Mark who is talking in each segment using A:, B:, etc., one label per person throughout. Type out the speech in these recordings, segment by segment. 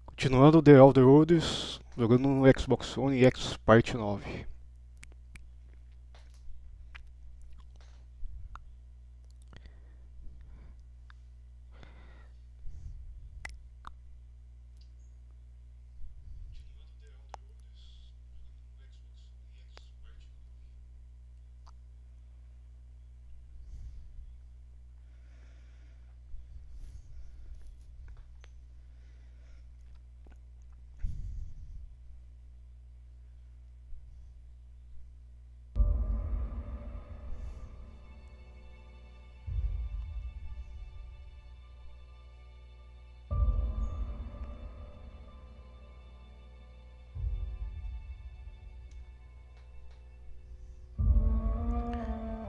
A: Continuando The Elder Roads, jogando no Xbox One X Parte 9.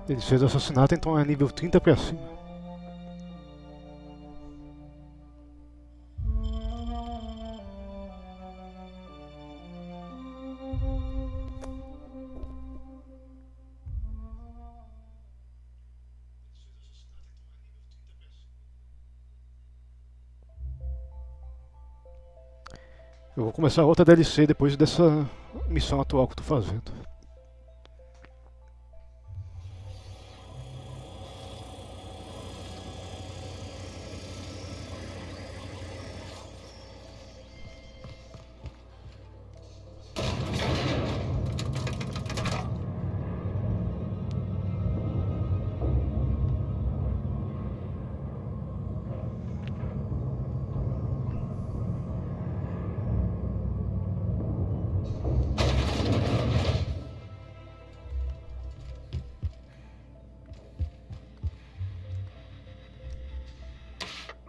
A: DLC do assassinato então é nível 30 pra cima. Eu vou começar outra DLC depois dessa missão atual que eu tô fazendo.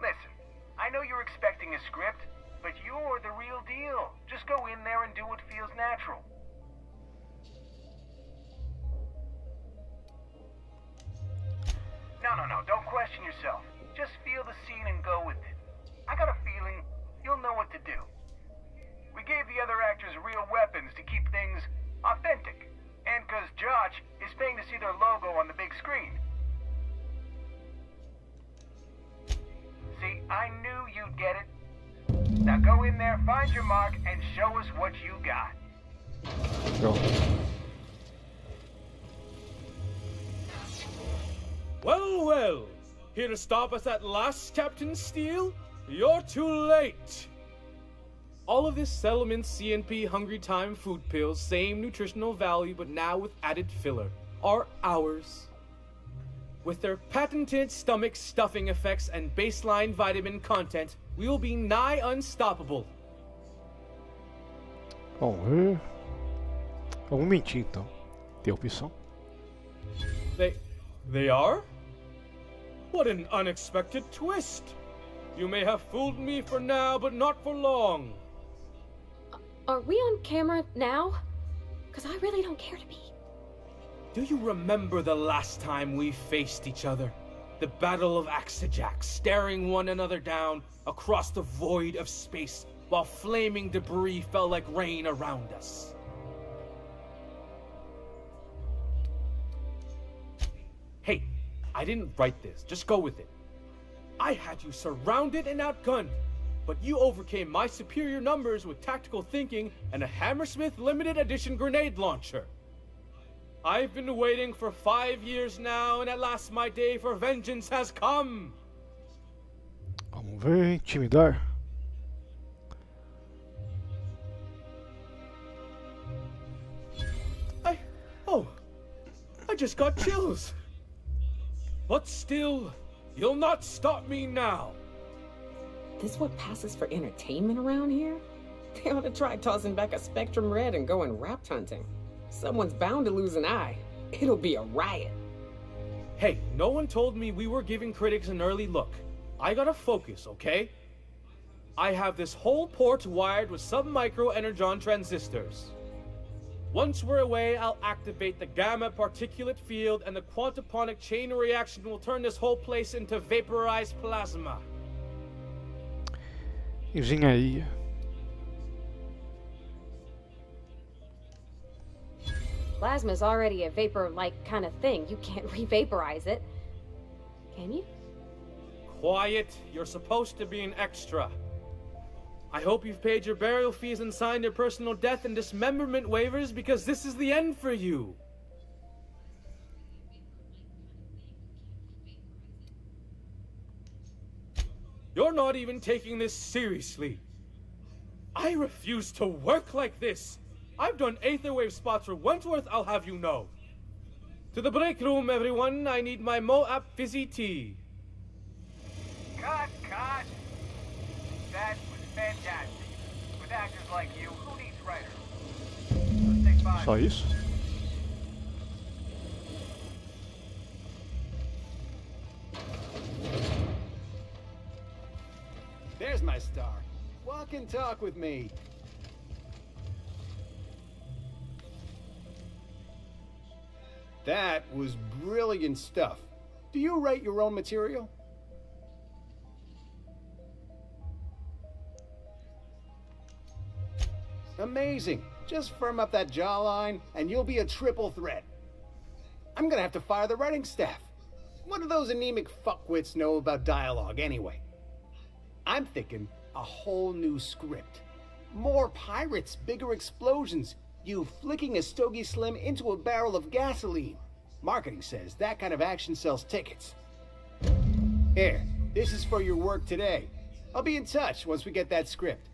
B: Listen, I know you're expecting a script, but you're the real deal. Just go in there and do what feels natural. No, don't question yourself. Just feel the scene and go with it. I got a feeling you'll know what to do. We gave the other actors real weapons to keep things authentic. And because Josh is paying to see their logo on the big screen. See, I knew you'd get it. Now go in there, find your mark, and show us what you got.
A: Pronto.
C: Well, here to stop us at last, Captain Steele? You're too late! All of this settlement CNP Hungry Time food pills, same nutritional value but now with added filler, are ours. With their patented stomach stuffing effects and baseline vitamin content, we will be nigh unstoppable.
A: Vamos ver. Vamos mentir então. Tem opção?
C: They are? What an unexpected twist! You may have fooled me for now, but not for long.
D: Are we on camera now? Because I really don't care to be.
C: Do you remember the last time we faced each other? The Battle of Axejack, staring one another down across the void of space while flaming debris fell like rain around us. Hey, I didn't write this. Just go with it. I had you surrounded and outgunned, but you overcame my superior numbers with tactical thinking and a Hammersmith limited edition grenade launcher. I've been waiting for 5 years now, and at last my day for vengeance has come.
A: Vamos ver, intimidar.
C: I just got chills. But still, you'll not stop me now.
E: This what passes for entertainment around here? They ought to try tossing back a Spectrum Red and going rapt hunting. Someone's bound to lose an eye. It'll be a riot.
C: Hey, no one told me we were giving critics an early look. I gotta focus, okay? I have this whole port wired with sub-micro energon transistors. Once we're away, I'll activate the gamma particulate field and the quantaponic chain reaction will turn this whole place into vaporized plasma.
A: Engenharia.
D: Plasma's already a vapor-like kind of thing. You can't re-vaporize it. Can you?
C: Quiet. You're supposed to be an extra. I hope you've paid your burial fees and signed your personal death and dismemberment waivers, because this is the end for you. You're not even taking this seriously. I refuse to work like this. I've done Aetherwave spots for Wentworth, I'll have you know. To the break room, everyone. I need my Moab fizzy tea.
B: Cut, cut. That was fantastic. With actors like you, who needs writers? Let's take five.
A: Só isso?
F: There's my star. Walk and talk with me. That was brilliant stuff. Do you write your own material? Amazing. Just firm up that jawline, and you'll be a triple threat. I'm gonna have to fire the writing staff. What do those anemic fuckwits know about dialogue anyway? I'm thinking a whole new script. More pirates, bigger explosions, you flicking a Stogie Slim into a barrel of gasoline. Marketing says that kind of action sells tickets. Here, this is for your work today. I'll be in touch once we get that script.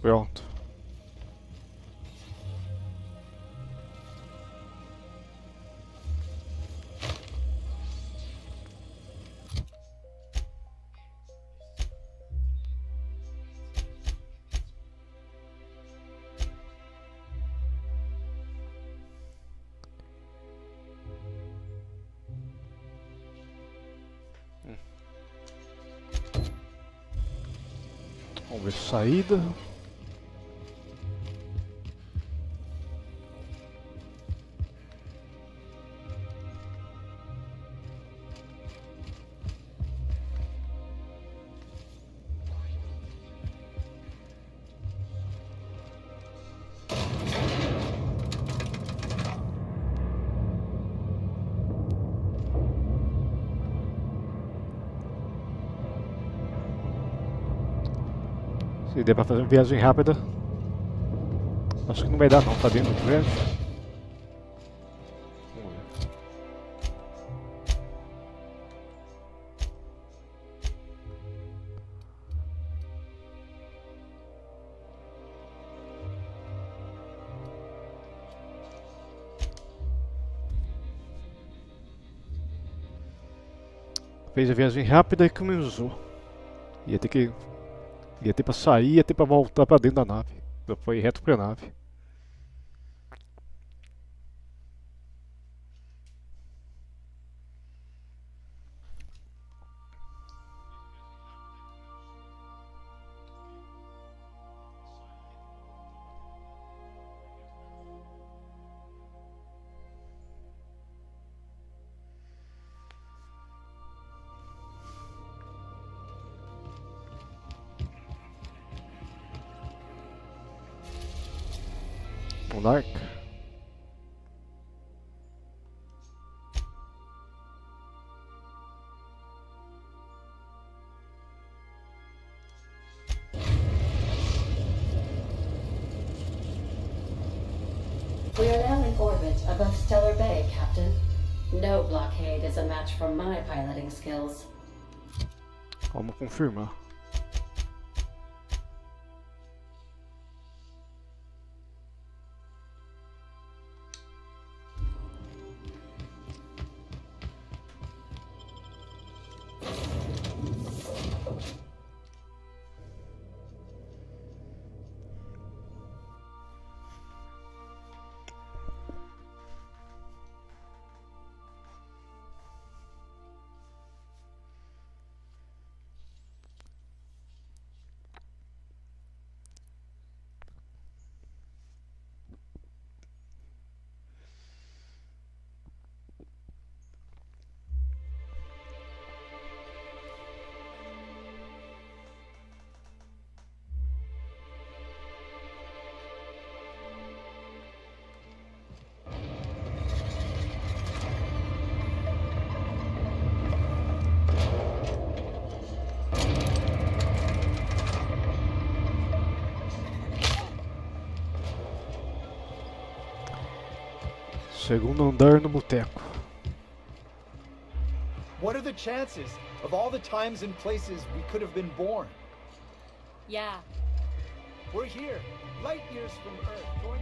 A: Pronto. Vamos ver saída. Se der pra fazer uma viagem rápida. Acho que não vai dar não, tá dentro do prédio. Vamos ver. Fez a viagem rápida e começou. Ia ter pra sair, ia ter pra voltar pra dentro da nave. Foi reto pra nave. Monarch.
G: We are now in orbit above Stellar Bay, Captain. No blockade is a match for my piloting skills.
A: Vamos confirmar. Segundo andar no boteco.
H: What are the chances of all the times and places we could have been born?
I: Yeah.
H: We're here, light years from Earth, joined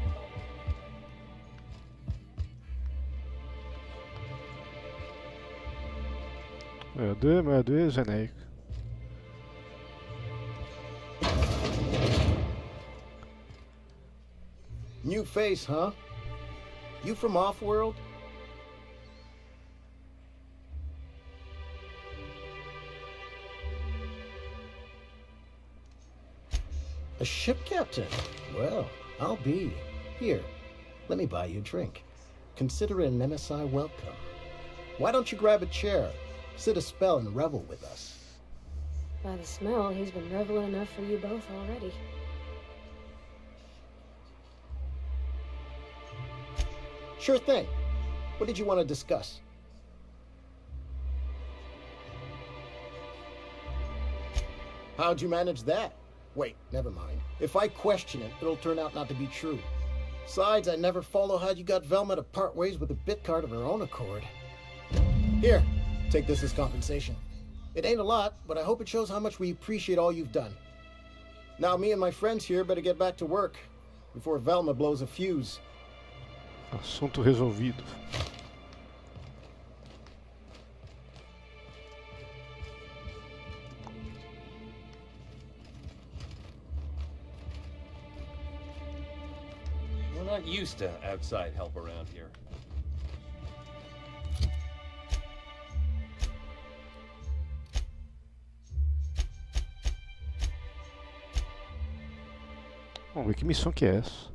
H: by...
A: Meldő, zenéjük.
J: New face, huh? You from off-world? A ship captain? Well, I'll be. Here, let me buy you a drink. Consider it an MSI welcome. Why don't you grab a chair, sit a spell and revel with us?
D: By the smell, he's been reveling enough for you both already.
J: Sure thing. What did you want to discuss? How'd you manage that? Wait, never mind. If I question it, it'll turn out not to be true. Besides, I never follow how you got Velma to part ways with a bit card of her own accord. Here, take this as compensation. It ain't a lot, but I hope it shows how much we appreciate all you've done. Now me and my friends here better get back to work before Velma blows a fuse.
A: Assunto resolvido.
K: We're not used to outside help around here.
A: Vamos ver que missão que é essa.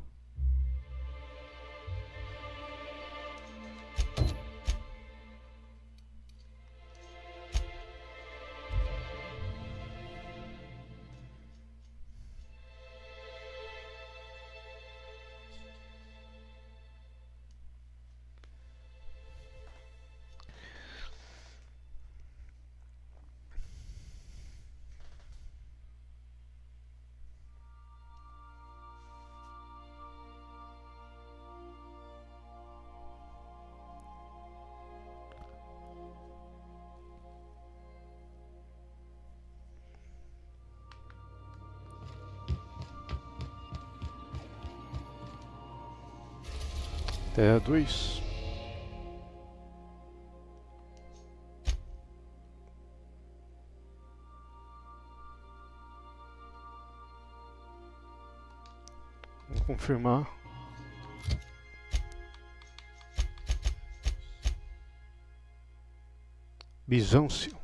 A: Terra 2. Vamos confirmar. Bizâncio.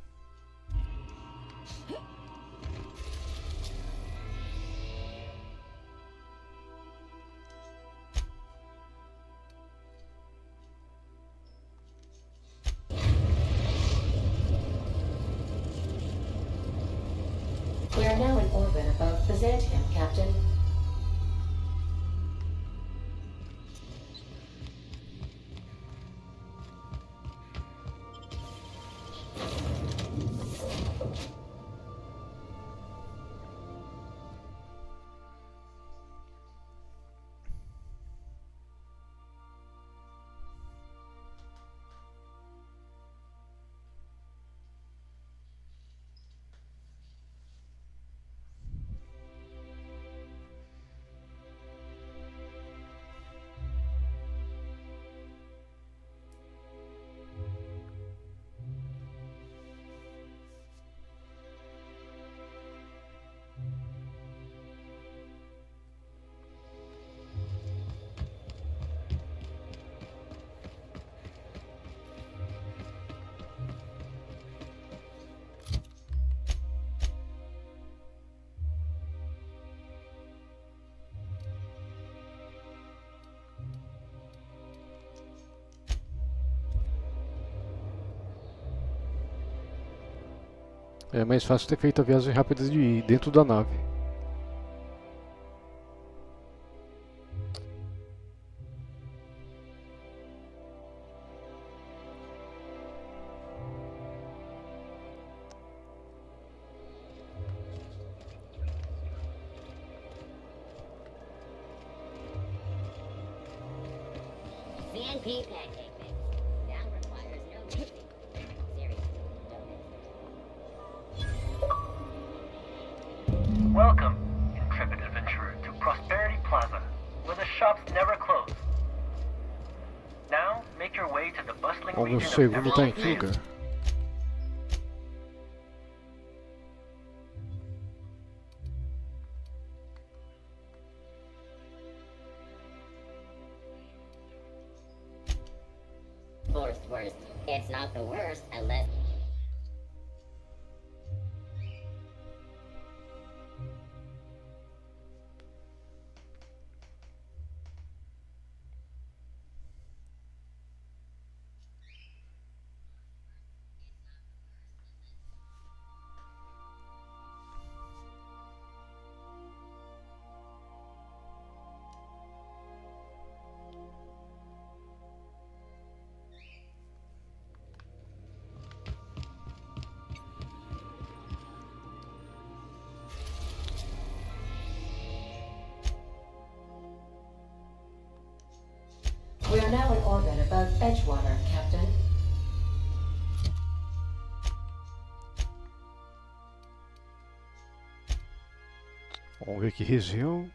G: We are now in orbit above Byzantium, Captain.
A: É mais fácil ter feito a viagem rápida de ir dentro da nave.
L: pea pancake mix. Now requires no mixing. Seriously, don't mix.
B: Welcome, intrepid adventurer, to Prosperity Plaza, where the shops never close. Now, make your way to the bustling
A: Ó, meu
B: region of
A: segundo tá em
B: Emerald Vale.
A: fuga.
L: Worst. It's not the worst unless...
G: We are now in orbit above Edgewater, Captain.
A: Vamos ver que região.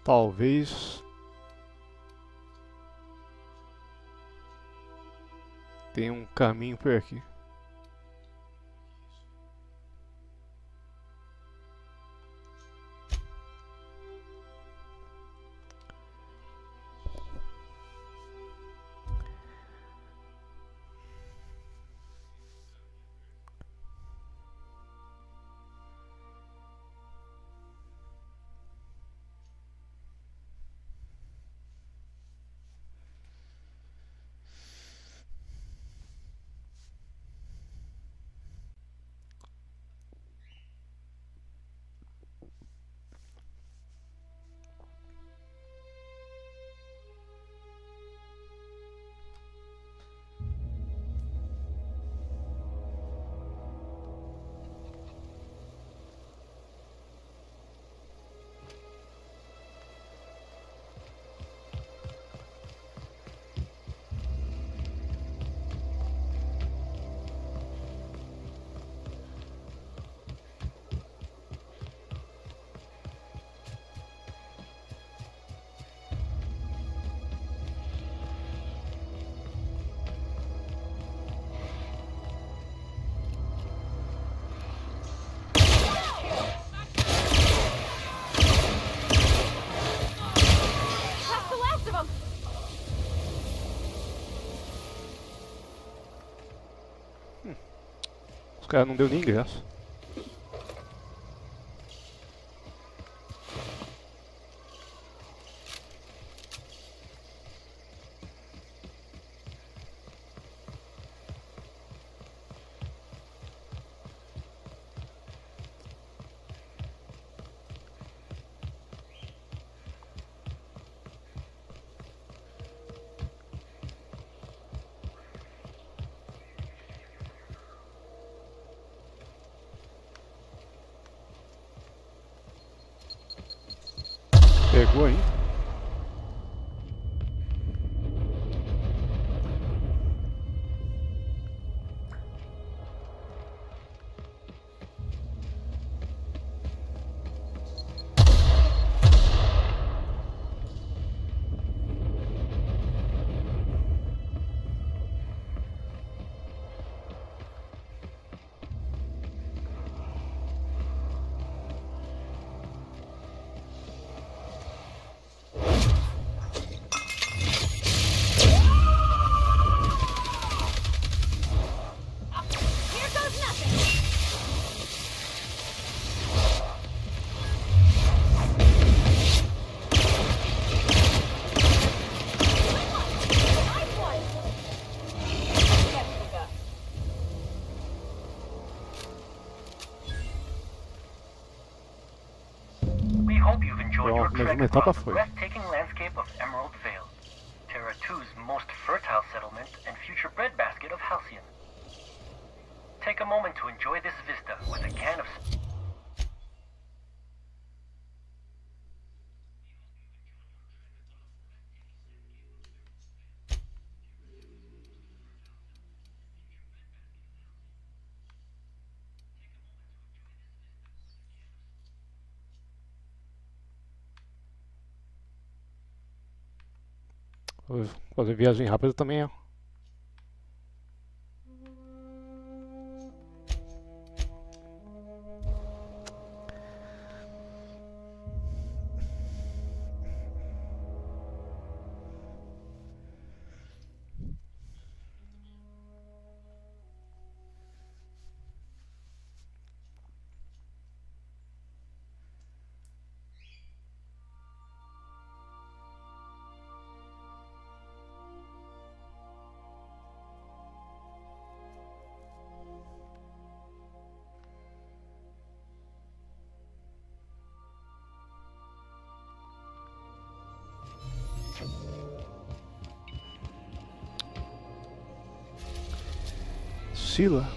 A: Talvez tenha um caminho por aqui. Os caras não deu nem ingresso. Pegou aí.
B: Hope you've enjoyed your trek
A: uma etapa
B: across the
A: foi.
B: breathtaking landscape of Emerald Vale, Terra 2's most fertile settlement and future breadbasket of Halcyon. Take a moment to enjoy this vista with a can of...
A: Fazer viagem rápida também é. Sila.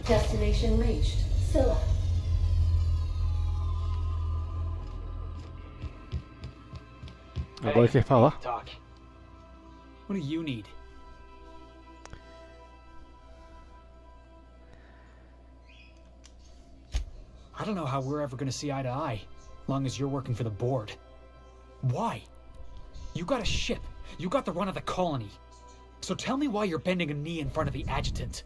G: Destination reached. Scylla.
A: Agora quer falar?
M: Talk. What do you need? I don't know how we're ever gonna see eye to eye, long as you're working for the board. Why? You got a ship. You got the run of the colony. So tell me why you're bending a knee in front of the adjutant.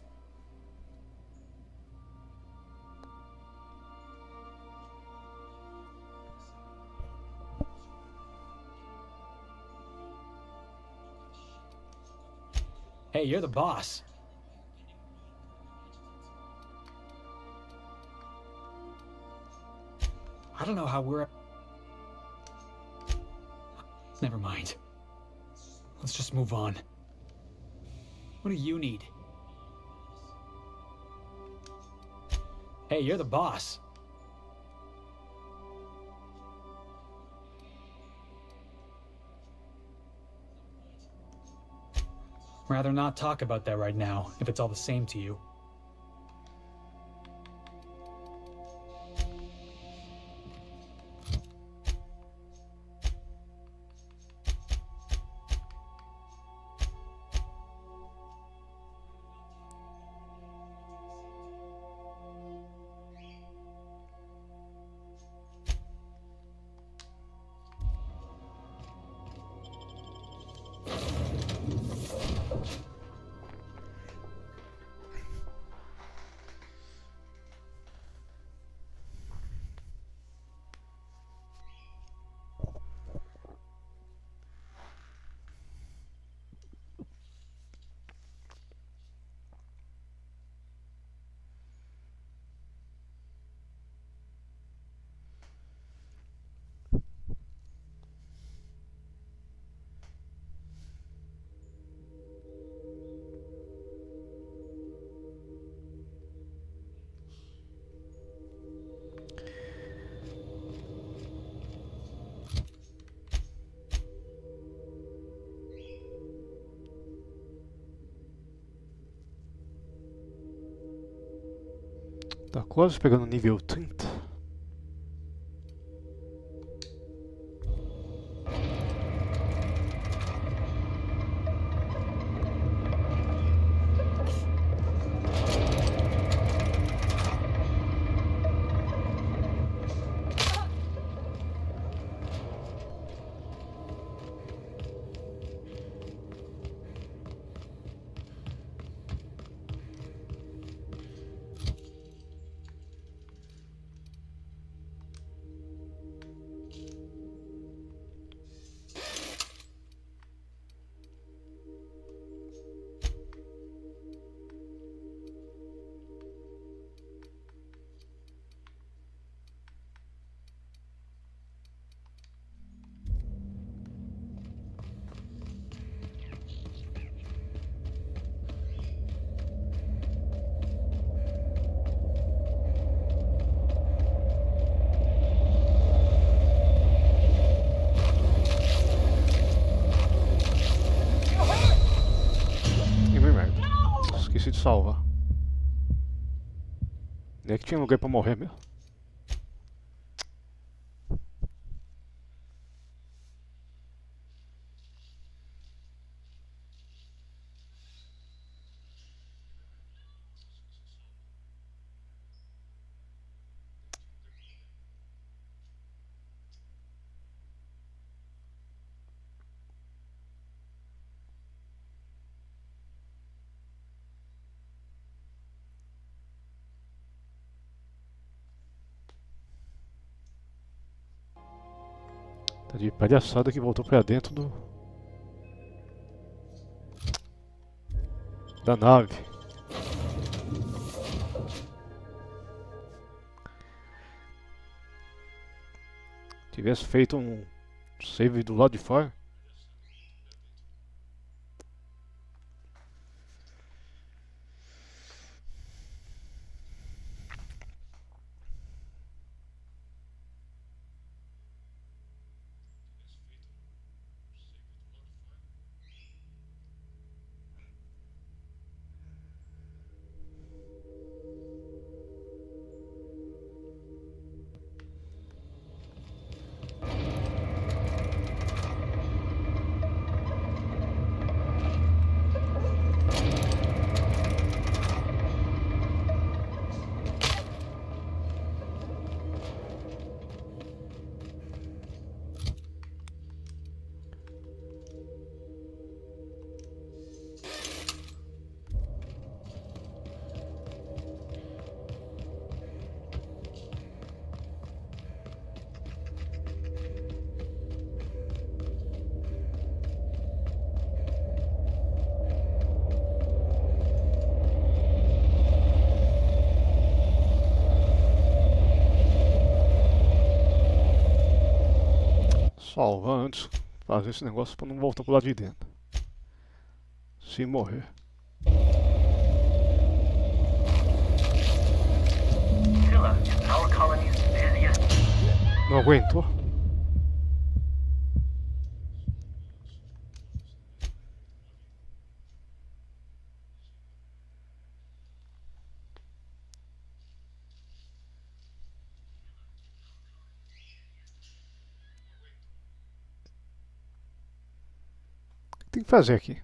M: Hey, you're the boss. I don't know how we're... Never mind. Let's just move on. What do you need? Hey, you're the boss. Rather not talk about that right now, if it's all the same to you.
A: Tá quase pegando nível 30. Esqueci de salvar. Nem é que tinha lugar pra morrer mesmo. Tá de palhaçada que voltou pra dentro da nave. Tivesse feito um save do lado de fora. Salva antes, fazer esse negócio pra não voltar pro lado de dentro. Se morrer.
B: Zilla is our colony's busiest.
A: Não aguentou? O que tem que fazer aqui?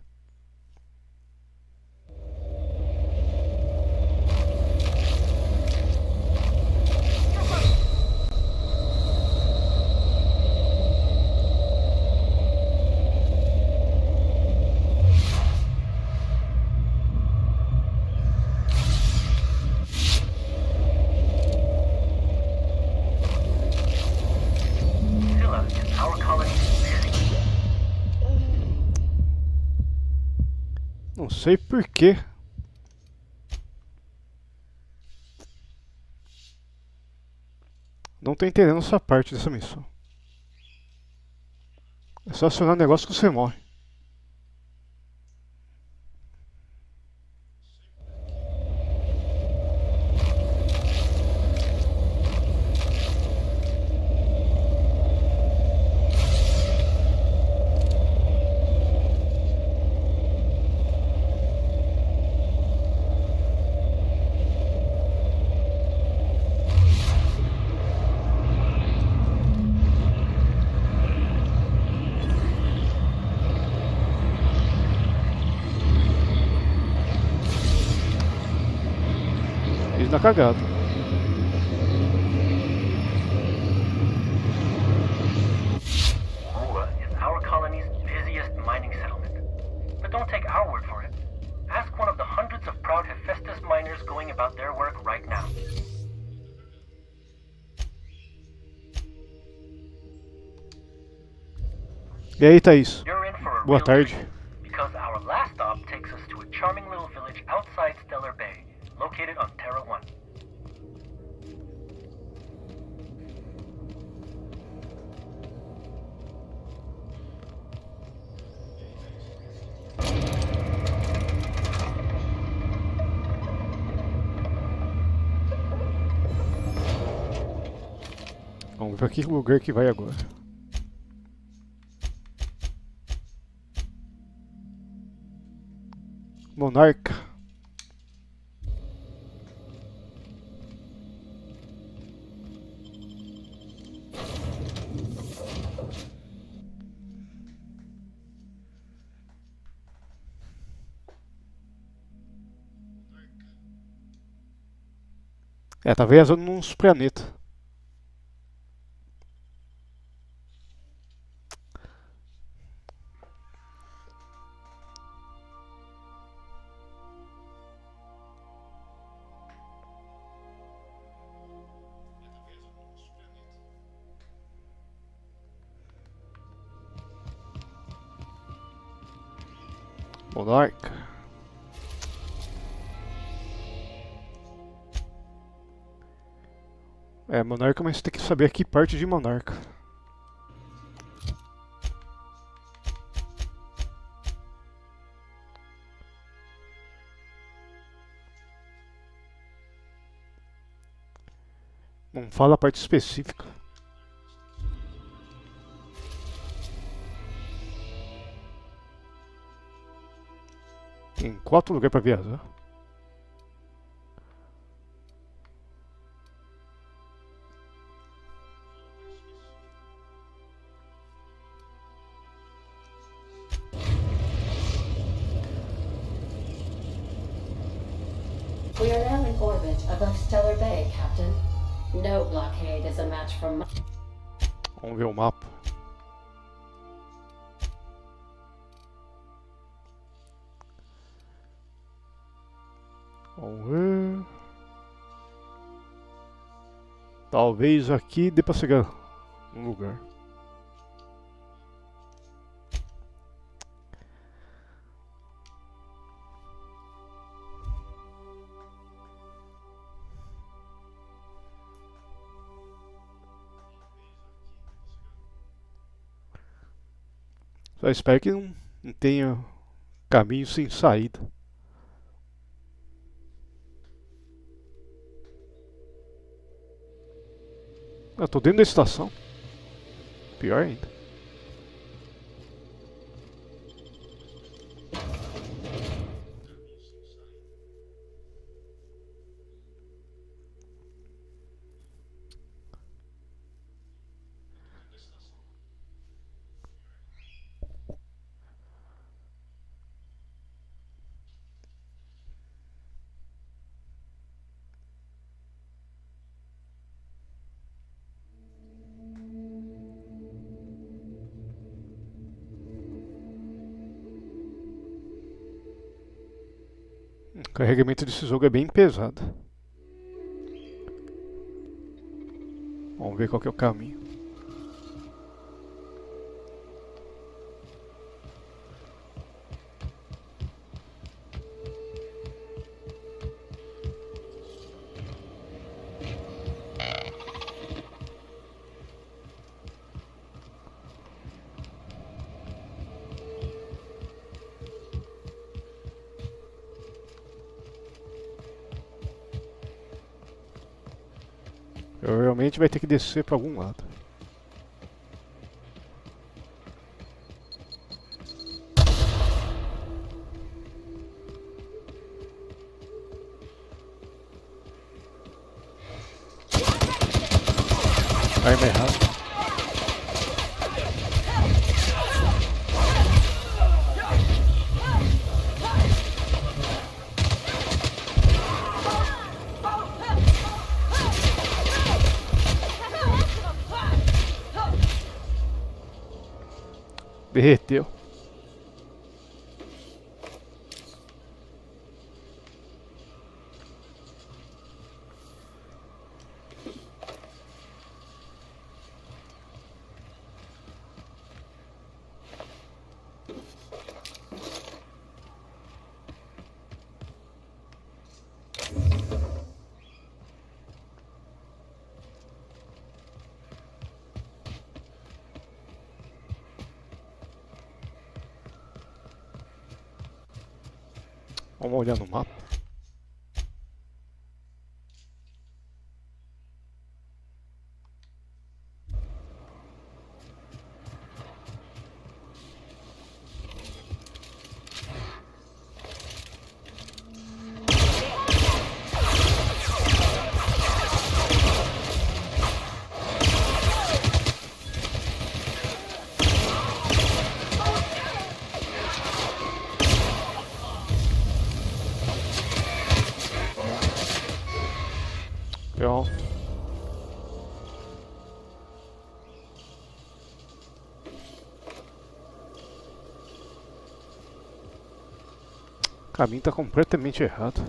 B: Zilla is our colony's busy.
A: Não sei porquê. Não tô entendendo essa parte dessa missão. É só acionar negócio que você morre. Fiz na cagada.
B: Mua is our colony's busiest mining settlement. But don't take our word for it. Ask one of the hundreds of proud Hephaestus miners going about their work right now.
A: E aí, Thaís?
B: You're in for a
A: Boa
B: real
A: tarde.
B: treat, because our last stop takes us to a charming little village outside Stellar Bay, located on Terra 1.
A: Vamos ver pra que lugar que vai agora. Monarca. É, tá viajando nos planetas. Monarca. É, Monarca, mas tem que saber que parte de Monarca. Não fala a parte específica. Tem 4 lugares pra viajar.
G: We are now in orbit above Stellar Bay, Captain. No blockade is a match for my...
A: Vamos ver o mapa. Vamos ver. Talvez aqui dê pra chegar no lugar. Só espero que não tenha caminho sem saída. Eu tô dentro da estação. Pior ainda. O carregamento desse jogo é bem pesado. Vamos ver qual que é o caminho. Provavelmente vai ter que descer para algum lado. Arma errada. Derreteu. Vamos olhar no mapa. Legal. O caminho tá completamente errado.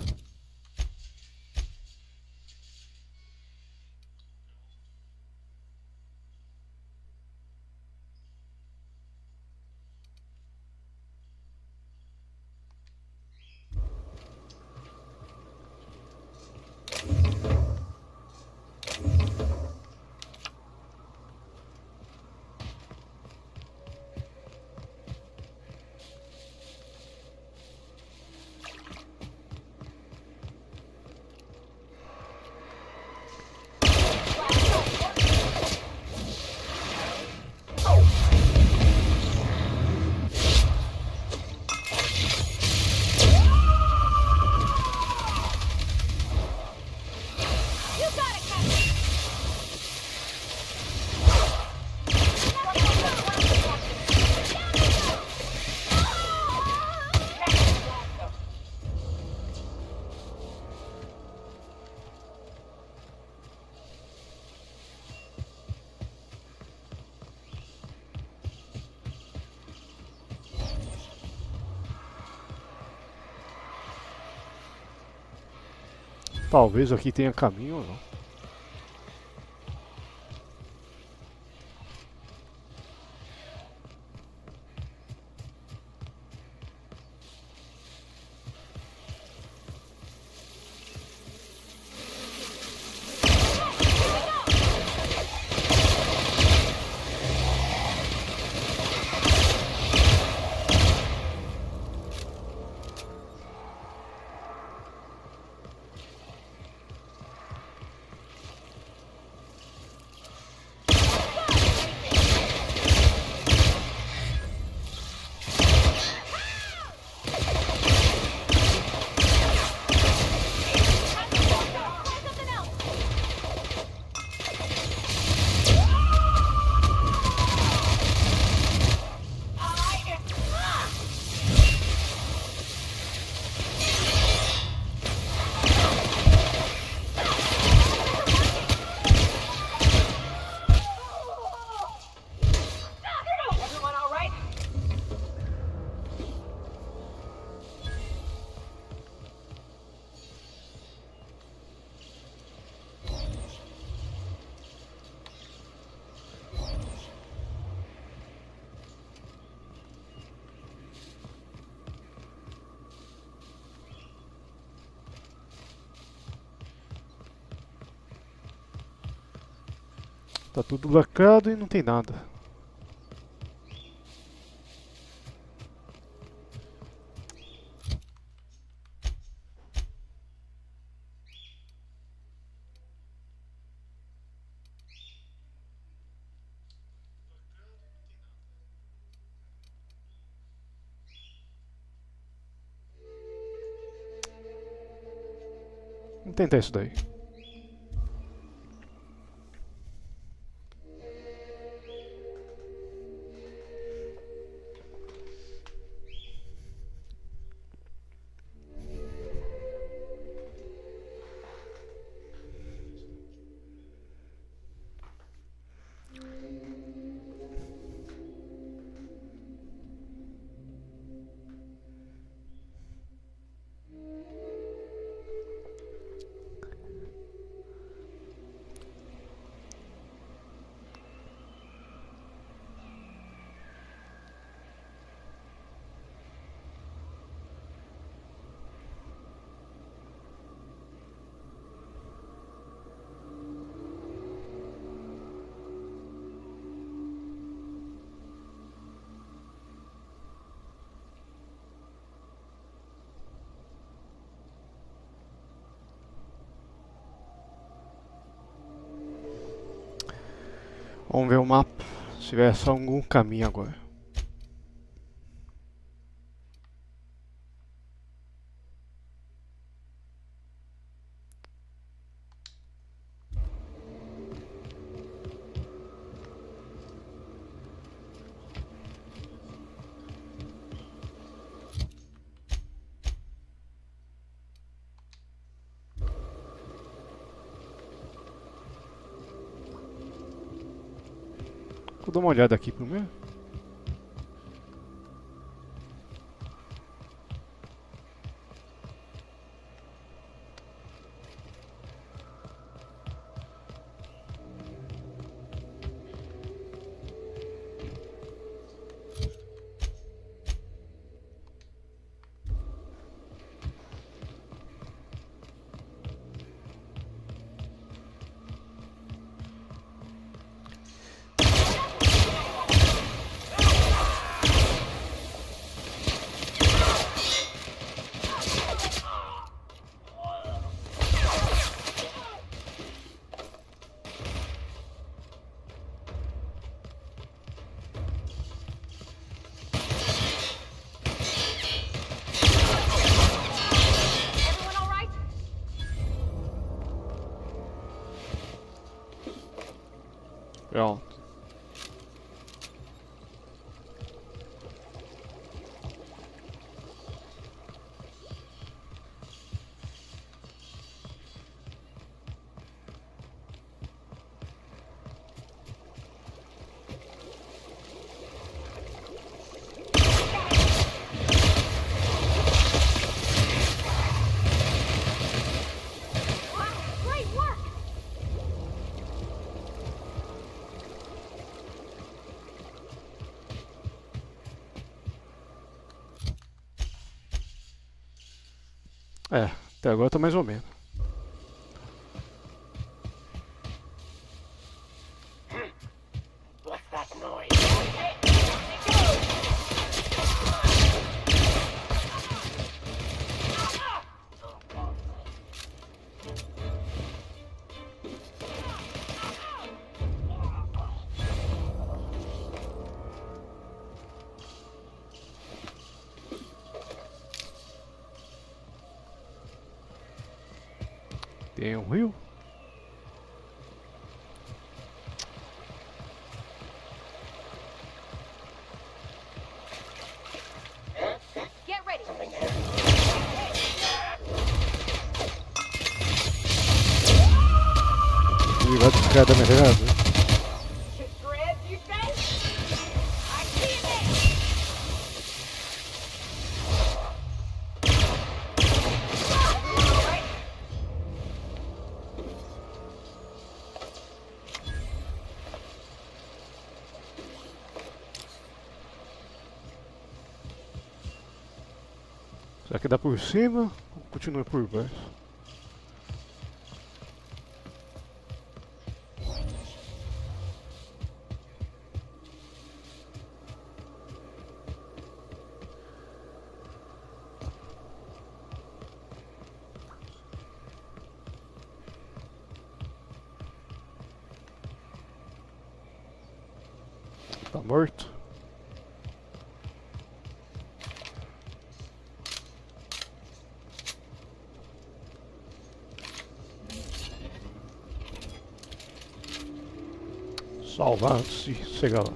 A: Talvez aqui tenha caminho ou não. Tá tudo lacrado e não tem nada. Vamos tentar isso daí. Vamos ver o mapa, se tiver só algum caminho agora. Vou dar uma olhada aqui primeiro. Pronto. É, até agora tá mais ou menos.
L: What's that noise?
A: Tem um rio?
I: Get ready.
A: Ele vai descarregar da minha granada.
L: Dread, you say? I see it now.
A: Será que dá por cima ou continua por baixo? Tá morto? Salvar antes de chegar lá.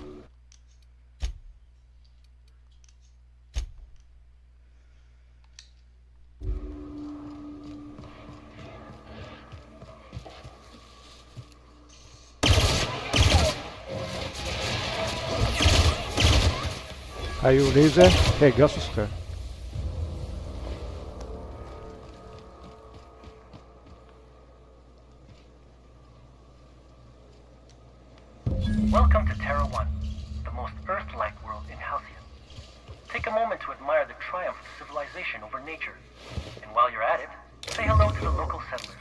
A: Aí o laser regaça os caras.
B: Welcome to Terra 1, the most Earth-like world in Halcyon. Take a moment to admire the triumph of civilization over nature. And while you're at it, say hello to the local settlers.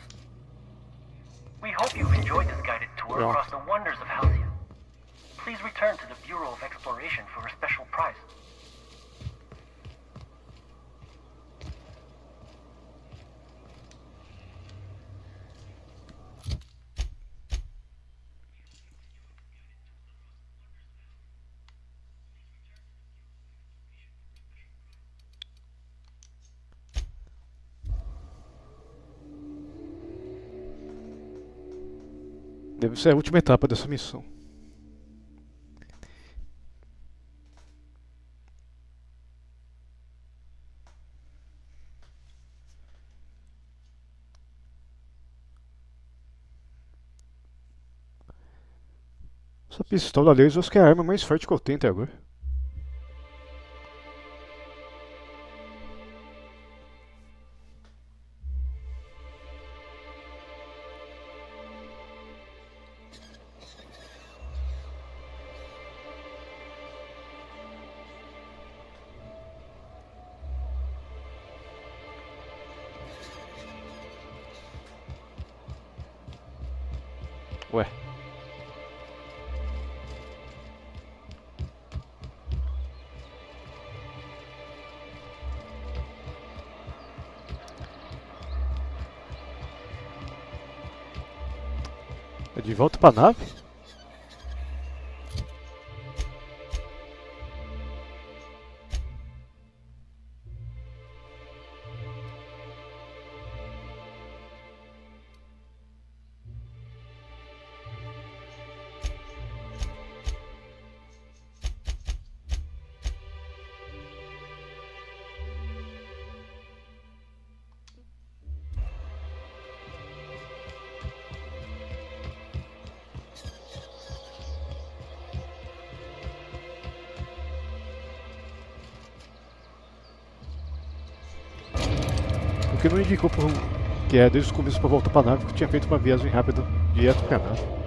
B: We hope you've enjoyed this guided tour across the wonders of Halcyon. Please return to the Bureau of Exploration for a special prize.
A: Deve ser a última etapa dessa missão. Essa pistola laser acho que é a arma mais forte que eu tenho até agora. Ué. É de volta pra nave? Porque não indicou que é desde o começo pra voltar pra nave que eu tinha feito uma viagem rápida direto pra nave.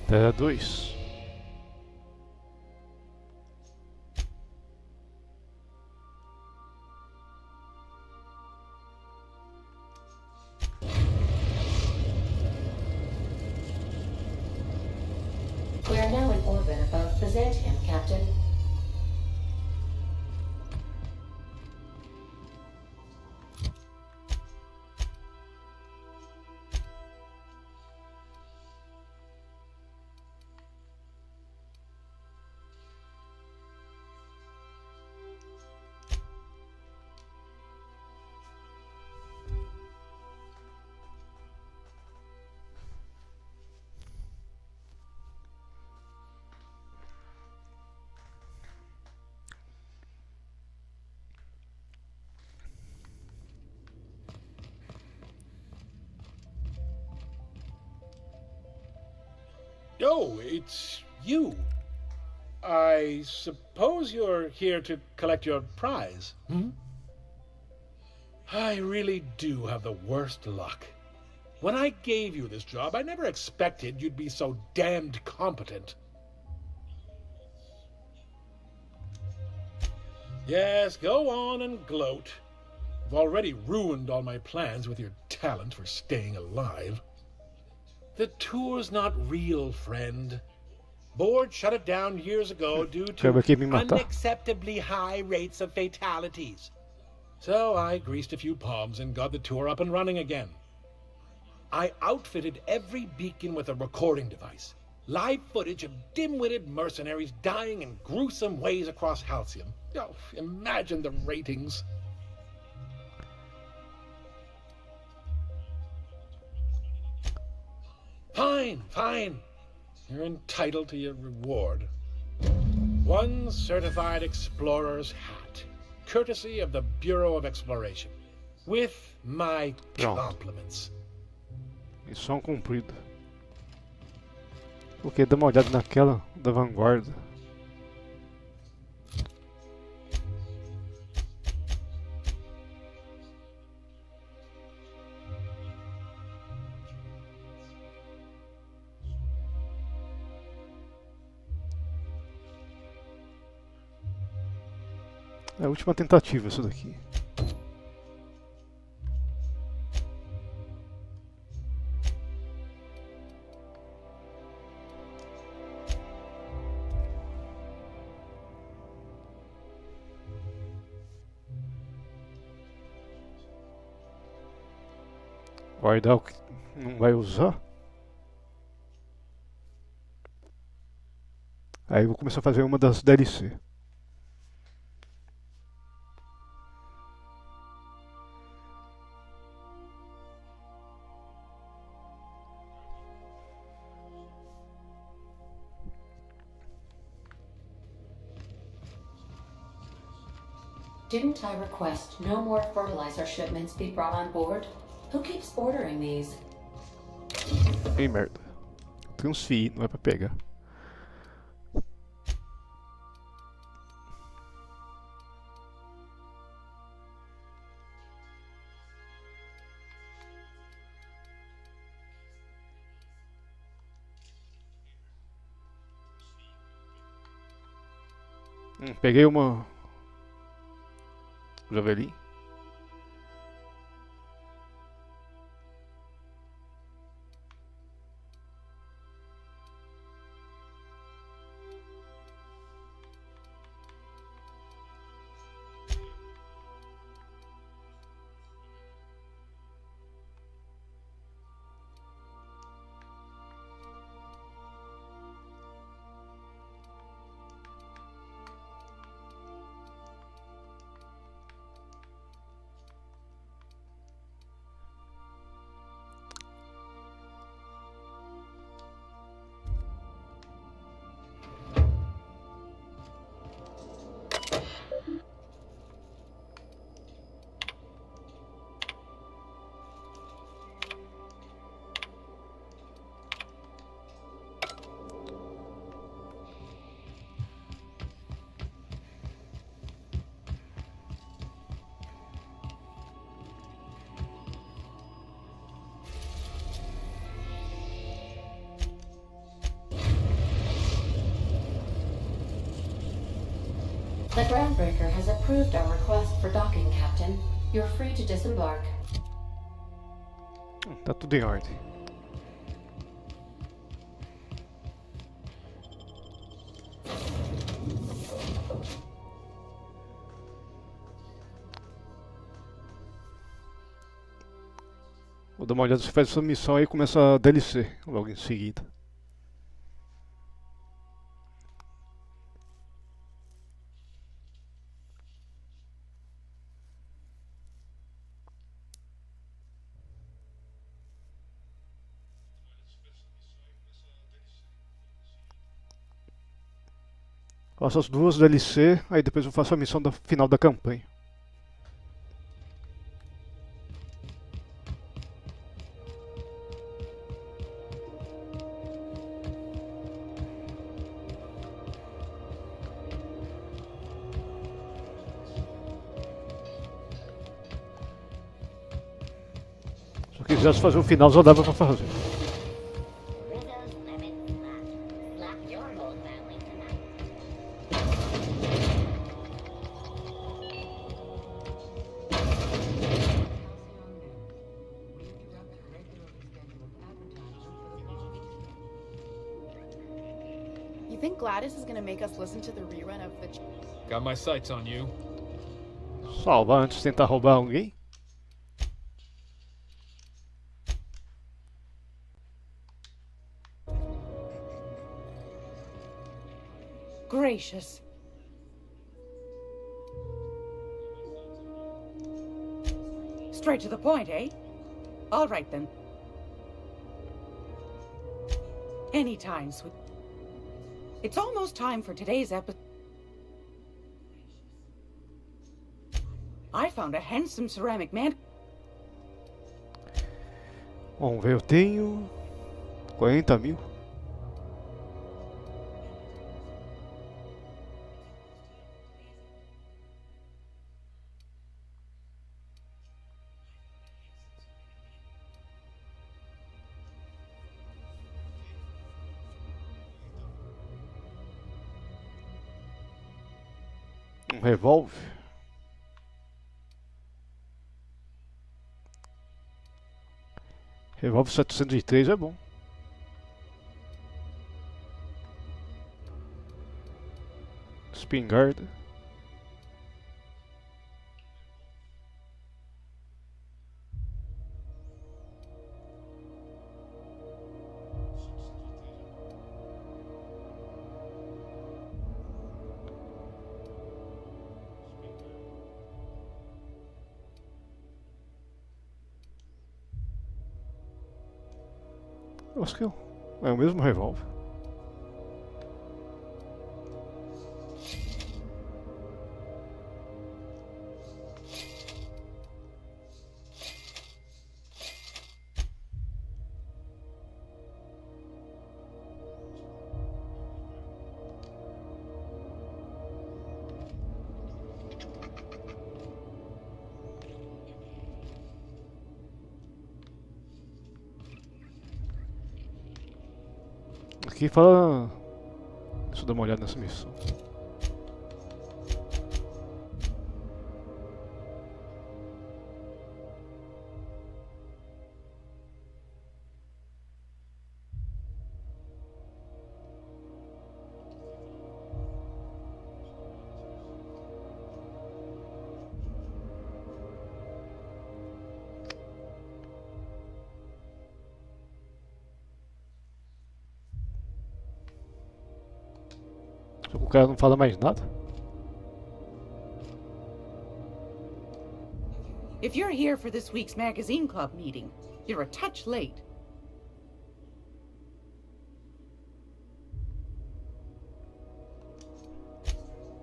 A: Terra 2.
G: We are now in orbit above Byzantium, Captain.
N: Oh, it's you. I suppose you're here to collect your prize. I really do have the worst luck. When I gave you this job, I never expected you'd be so damned competent. Yes, go on and gloat. You've already ruined all my plans with your talent for staying alive. The tour's not real, friend. Board shut it down years ago due to unacceptably high rates of fatalities. So I greased a few palms and got the tour up and running again. I outfitted every beacon with a recording device. Live footage of dim-witted mercenaries dying in gruesome ways across Halcyon. Oh, imagine the ratings. Fine. You're entitled to your reward. One certified explorer's hat, courtesy of the Bureau of Exploration, with my compliments.
A: Missão cumprida. Ok, dá uma olhada naquela da vanguarda. É a última tentativa essa daqui. Guardar o que não vai usar. Aí eu vou começar a fazer uma das DLC.
G: Didn't I request no more fertilizer shipments be brought on board? Who keeps ordering these?
A: Ei, merda. Transferir, não é pra pegar. Peguei uma javeli.
G: The Groundbreaker has approved our request for docking, Captain. You're free to disembark.
A: Tá tudo em ordem. Vou dar uma olhada se faz essa missão aí e começa a DLC logo em seguida. Faço as duas DLC, aí depois eu faço a missão do final da campanha. Se eu quisesse fazer o final, já dava pra fazer.
O: You think Gladys is gonna make us listen to the rerun of the...
C: Got my sights on you.
A: Salvar antes de tentar roubar alguém?
L: Gracious. Straight to the point, eh? All right, then. Anytime, sweet. It's almost time for today's episode. I found a handsome ceramic man.
A: Vamos ver, eu tenho 40 mil. Um revólver. Revólver 703 é bom. Espingarda. Eu acho que é o mesmo revólver. Aqui fala. Deixa eu dar uma olhada nessa missão. O cara não fala mais nada.
L: If you're here for this week's magazine club meeting, you're a touch late.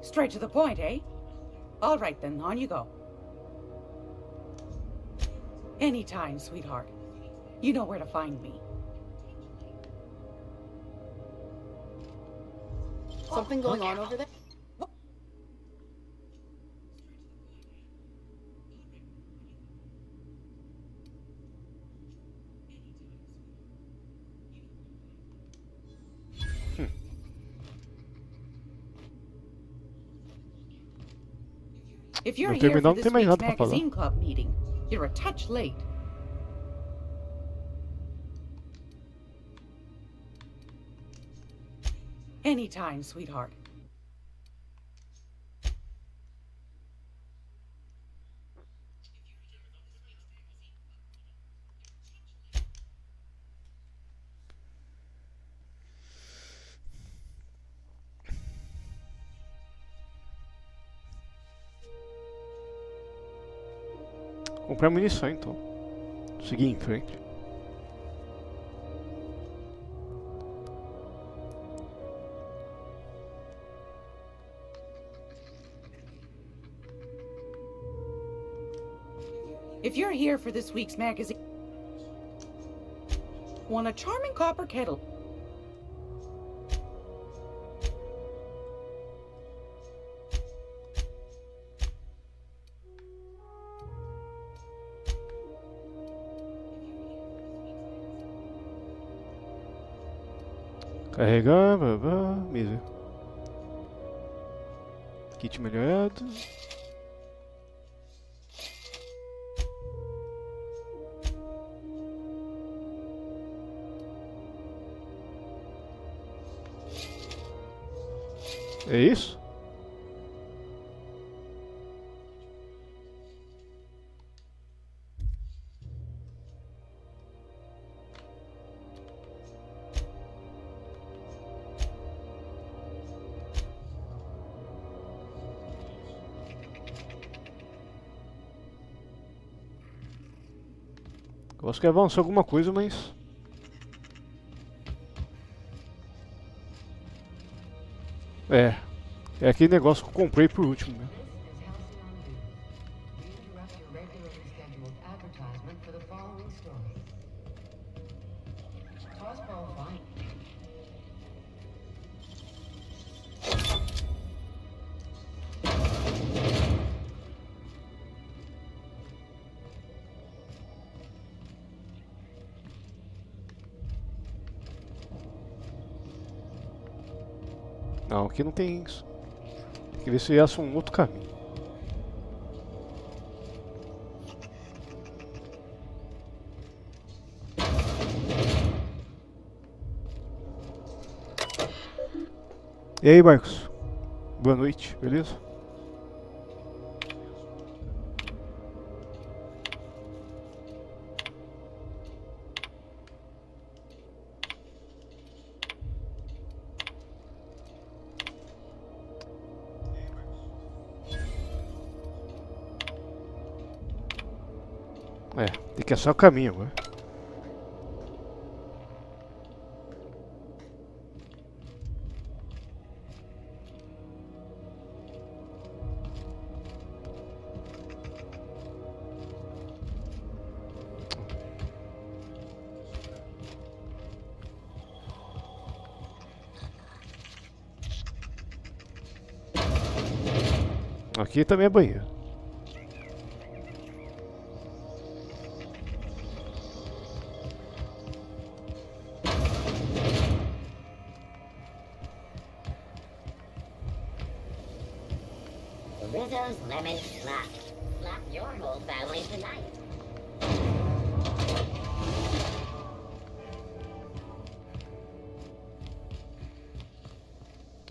L: Straight to the point, eh? All right, then, on you go. Anytime, sweetheart. You know where to find me.
O: Something going on over there?
L: If you're
A: No
L: here
A: terminal
L: for
A: não
L: this
A: tem mais
L: week's
A: nada pra falar.
L: magazine club meeting, you're a touch late. Anytime, sweetheart.
A: Comprar munição então. Seguir em frente.
L: If you're here for this week's magazine, want a charming copper kettle.
A: Carregar, mesa. Kit melhorado. É isso? Eu acho que avançou alguma coisa, mas... É aquele negócio que eu comprei por último, né? Não, aqui não tem isso. Tem que ver se acha um outro caminho. E aí, Marcos? Boa noite, beleza? Tem que achar o caminho agora. Aqui também é banheiro.
P: Rizzo's Lemon Slap. Slap your whole family tonight.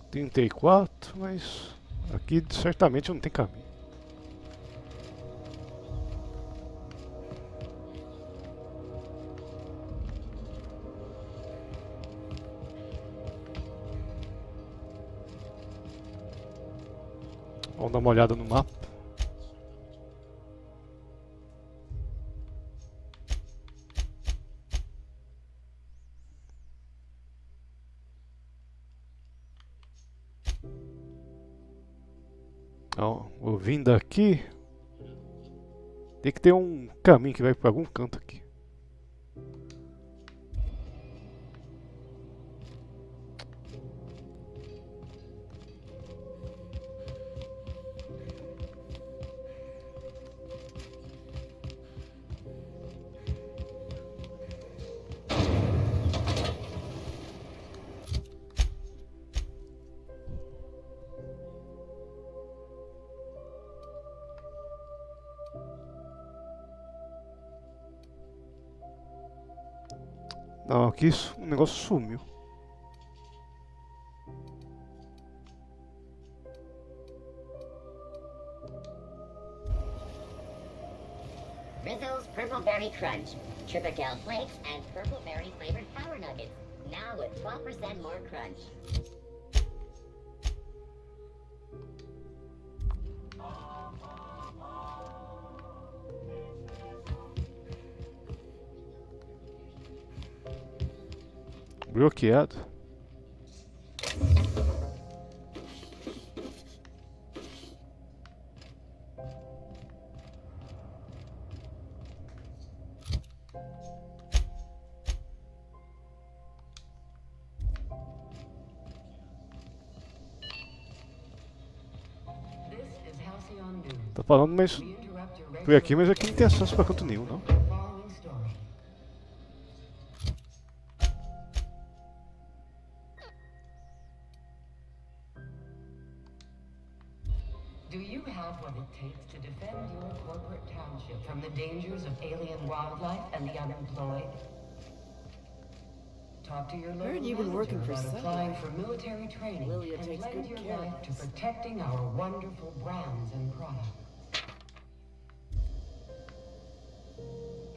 A: Tentei 4, mas aqui certamente não tem caminho. Vamos dar uma olhada no mapa. Ó, ouvindo aqui, tem que ter um caminho que vai para algum canto aqui. Não, aqui o negócio sumiu.
P: Rizzo's Purple Berry Crunch, Triple Flakes, and Purple Berry flavored Power Nuggets. Now with 12% more crunch.
A: Bloqueado. Tá falando, mas fui aqui, mas aqui não tem acesso pra canto nenhum, não.
Q: Do you have what it takes to defend your corporate township from the dangers of alien wildlife and the unemployed? Talk to your local
O: Heard you've been working
Q: manager
O: for
Q: about
O: Sutton.
Q: applying for military training
O: Lilia
Q: and
O: takes
Q: lend
O: good
Q: your
O: care of
Q: life to
O: us.
Q: protecting our wonderful brands and products.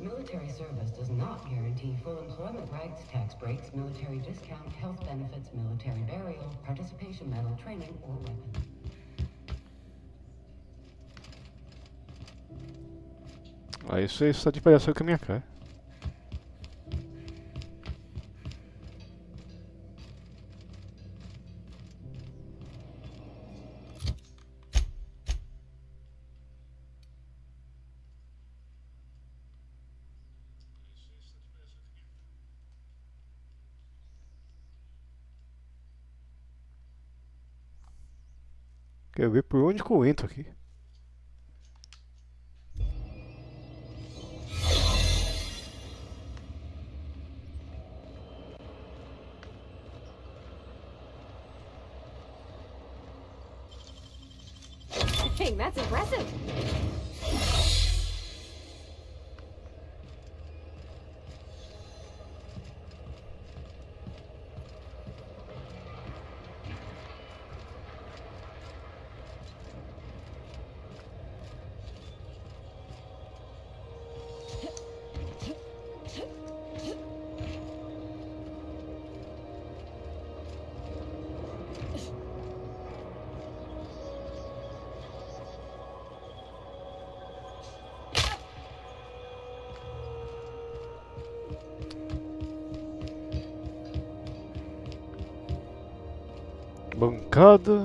Q: Military service does not guarantee full employment rights, tax breaks, military discount, health benefits, military burial, participation medal, training, or weapons.
A: Ah, isso aí está de palhaçada com a minha cara. Quero ver por onde que eu entro aqui.
D: Dang, that's impressive. Bancada.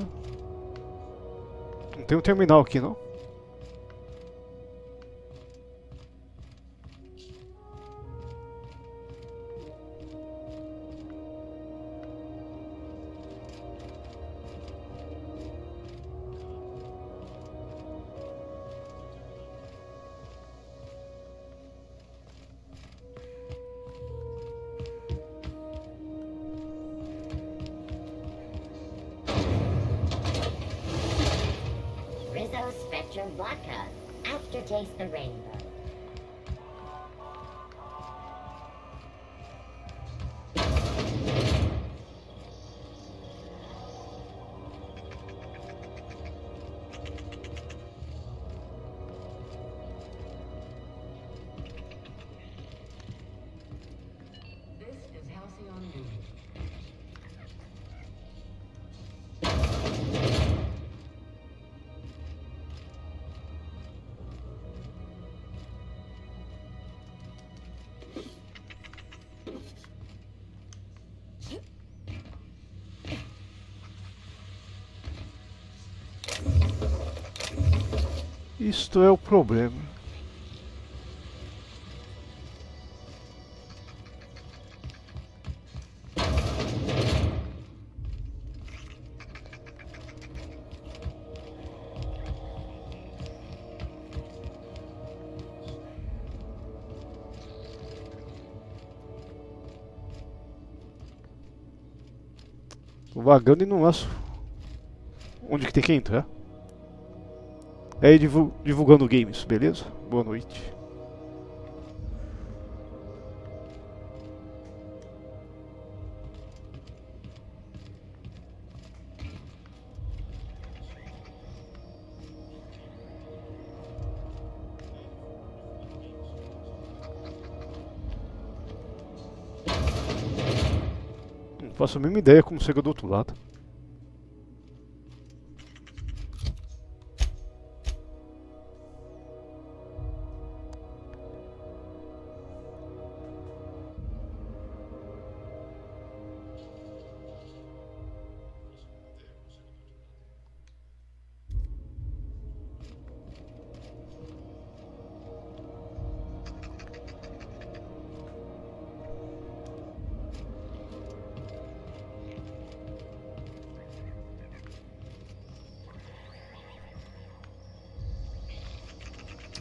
D: Não tem um terminal aqui, não?
P: Rizzo's Spectrum Vodka. Aftertaste the rainbow.
Q: This is Halcyon News.
A: Isto é o problema. Tô vagando e não acho onde que tem que entrar. É aí divulgando games, beleza? Boa noite. faço a mesma ideia como chega do outro lado.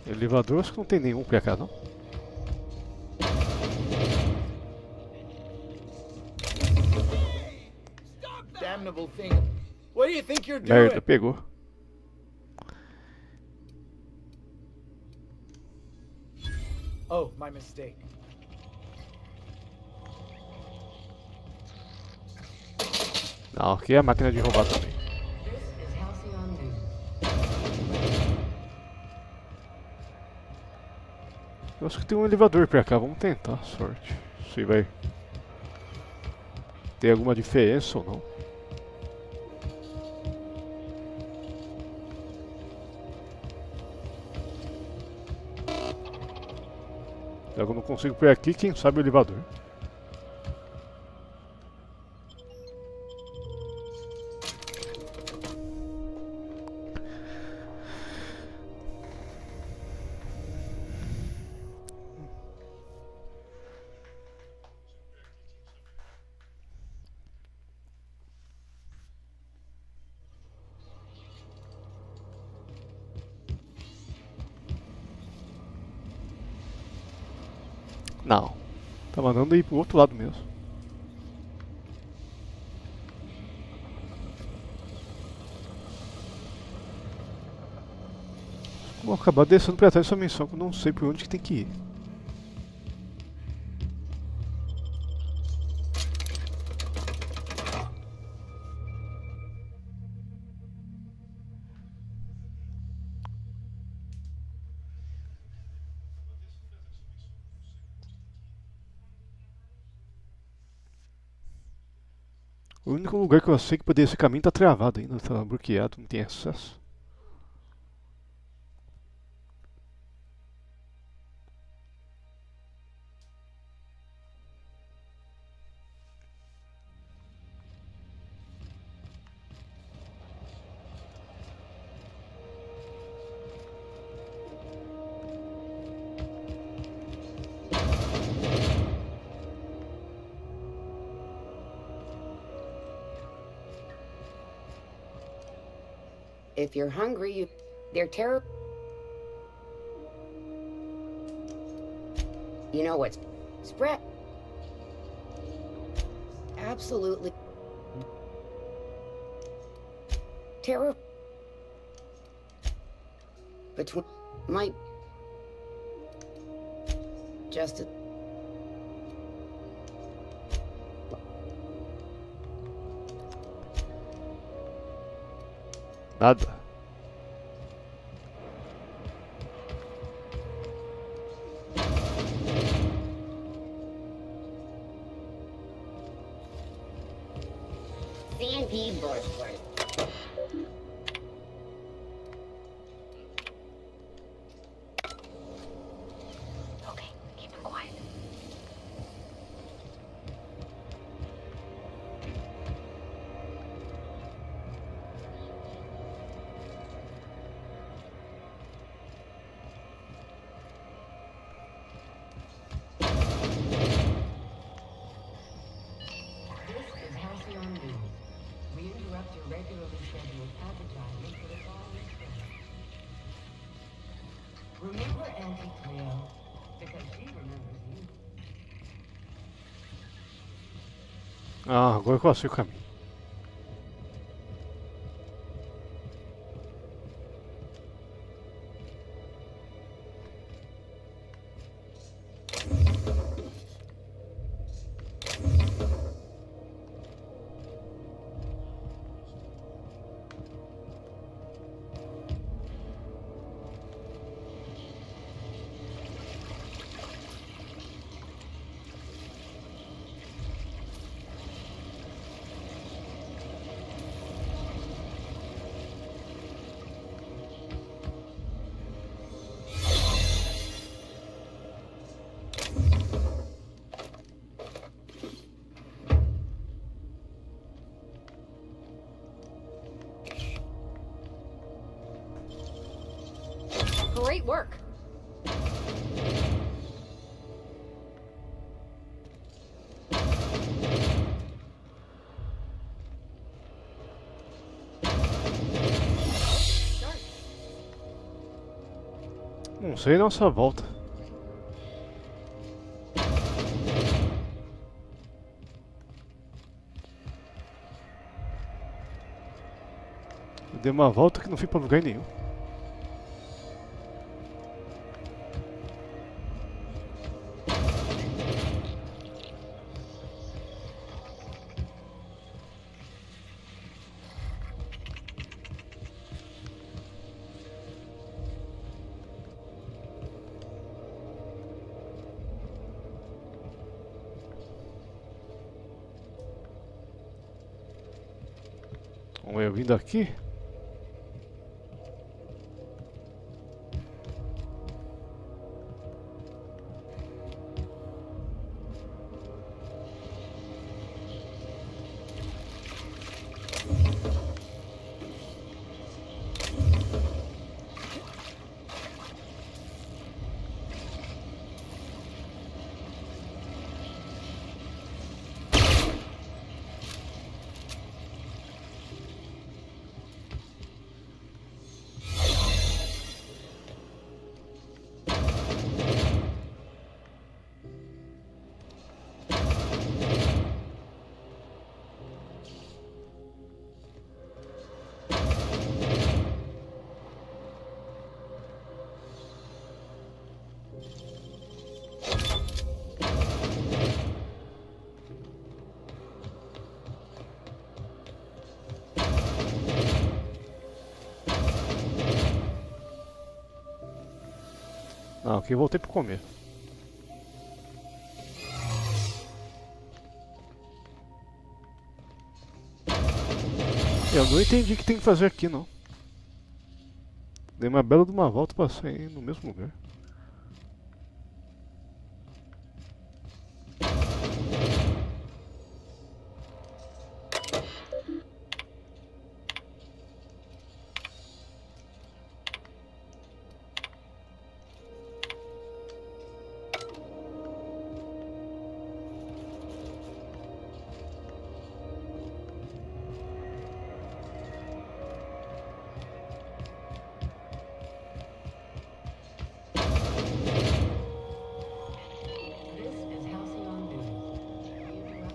A: Elevador, acho que não tem nenhum pra cá, não.
F: Damnable thing. What do you think you're doing?
A: Merda, pegou.
H: Oh, my mistake.
A: Não, aqui é a máquina de roubar também. Eu acho que tem um elevador pra cá, vamos tentar, sorte. Se vai ter alguma diferença ou não. Já que eu não consigo por aqui, quem sabe o elevador. Não, tá mandando ir pro outro lado mesmo. Vou acabar descendo pra trás dessa missão que eu não sei por onde que tem que ir. O único lugar que eu sei que poderia ser caminho tá travado ainda, tá bloqueado, não tem acesso.
E: If you're hungry, they're terrible. You know what's spread? Absolutely terror between my justice.
A: Nada.
P: CNP board work.
D: Okay, keep it quiet.
Q: Remember Auntie Cleo, because she remembers you.
A: Ah, agora eu consigo o caminho.
D: Great work.
A: Não sei nossa volta. Eu dei uma volta que não fui pra lugar nenhum. Vamos ver, vindo aqui. Ah, aqui eu voltei pro começo. Eu não entendi o que tem que fazer aqui, não. Dei uma bela de uma volta pra sair no mesmo lugar.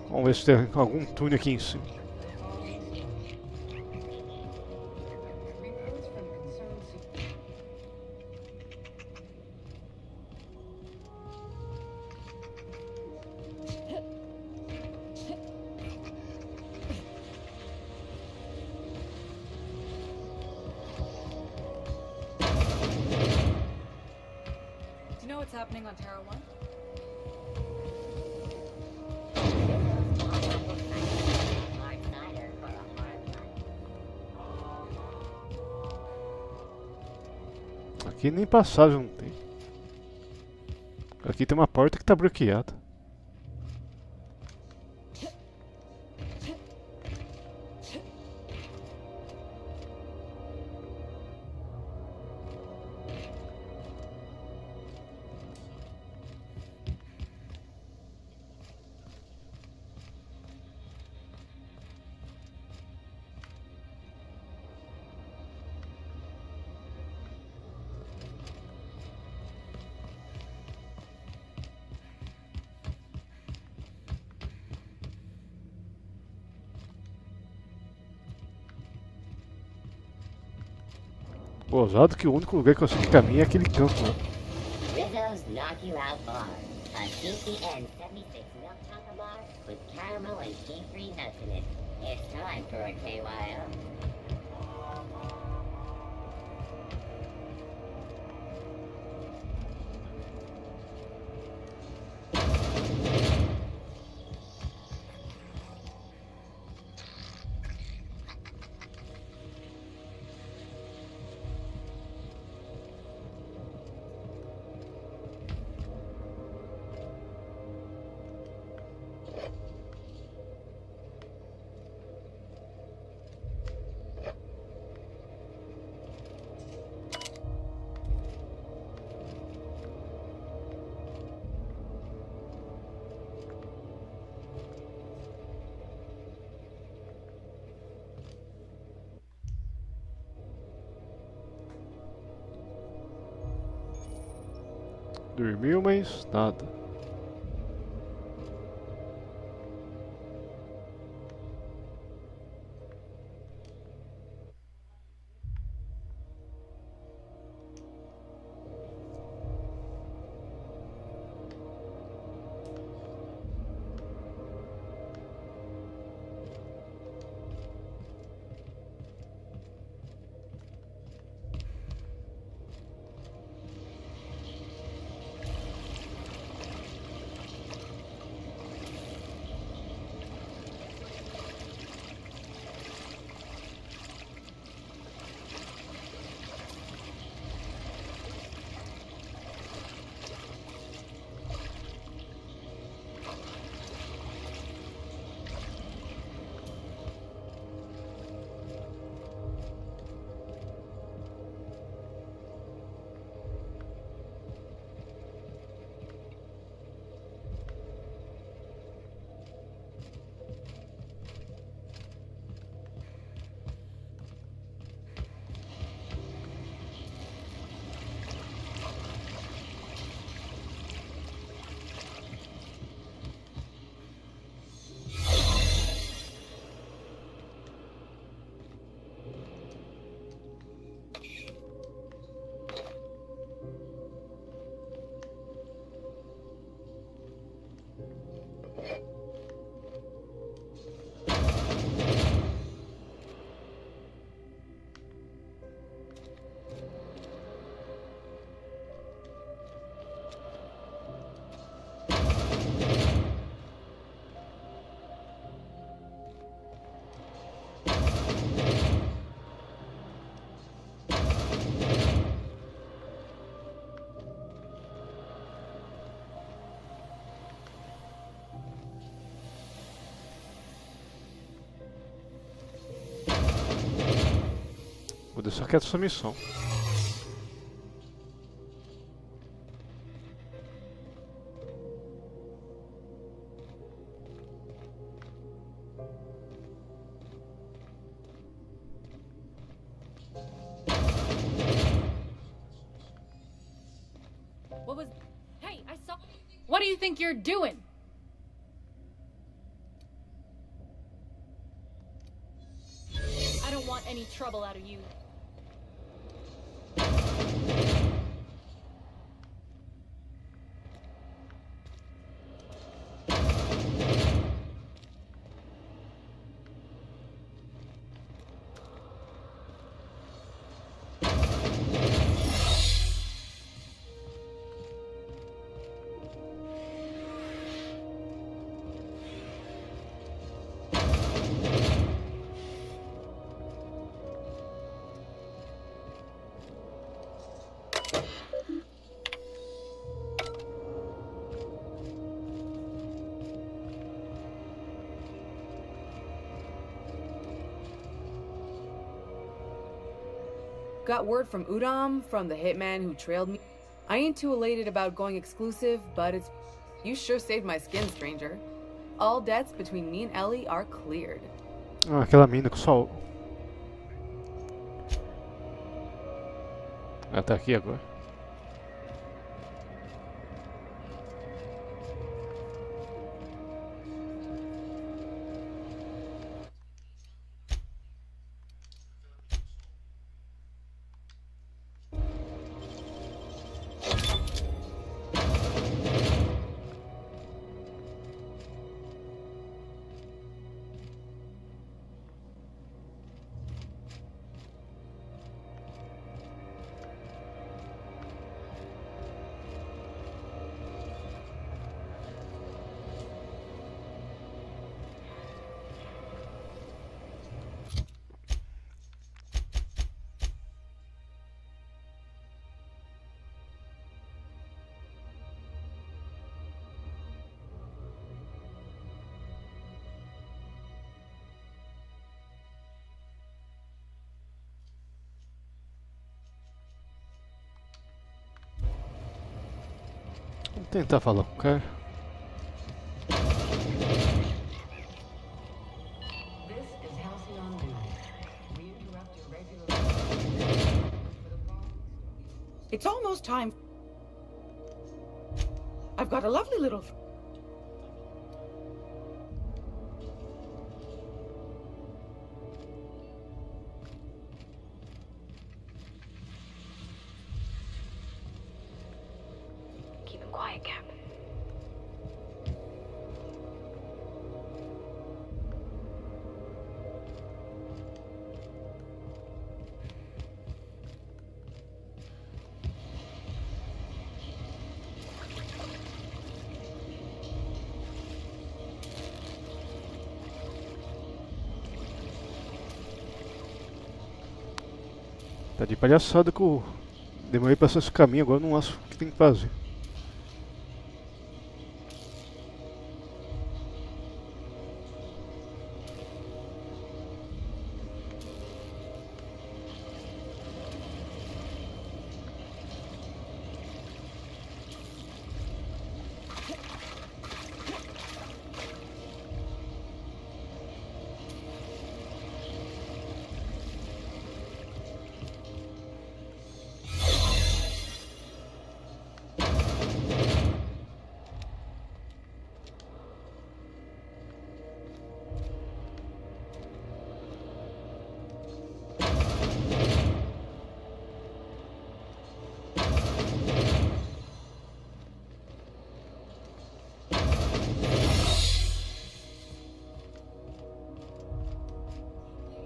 A: Vamos ver se tem algum túnel aqui em cima.
O: Do you know what's happening on Terra 1?
A: Aqui nem passagem não tem. Aqui tem uma porta que tá bloqueada. Ousado que o único lugar que eu sei que caminha é aquele campo lá.
P: Rizzo's Knock You Out Bar. A CCN 76 milk chocolate bar with caramel and tea-free nuts in it. It's time for a KYO.
A: Dormiu, mas nada. Vou deixar quieto essa missão.
I: What was... Hey, I saw... What do you think you're doing? I don't want any trouble out of you.
R: Got word from Udam, from the hitman who trailed me. I ain't too elated about going exclusive, but it's... You sure saved my skin, stranger. All debts between me and Ellie are cleared.
A: Ah, aquela mina com sol. Ela tá aqui agora. Vou tentar falar com o cara.
R: It's almost time.
E: I've got a lovely little...
D: Keep him quiet, Cap.
A: Tá de palhaçada que eu demorei pra passar esse caminho, agora eu não acho o que tem que fazer.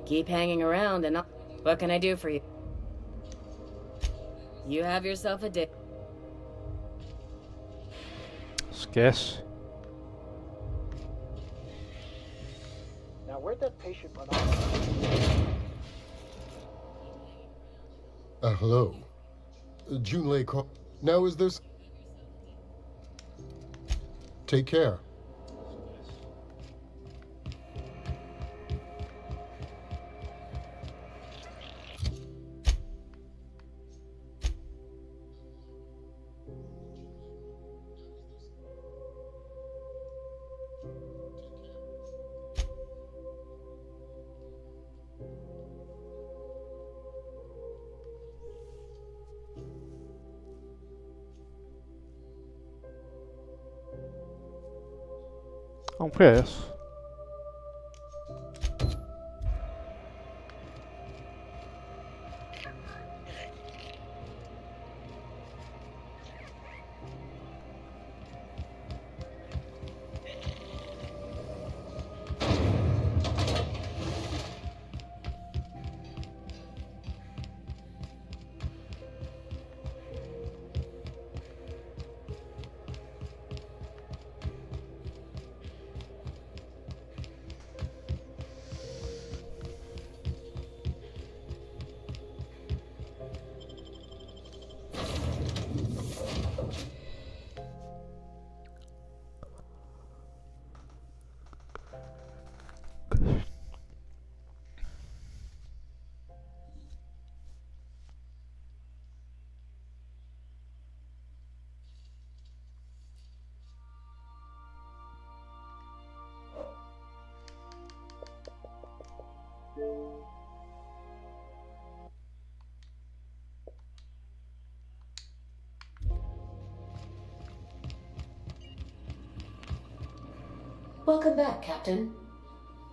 R: Keep hanging around and what can I do for you? You have yourself a day.
A: Esquece.
J: Now, where'd that patient run off?
S: Hello. Junlei call. Now, is this... Take care.
A: Vamos pra essa.
G: Welcome back, Captain.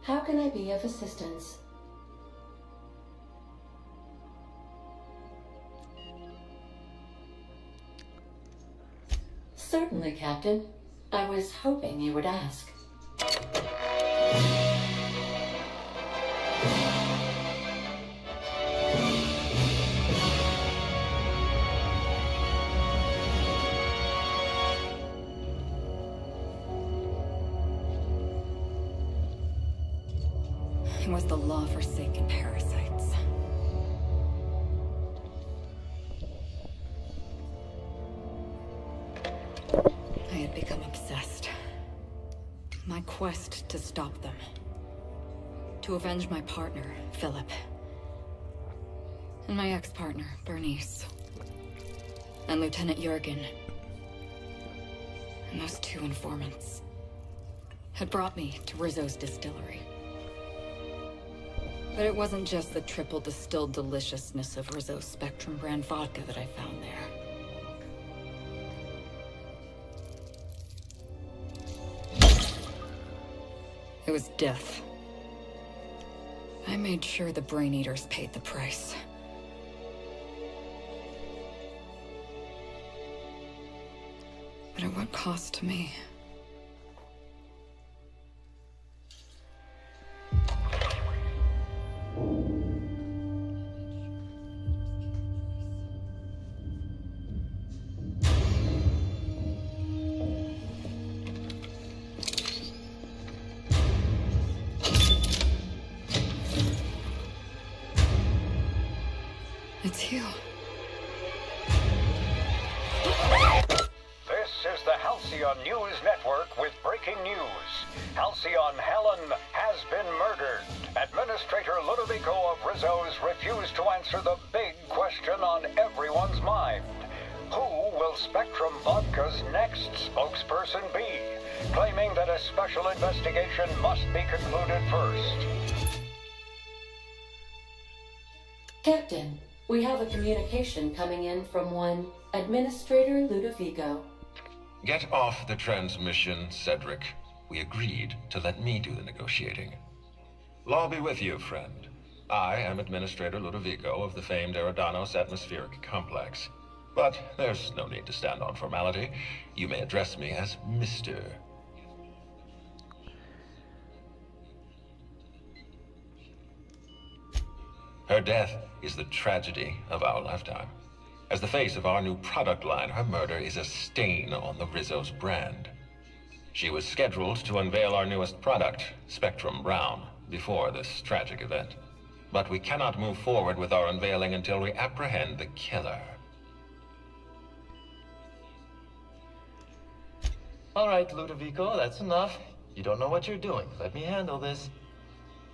G: How can I be of assistance? Certainly, Captain. I was hoping you would ask.
R: It was the law-forsaken parasites. I had become obsessed. My quest to stop them. To avenge my partner, Philip. And my ex-partner, Bernice. And Lieutenant Jurgen. And those two informants had brought me to Rizzo's distillery. But it wasn't just the triple distilled deliciousness of Rizzo's Spectrum brand vodka that I found there.
T: It was death. I made sure the Brain Eaters paid the price. But at what cost to me? It's you.
U: This is the Halcyon News Network with breaking news. Halcyon Helen has been murdered. Administrator Ludovico of Rizzo's refused to answer the big question on everyone's mind. Who will Spectrum Vodka's next spokesperson be? Claiming that a special investigation must be concluded first.
G: Captain, we have a communication coming in from one Administrator Ludovico.
V: Get off the transmission, Cedric. We agreed to let me do the negotiating. Law be with you, friend. I am Administrator Ludovico of the famed Eridanos Atmospheric Complex. But there's no need to stand on formality. You may address me as Mr. Her death is the tragedy of our lifetime. As the face of our new product line, her murder is a stain on the Rizzo's brand. She was scheduled to unveil our newest product, Spectrum Brown, before this tragic event. But we cannot move forward with our unveiling until we apprehend the killer.
W: All right, Ludovico, that's enough. You don't know what you're doing. Let me handle this.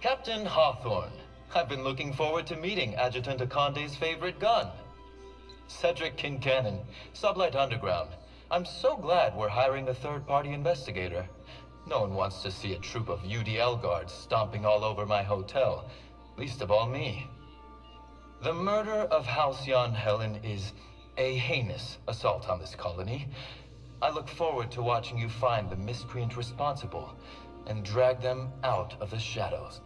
W: Captain Hawthorne, I've been looking forward to meeting Adjutant Akonde's favorite gun. Cedric Kincannon, Sublight Underground. I'm so glad we're hiring a third-party investigator. No one wants to see a troop of UDL guards stomping all over my hotel, least of all me. The murder of Halcyon Helen is a heinous assault on this colony. I look forward to watching you find the miscreant responsible and drag them out of the shadows.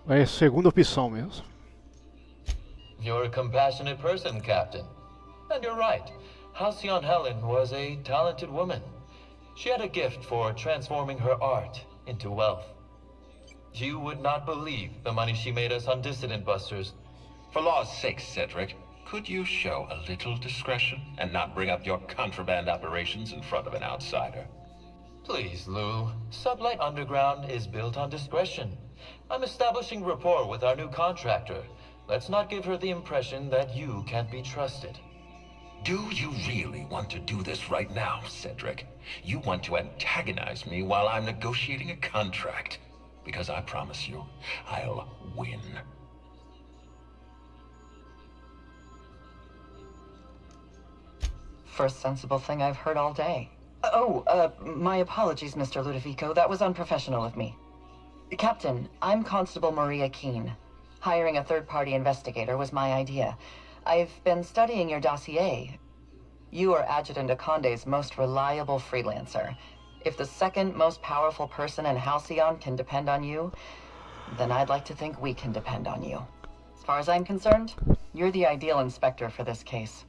A: É a segunda opção mesmo.
W: You're a compassionate person, Captain. And you're right. Halcyon Helen was a talented woman. She had a gift for transforming her art into wealth. You would not believe the money she made us on Dissident Busters.
V: For law's sake, Cedric, could you show a little discretion and not bring up your contraband operations in front of an outsider?
W: Please, Lou. Sublight Underground is built on discretion. I'm establishing rapport with our new contractor. Let's not give her the impression that you can't be trusted.
V: Do you really want to do this right now, Cedric? You want to antagonize me while I'm negotiating a contract. Because I promise you, I'll win.
X: First sensible thing I've heard all day. My apologies, Mr. Ludovico. That was unprofessional of me. Captain, I'm Constable Maria Keene. Hiring a third-party investigator was my idea. I've been studying your dossier. You are Adjutant Akonde's most reliable freelancer. If the second most powerful person in Halcyon can depend on you, then I'd like to think we can depend on you. As far as I'm concerned, you're the ideal inspector for this case.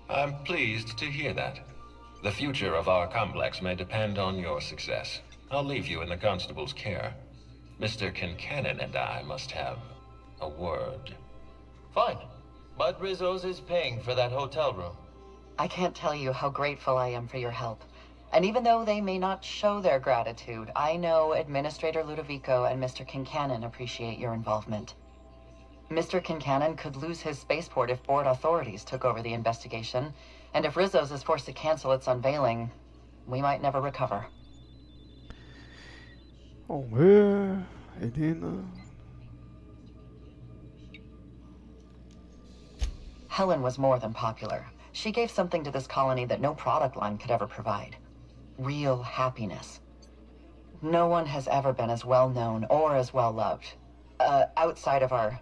V: I'm pleased to hear that. The future of our complex may depend on your success. I'll leave you in the constable's care. Mr. Kincannon and I must have a word.
W: Fine. But Rizzo's is paying for that hotel room.
X: I can't tell you how grateful I am for your help. And even though they may not show their gratitude, I know Administrator Ludovico and Mr. Kincannon appreciate your involvement. Mr. Kincannon could lose his spaceport if board authorities took over the investigation, and if Rizzo's is forced to cancel its unveiling, we might never recover.
A: Vamos ver. Helena.
X: Helen was more than popular. She gave something to this colony that no product line could ever provide. Real happiness. No one has ever been as well known or as well loved. Outside of our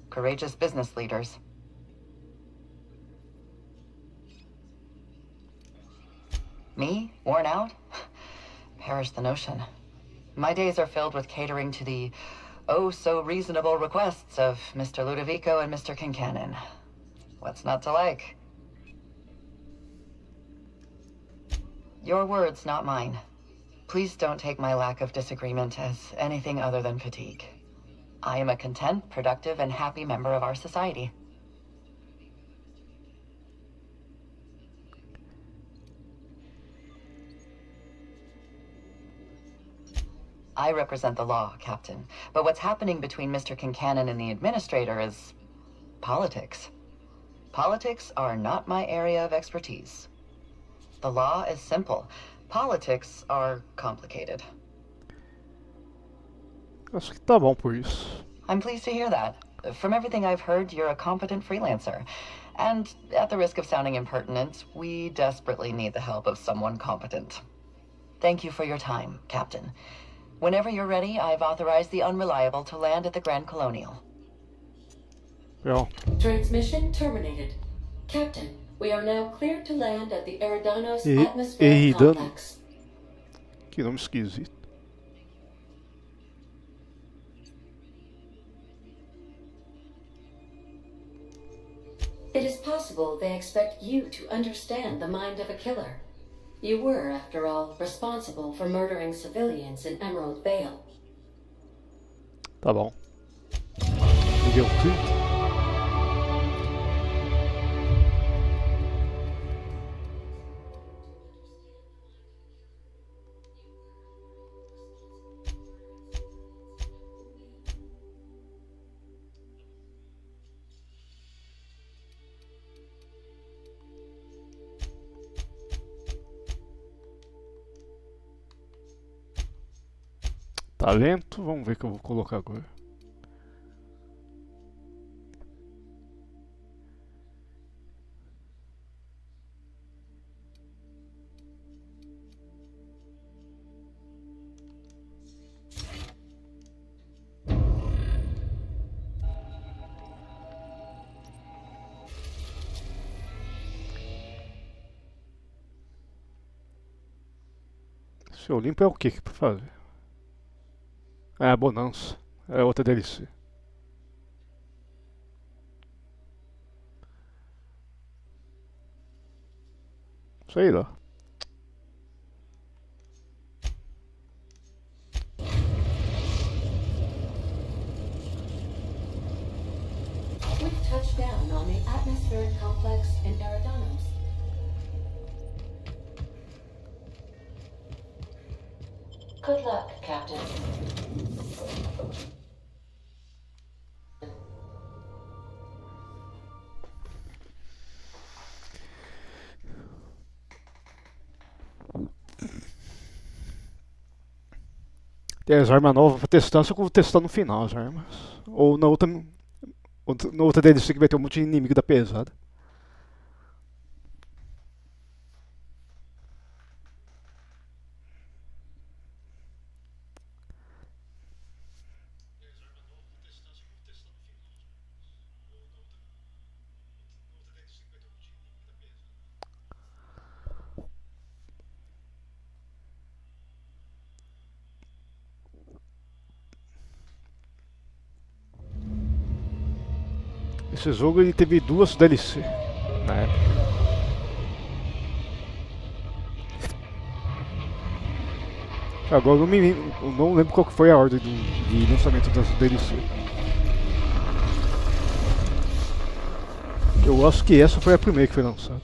X: courageous business leaders Me? Worn out? Perish the notion. My days are filled with catering to the oh-so-reasonable requests of Mr. Ludovico and Mr. Kincannon. What's not to like? Your words, not mine. Please don't take my lack of disagreement as anything other than fatigue. I am a content, productive, and happy member of our society. I represent the law, Captain. But what's happening between Mr. Kincannon and the Administrator is politics. Politics are not my area of expertise. The law is simple. Politics are complicated.
A: Acho que tá bom por isso.
X: I'm pleased to hear that. From everything I've heard, you're a competent freelancer. And at the risk of sounding impertinent, we desperately need the help of someone competent. Thank you for your time, Captain. Whenever you're ready, I've authorized the Unreliable to land at the Grand Colonial.
A: Yeah.
G: Transmission terminated. Captain, we are now cleared to land at the Eridanos Atmospheric Complex.
A: Que nome esquisito.
G: It is possible they expect you to understand the mind of a killer. You were, after all, responsible for murdering civilians in Emerald Vale.
A: Tá bom. Nível 30. Talento, vamos ver o que eu vou colocar agora. Se eu limpo é o que pra fazer? Ah, bonança. É outra DLC. Sei lá.
G: We've touched down on the atmospheric complex in Eridanos. Good luck, Captain.
A: Tem as armas novas pra testar, só que eu vou testar no final as armas. Ou na outra DLC que vai ter um monte de inimigo da pesada. Esse jogo ele teve duas DLC na época. Agora eu não lembro qual que foi a ordem de lançamento das DLC. Eu acho que essa foi a primeira que foi lançada.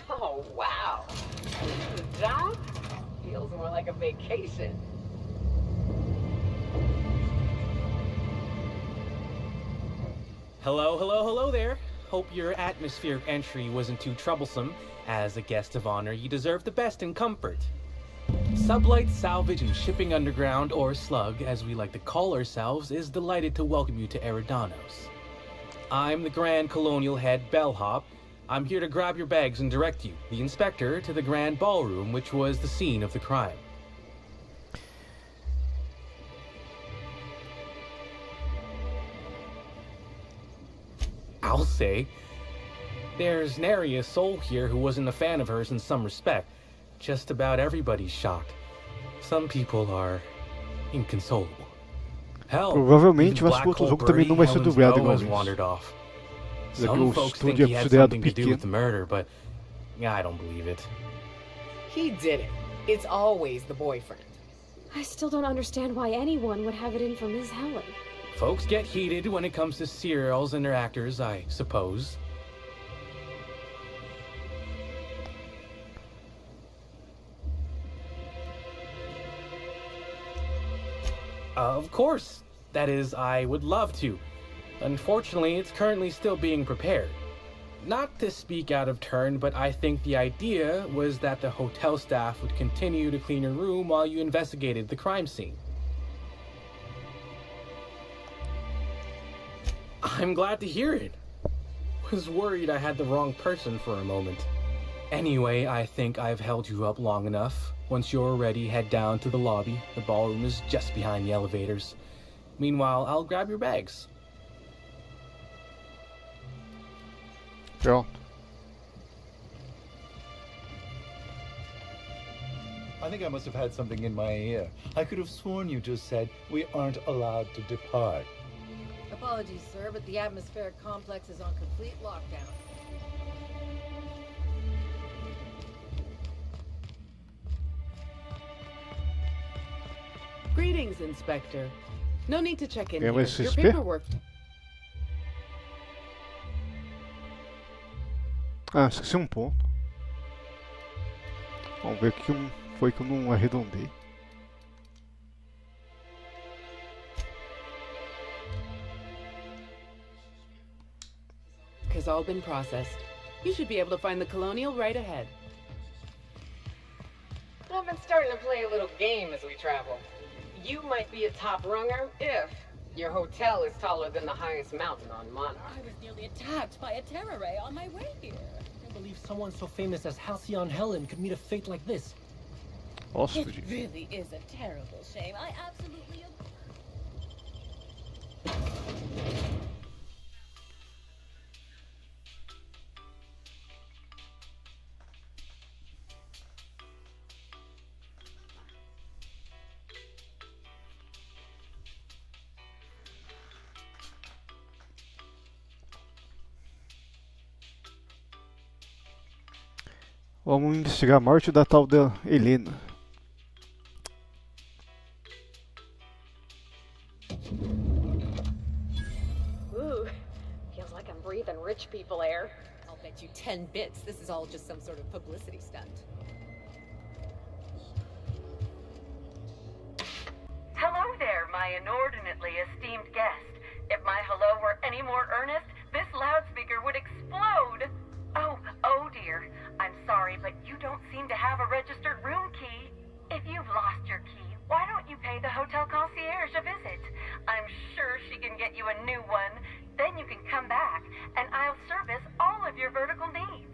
E: Oh, wow. Job? Feels more like a vacation.
C: Hello, hello, hello there. Hope your atmospheric entry wasn't too troublesome. As a guest of honor, you deserve the best in comfort. Sublight Salvage and Shipping Underground, or Slug, as we like to call ourselves, is delighted to welcome you to Eridanos. I'm the Grand Colonial Head Bellhop. I'm here to grab your bags and direct you, the Inspector, to the Grand Ballroom, which was the scene of the crime. I'll say. There's nary a soul here who wasn't a fan of hers in some respect. Just about everybody's shocked. Some people are inconsolable. Hell,
A: Provavelmente
C: even
A: o
C: Black
A: outro
C: Hole
A: jogo também
C: Birdie,
A: não vai ser
C: Helen's
A: dublado
C: bow
A: igual
C: has
A: isso.
C: wandered off.
A: Já que
C: Some
A: o
C: folks think
A: estúdio
C: he
A: é
C: had
A: considerado
C: something to do
A: pequeno.
C: with the murder, but I don't believe it.
E: He did it. It's always the boyfriend.
D: I still don't understand why anyone would have it in for Ms. Helen.
C: Folks get heated when it comes to serials and their actors, I suppose. Of course. That is, I would love to. Unfortunately, it's currently still being prepared. Not to speak out of turn, but I think the idea was that the hotel staff would continue to clean your room while you investigated the crime scene. I'm glad to hear it. Was worried I had the wrong person for a moment. Anyway, I think I've held you up long enough. Once you're ready, head down to the lobby. The ballroom is just behind the elevators. Meanwhile, I'll grab your bags.
A: Pronto.
H: I think I must have had something in my ear. I could have sworn you just said we aren't allowed to depart.
B: Apologies, sir, but the atmospheric complex is on complete lockdown.
R: Greetings, Inspector. No need to check in
A: Yeah,
R: here.
A: mas
R: Your
A: XP?
R: paperwork.
A: Ah, esqueci um ponto. Vamos ver o que foi que eu não arredondei.
R: Has all been processed. You should be able to find the Colonial right ahead.
E: I've been starting to play a little game as we travel. You might be a top runger if your hotel is taller than the highest mountain on Monarch.
B: I was nearly attacked by a terror ray on my way here.
K: I can't believe someone so famous as Halcyon Helen could meet a fate like this.
B: It really is a terrible shame. I absolutely
A: Vamos investigar a morte da tal da Helena.
E: Ooh, feels like I'm breathing rich people air.
B: I'll bet you 10 bits this is all just some sort of publicity stunt.
X: Hello there, my inordinately esteemed guest. If my hello were any more earnest, this loudspeaker would explode. Oh dear. I'm sorry, but you don't seem to have a registered room key. If you've lost your key, why don't you pay the hotel concierge a visit? I'm sure she can get you a new one. Then you can come back, and I'll service all of your vertical needs.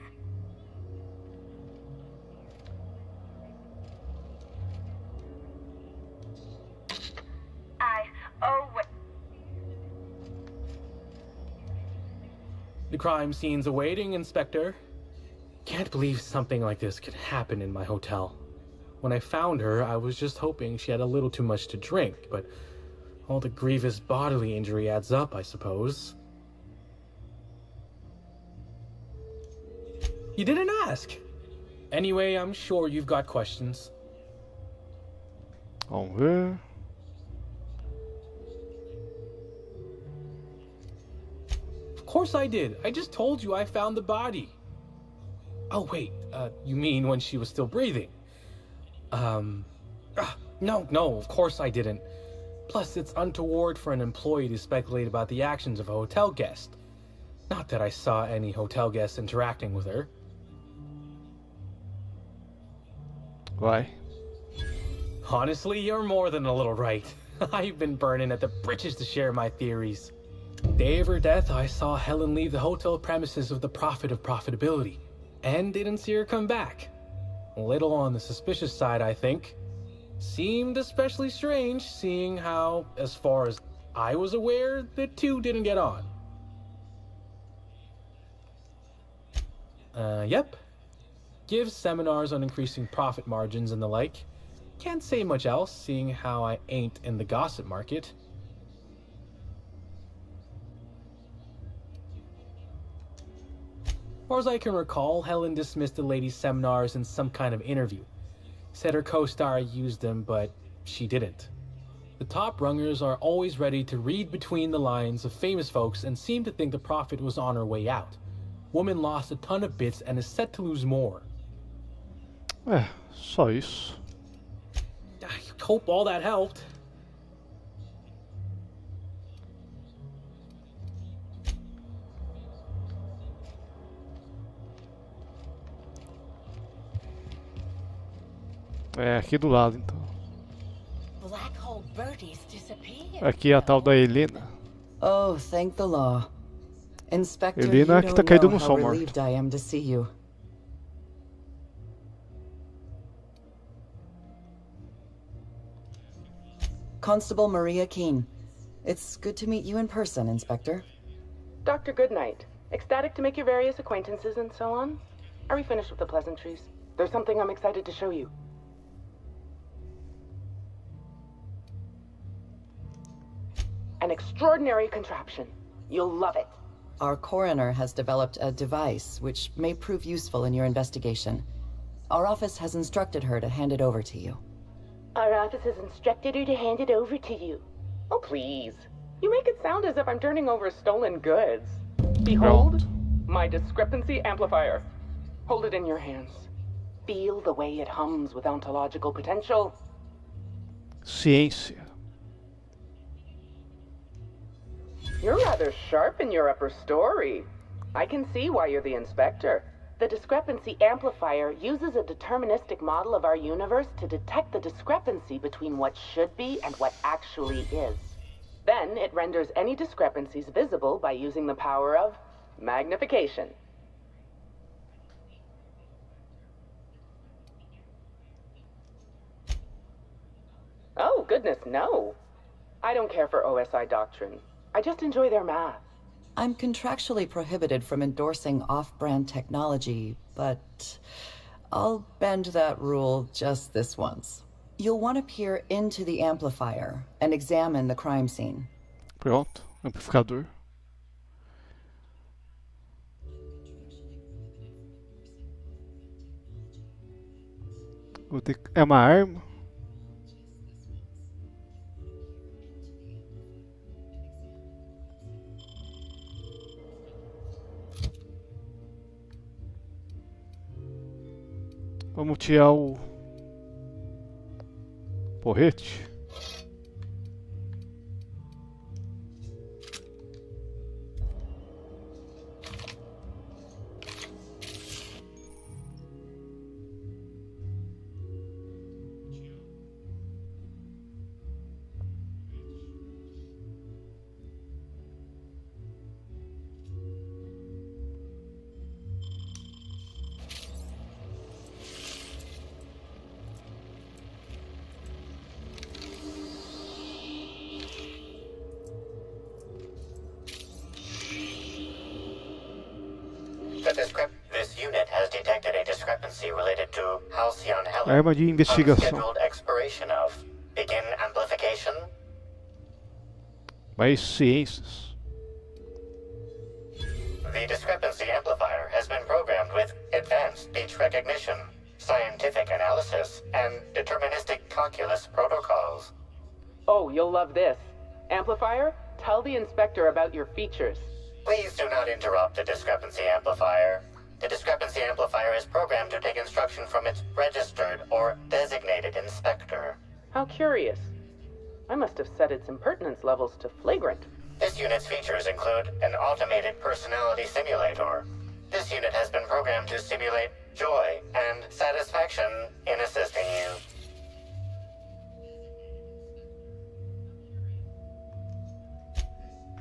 C: The crime scene's awaiting, Inspector. Can't believe something like this could happen in my hotel. When I found her, I was just hoping she had a little too much to drink, but all the grievous bodily injury adds up, I suppose. You didn't ask. Anyway, I'm sure you've got questions.
A: Vamos ver.
C: Of course I did. I just told you I found the body. Oh, wait. You mean when she was still breathing? No, of course I didn't. Plus, it's untoward for an employee to speculate about the actions of a hotel guest. Not that I saw any hotel guests interacting with her.
A: Why?
C: Honestly, you're more than a little right. I've been burning at the britches to share my theories. Day of her death, I saw Helen leave the hotel premises with the profit of profitability, and didn't see her come back. A little on the suspicious side, I think. Seemed especially strange, seeing how, as far as I was aware, the two didn't get on. Yep. Gives seminars on increasing profit margins and the like. Can't say much else, seeing how I ain't in the gossip market. Far as I can recall, Helen dismissed the lady's seminars in some kind of interview. Said her co-star used them, but she didn't. The top rungers are always ready to read between the lines of famous folks and seem to think the profit was on her way out. Woman lost a ton of bits and is set to lose more.
A: Só isso.
C: I hope all that helped.
A: É aqui do lado, então.
P: Black hole birdies disappeared.
A: Aqui é a tal da Helena.
X: Oh, thank the law. Inspector,
A: Helena
X: you
A: que tá
X: don't
A: caído
X: know
A: no
X: how
A: sol morto.
X: relieved I am to see you. Constable Maria Keene. It's good to meet you in person, Inspector.
F: Dr. Goodnight. Ecstatic to make your various acquaintances and so on. Are we finished with the pleasantries? There's something I'm excited to show you. An extraordinary contraption. You'll love it.
X: Our coroner has developed a device which may prove useful in your investigation. Our office has instructed her to hand it over to you.
F: Our office has instructed her to hand it over to you. Oh, please. You make it sound as if I'm turning over stolen goods. Behold, my discrepancy amplifier. Hold it in your hands. Feel the way it hums with ontological potential.
A: Ciência.
F: You're rather sharp in your upper story. I can see why you're the inspector. The discrepancy amplifier uses a deterministic model of our universe to detect the discrepancy between what should be and what actually is. Then it renders any discrepancies visible by using the power of magnification. Oh, goodness, no. I don't care for OSI doctrine. I just enjoy their math.
X: I'm contractually prohibited from endorsing off-brand technology, but I'll bend that rule just this once. You'll want to peer into the amplifier and examine the crime scene.
A: Pronto, amplificador. Vou ter... É uma arma. Vamos tirar o porrete.
L: This unit has detected a discrepancy related to Halcyon Helen.
A: Arma de investigação.
L: Unscheduled expiration of. Begin amplification.
A: Mais ciências.
L: The discrepancy amplifier has been programmed with advanced speech recognition, scientific analysis, and deterministic calculus protocols.
F: Oh, you'll love this. Amplifier, tell the inspector about your features.
L: Please do not interrupt the discrepancy amplifier. The discrepancy amplifier is programmed to take instruction from its registered or designated inspector.
F: How curious. I must have set its impertinence levels to flagrant.
L: This unit's features include an automated personality simulator. This unit has been programmed to simulate joy and satisfaction in assisting you.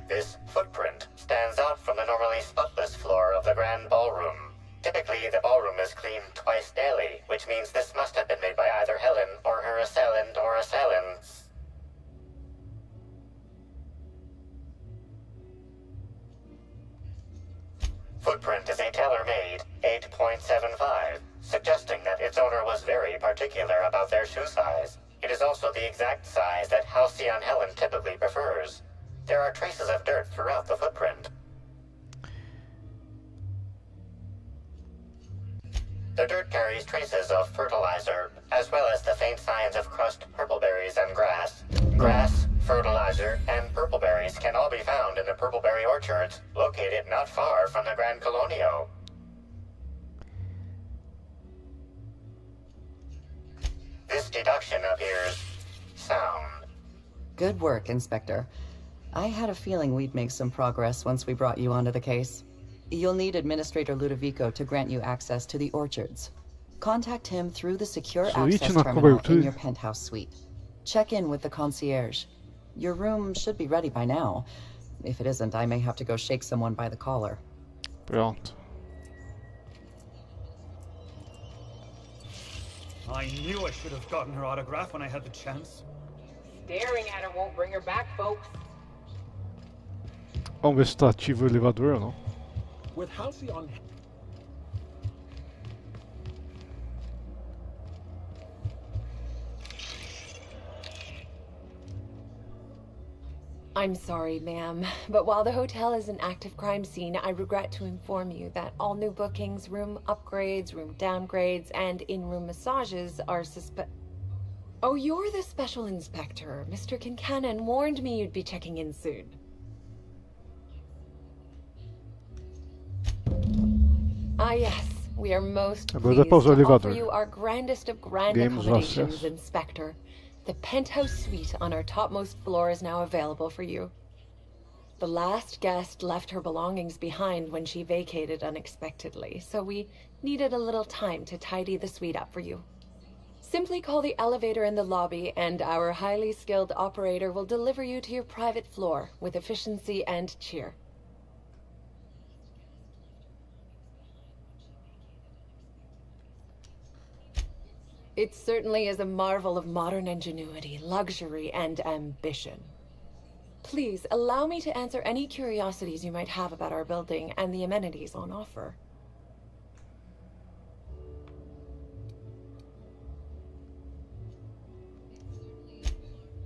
L: This footprint stands out from the normally spotless floor of the grand ballroom. Typically, the ballroom is cleaned twice daily, which means this must have been made by either Helen or her assailant or assailants. Footprint is a tailor-made particular about their shoe size. It is also the exact size that Halcyon Helen typically prefers. There are traces of dirt throughout the footprint. The dirt carries traces of fertilizer, as well as the faint signs of crushed purpleberries and grass. Grass, fertilizer, and purpleberries can all be found in the purpleberry orchards, located not far from the Grand Colonio. This deduction appears sound.
X: Good work, Inspector. I had a feeling we'd make some progress once we brought you onto the case. You'll need Administrator Ludovico to grant you access to the orchards. Contact him through the secure access terminal in your penthouse suite. Check in with the concierge. Your room should be ready by now. If it isn't, I may have to go shake someone by the collar.
A: Pronto.
K: I knew I should have gotten her autograph when I had the chance.
F: Staring at her won't bring her back, folks.
A: Vamos ver se tá ativo o elevador ou não.
M: With Halcyon.
D: I'm sorry, ma'am, but while the hotel is an active crime scene, I regret to inform you that all new bookings, room upgrades, room downgrades, and in-room massages are Oh, you're the special inspector. Mr. Kincannon warned me you'd be checking in soon. Ah, yes. We are most pleased to offer you our grandest of grand accommodations, Inspector. The penthouse suite on our topmost floor is now available for you. The last guest left her belongings behind when she vacated unexpectedly, so we needed a little time to tidy the suite up for you. Simply call the elevator in the lobby and our highly skilled operator will deliver you to your private floor with efficiency and cheer. It certainly is a marvel of modern ingenuity, luxury, and ambition. Please, allow me to answer any curiosities you might have about our building and the amenities on offer.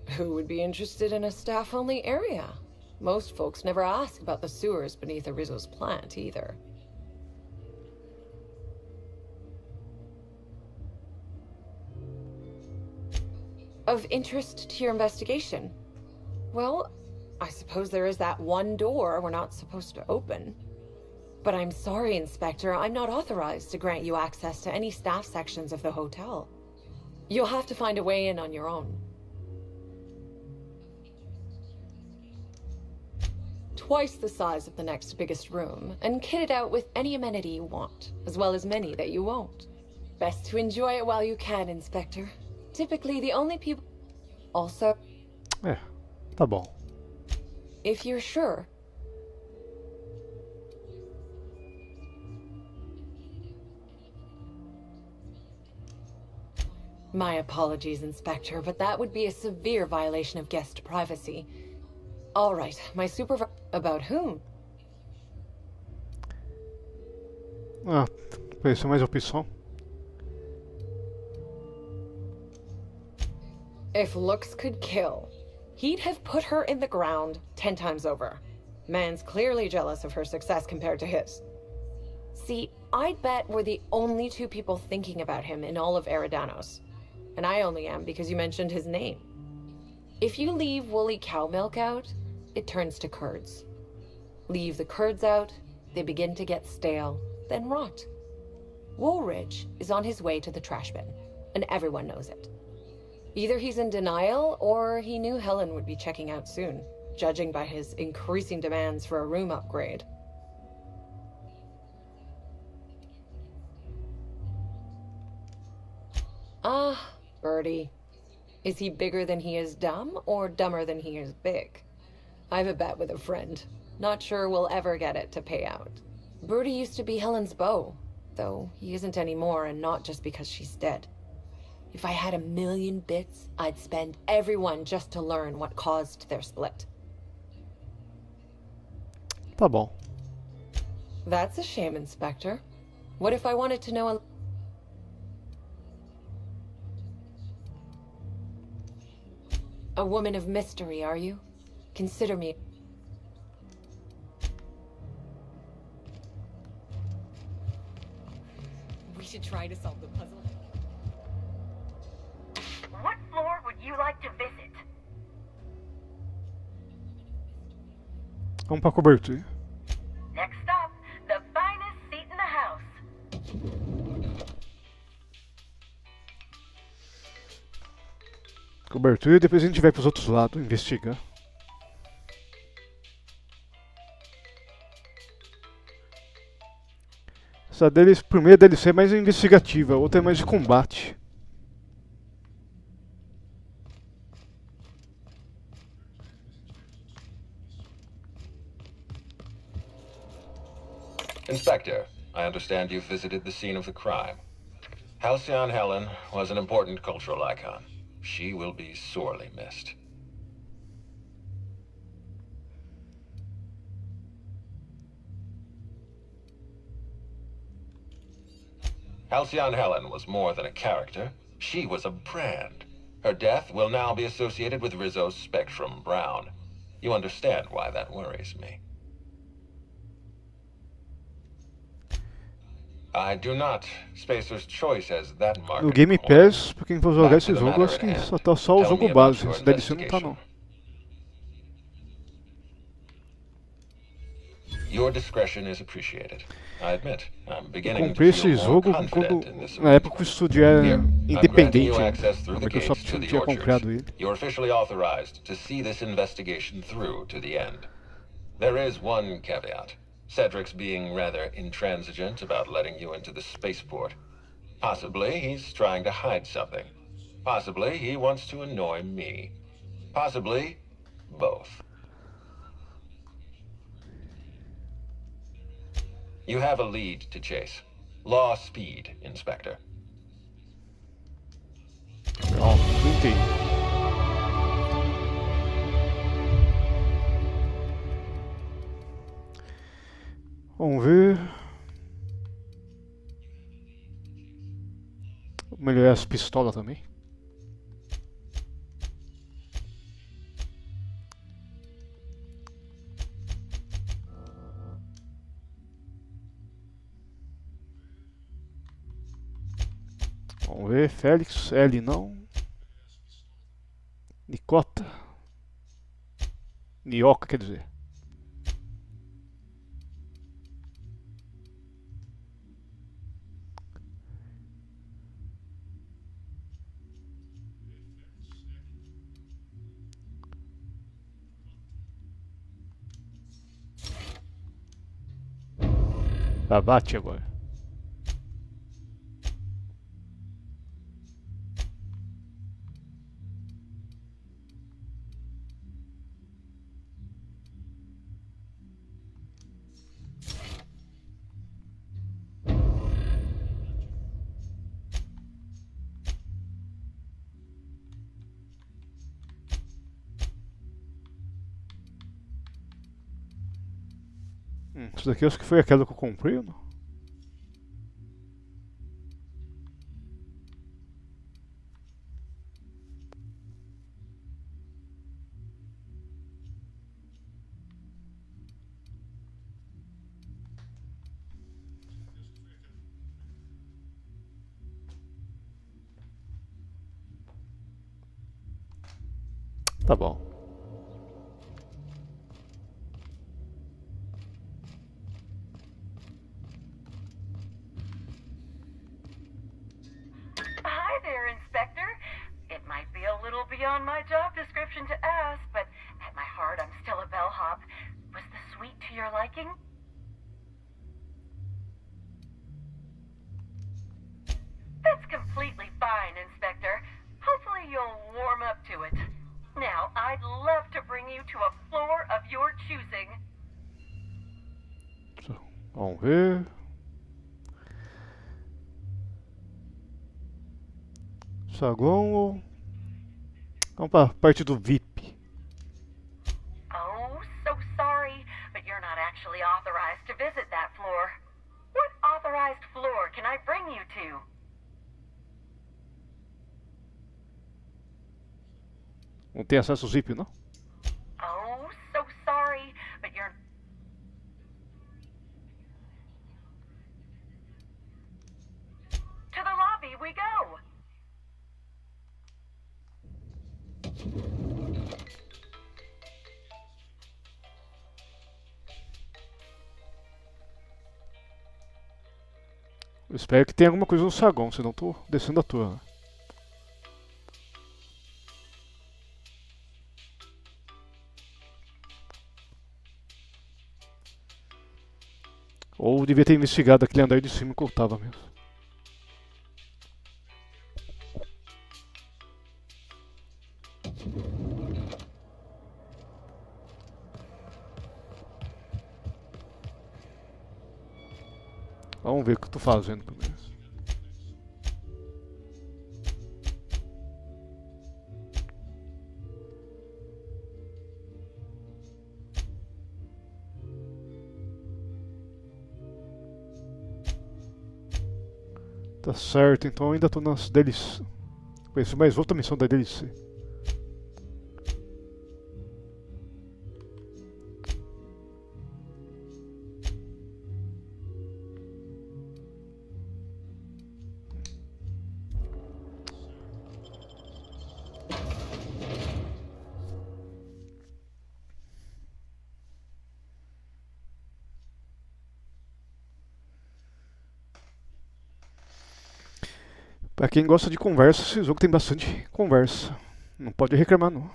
D: Who would be interested in a staff-only area? Most folks never ask about the sewers beneath Rizzo's plant, either. Of interest to your investigation? Well, I suppose there is that one door we're not supposed to open. But I'm sorry, Inspector, I'm not authorized to grant you access to any staff sections of the hotel. You'll have to find a way in on your own. Twice the size of the next biggest room, and kitted out with any amenity you want, as well as many that you won't. Best to enjoy it while you can, Inspector. Typically, the only people... Also...
A: Tá bom.
D: If you're sure. My apologies, Inspector, but that would be a severe violation of guest privacy. All right, my supervisor... About whom?
A: Ah, apareceu mais opção.
D: If looks could kill, he'd have put her in the ground 10 times over. Man's clearly jealous of her success compared to his. See, I'd bet we're the only two people thinking about him in all of Eridanos. And I only am because you mentioned his name. If you leave woolly cow milk out, it turns to curds. Leave the curds out, they begin to get stale, then rot. Woolridge is on his way to the trash bin, and everyone knows it. Either he's in denial, or he knew Helen would be checking out soon, judging by his increasing demands for a room upgrade. Ah, Birdie. Is he bigger than he is dumb, or dumber than he is big? I've a bet with a friend. Not sure we'll ever get it to pay out. Birdie used to be Helen's beau, though he isn't anymore, and not just because she's dead. If I had 1,000,000 bits, I'd spend every one just to learn what caused their split.
A: Tá bom.
D: That's a shame, Inspector. What if I wanted to know A woman of mystery, are you? Consider me.
R: We should try to solve the puzzle.
I: What floor would you like to visit?
A: Vamos pra cobertura.
I: Next stop, the finest seat in the house.
A: Cobertura e depois a gente vai pros outros lados investigar. Essa primeira DLC é mais investigativa, a outra é mais de combate.
V: Inspector, I understand you've visited the scene of the crime. Halcyon Helen was an important cultural icon. She will be sorely missed. Halcyon Helen was more than a character. She was a brand. Her death will now be associated with Rizzo's Spectrum Brown. You understand why that worries me. I do not. Spacer's Choice has that market.
A: No Game Pass, pra quem for jogar esse jogo, acho que só tá só o jogo base. Esse DLC não tá não.
V: Your discretion is appreciated. I admit, I'm
A: Eu
V: beginning
A: comprei
V: to
A: esse
V: feel more
A: jogo
V: confident in this
A: na época que o estúdio era
V: Here, I'm
A: independente.
V: granting you access
A: A
V: through the
A: Microsoft
V: gates to
A: não
V: the
A: tinha
V: orchards.
A: comprado ele.
V: You're officially authorized to see this investigation through to the end. There is one caveat. Cedric's being rather intransigent about letting you into the spaceport. Possibly he's trying to hide something. Possibly he wants to annoy me. Possibly both. You have a lead to chase. Law speed, Inspector.
A: Ó, entendi. Vamos ver. Vou melhorar as pistolas também. Vamos ver, Félix, L não. Nicota. Nioca, quer dizer. Abate agora. Isso daqui acho que foi aquela que eu comprei, ou não? Tá bom.
I: Hi there, Inspector. It might be a little beyond my job description to ask, but at my heart, I'm still a bellhop. Was the suite to your liking? That's completely fine, Inspector. Hopefully you'll warm up to it. Now, I'd love to bring you to a floor of your choosing.
A: Vamos ver. Saguão. Vamos para a parte do VIP.
I: Oh, so sorry, but you're not actually authorized to visit that floor. What authorized floor can I bring you to?
A: Não tem acesso ao zip, não?
I: Oh, so sorry, but you're... To the lobby we go!
A: Eu espero que tenha alguma coisa no saguão, senão eu tô descendo à toa. Né? Ou devia ter investigado aquele andar de cima que eu tava mesmo. Vamos ver o que eu tô fazendo primeiro. Tá certo, então eu ainda tô nas DLC. Conheci mais outra missão da DLC. Pra quem gosta de conversa, esse jogo tem bastante conversa. Não pode reclamar não.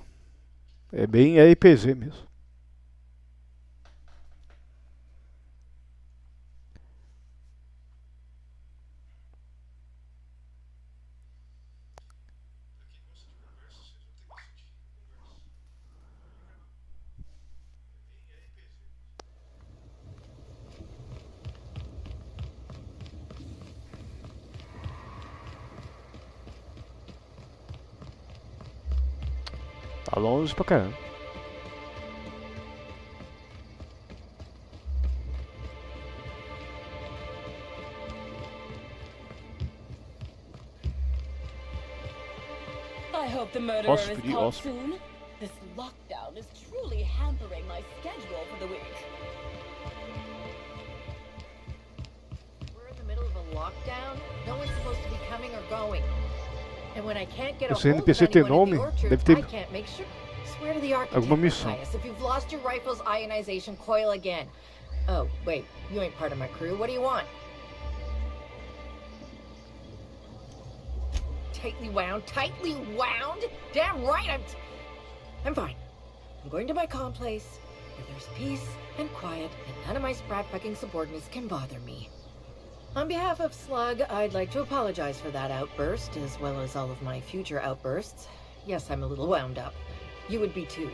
A: É bem RPG mesmo. Tá longe pra caramba.
J: I hope the murderer is caught soon. This lockdown is truly hampering my schedule for the week.
B: We're in the middle of a lockdown. No one's supposed to be coming or going. And when I can't get a
A: Esse
B: hold of
A: NPC tem
B: anyone in
A: nome?
B: the orchard,
A: Deve ter
B: I can't make sure. Swear to the
A: alguma
B: architect,
A: missão.
B: Matthias, if you've lost your rifle's ionization coil again. Oh, wait, you ain't part of my crew. What do you want? Tightly wound? Tightly wound? Damn right, I'm fine. I'm going to my calm place, where there's peace and quiet, and none of my sprat fucking subordinates can bother me. On behalf of Slug, I'd like to apologize for that outburst, as well as all of my future outbursts. Yes, I'm a little wound up. You would be too.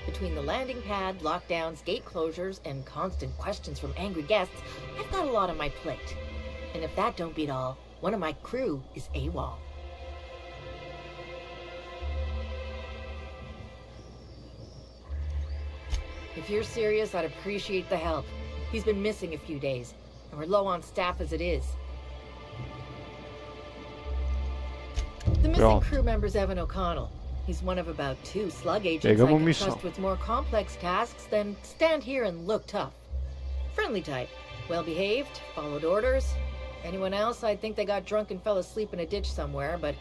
B: Between the landing pad, lockdowns, gate closures, and constant questions from angry guests, I've got a lot on my plate. And if that don't beat all, one of my crew is AWOL. If you're serious, I'd appreciate the help. He's been missing a few days, and we're low on staff as it is. The missing crew member's Evan O'Connell. He's one of about 2 Slug agents I can trust with more complex tasks than stand here and look tough. Friendly type, well-behaved, followed orders. Anyone else, I'd think they got drunk and fell asleep in a ditch somewhere, but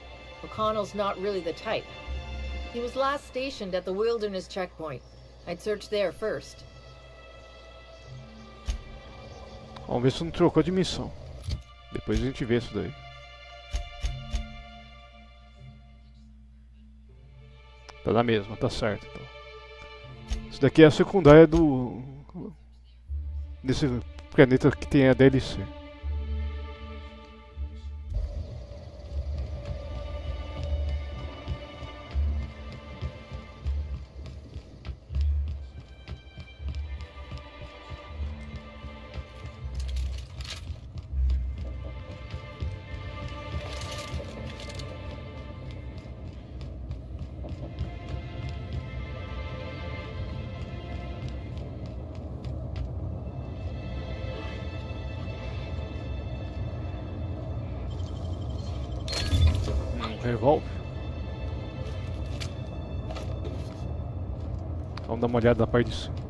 B: O'Connell's not really the type. He was last stationed at the Wilderness checkpoint. I'd search there first.
A: Vamos ver se não trocou de missão. Depois a gente vê isso daí. Tá na mesma, tá certo então. Isso daqui é a secundária do... desse planeta que tem a DLC. Revólver. Vamos dar uma olhada na parte de cima.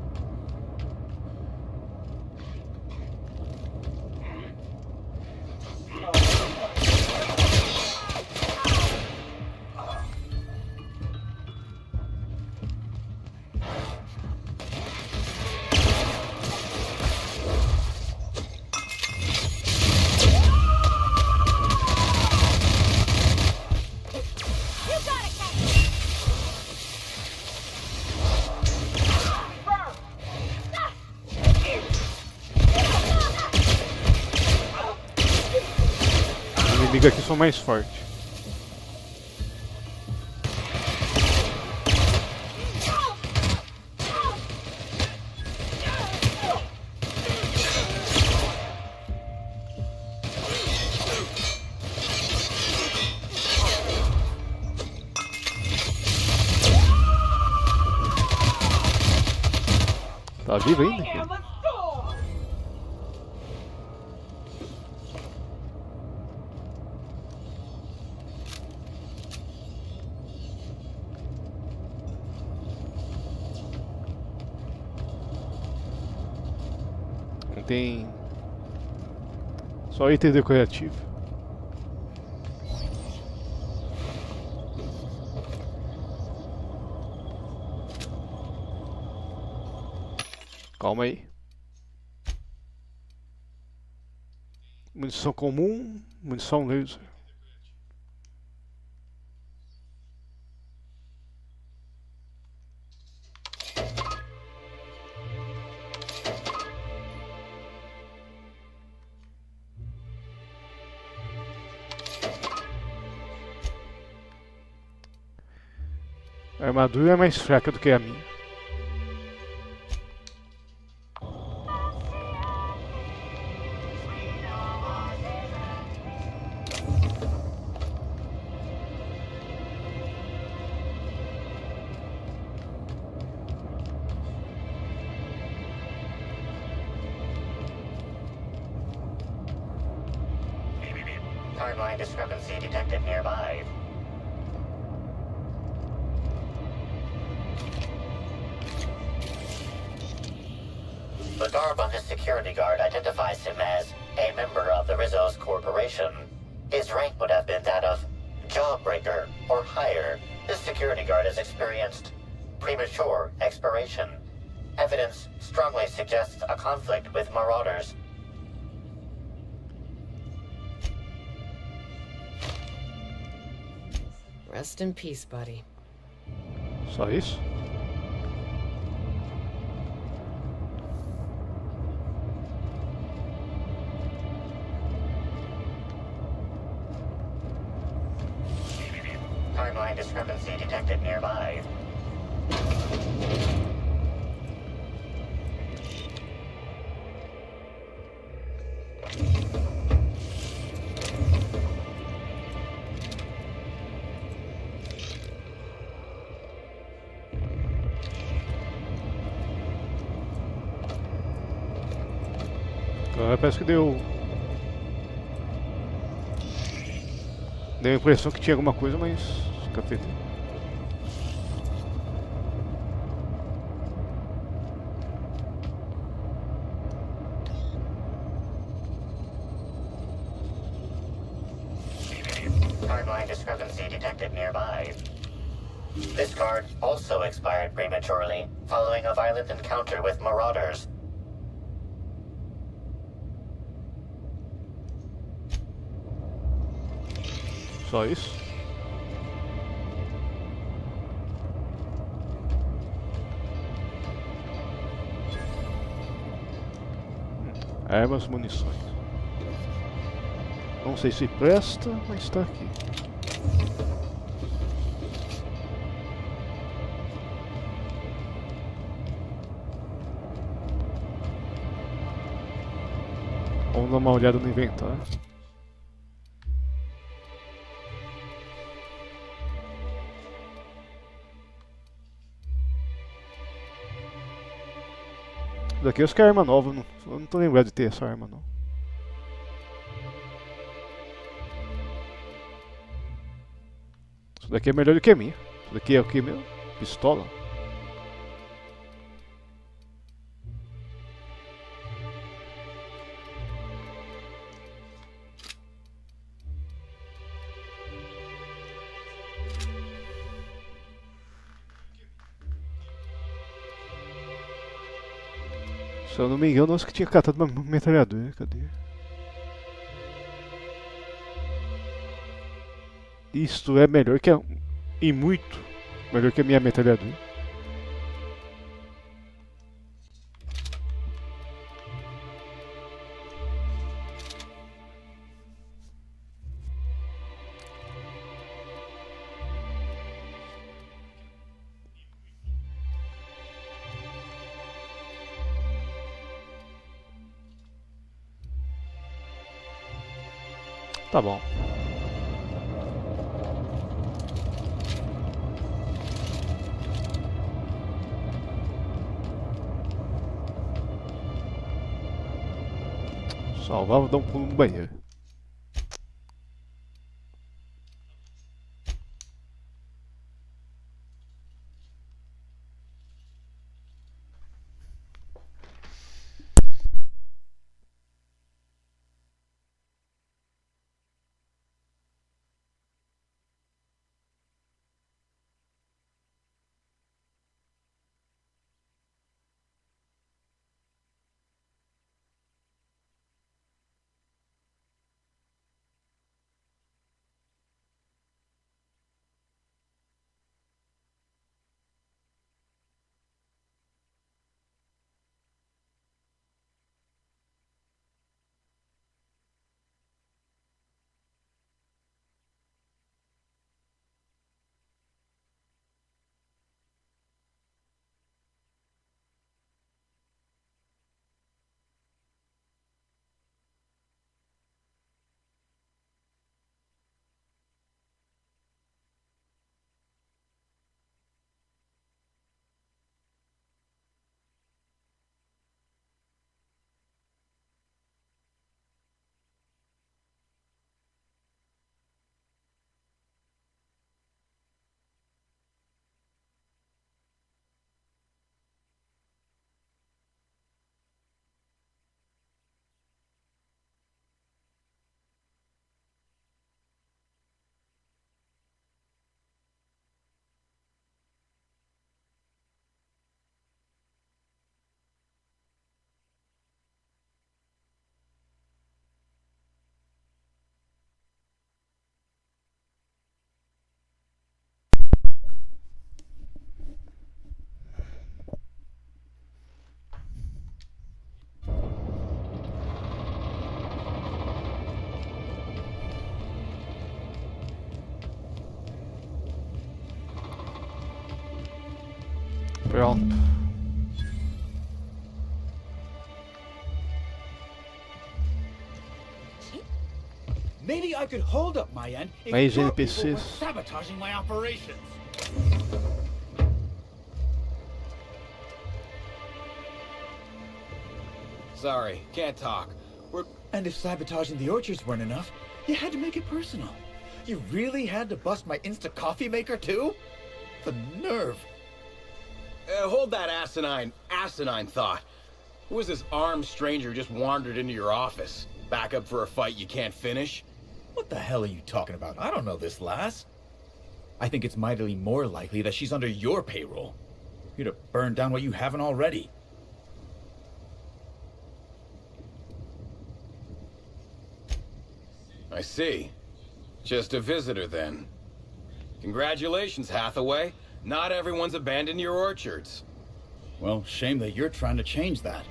A: Os inimigos aqui são mais fortes. Tá vivo ainda? Não tem... Só item decorativo. Calma aí. Munição comum, munição laser. A armadura é mais fraca do que a minha.
L: Timeline discrepancy detected nearby. The garb on his security guard identifies him as a member of the Rizzo's corporation. His rank would have been that of Jawbreaker or higher. This security guard has experienced premature expiration. Evidence strongly suggests a conflict with Marauders.
E: Rest in peace, buddy.
A: Só isso?
L: Timeline discrepancy detected nearby.
A: Agora parece que deu... Deu a impressão que tinha alguma coisa, mas... Capeta.
L: Timeline discrepancy detected nearby. This guard also expired prematurely, following a violent encounter with Marauders.
A: Só isso? Armas, munições. Não sei se presta, mas está aqui. Vamos dar uma olhada no inventário. Daqui acho que é arma nova, eu não tô lembrado de ter essa arma não. Isso daqui é melhor do que a minha. Isso daqui é o que mesmo? Pistola? Se eu não me engano, eu acho que tinha catado uma metralhadora. Cadê? Isto é melhor que a... E muito melhor que a minha metralhadora. Tá bom. Salvar, vou dar um pulo no banheiro. Pronto.
N: Maybe I could hold up my end if
A: Mais
N: your people
A: NPCs.
N: were sabotaging my operations. Sorry, can't talk. And if sabotaging the orchards weren't enough, you had to make it personal. You really had to bust my Insta coffee maker too? The nerve. Hold that asinine thought. Who was this armed stranger who just wandered into your office? Back up for a fight you can't finish? What the hell are you talking about? I don't know this lass. I think it's mightily more likely that she's under your payroll. You'd have burned down what you haven't already. I see. Just a visitor then. Congratulations, Hathaway. Not everyone's abandoned your orchards. Well, shame that you're trying to change that.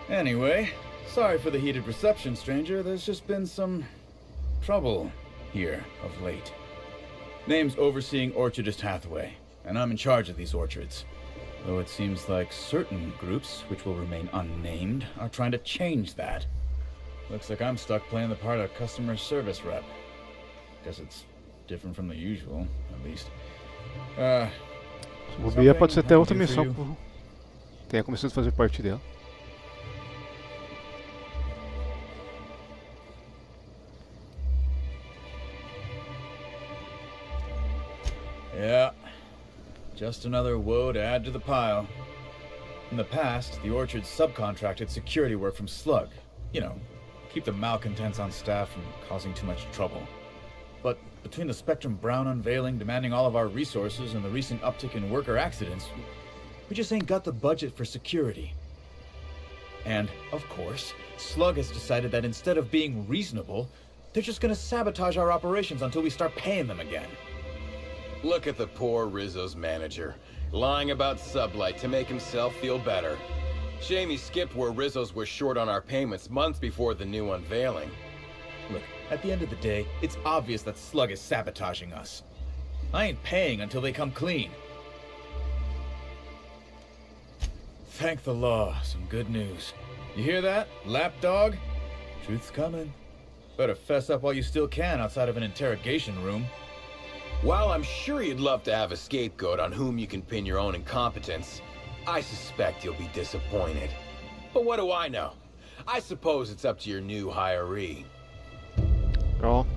N: Anyway, sorry for the heated reception, stranger. There's just been some trouble here of late. Name's Overseeing Orchardist Hathaway, and I'm in charge of these orchards. Though it seems like certain groups, which will remain unnamed, are trying to change that. Looks like I'm stuck playing the part of customer service rep. Guess it's different from the usual, at least.
A: Se bobear, pode ser até outra missão que tenha começado a fazer parte dela.
N: Yeah, just another woe to add to the pile. In the past, the orchard subcontracted security work from Slug. You know, keep the malcontents on staff from causing too much trouble. But between the Spectrum Brown unveiling demanding all of our resources and the recent uptick in worker accidents, we just ain't got the budget for security.
O: And, of course, Slug has decided that instead of being reasonable, they're just gonna sabotage our operations until we start paying them again.
N: Look at the poor Rizzo's manager, lying about Sublight to make himself feel better. Shame he skipped where Rizzo's was short on our payments months before the new unveiling.
O: Look, at the end of the day, it's obvious that Slug is sabotaging us. I ain't paying until they come clean. Thank the law, some good news. You hear that, lapdog? Truth's coming. Better fess up while you still can outside of an interrogation room.
N: While I'm sure you'd love to have a scapegoat on whom you can pin your own incompetence, I suspect you'll be disappointed. But what do I know? I suppose it's up to your new hiree.
A: Pronto.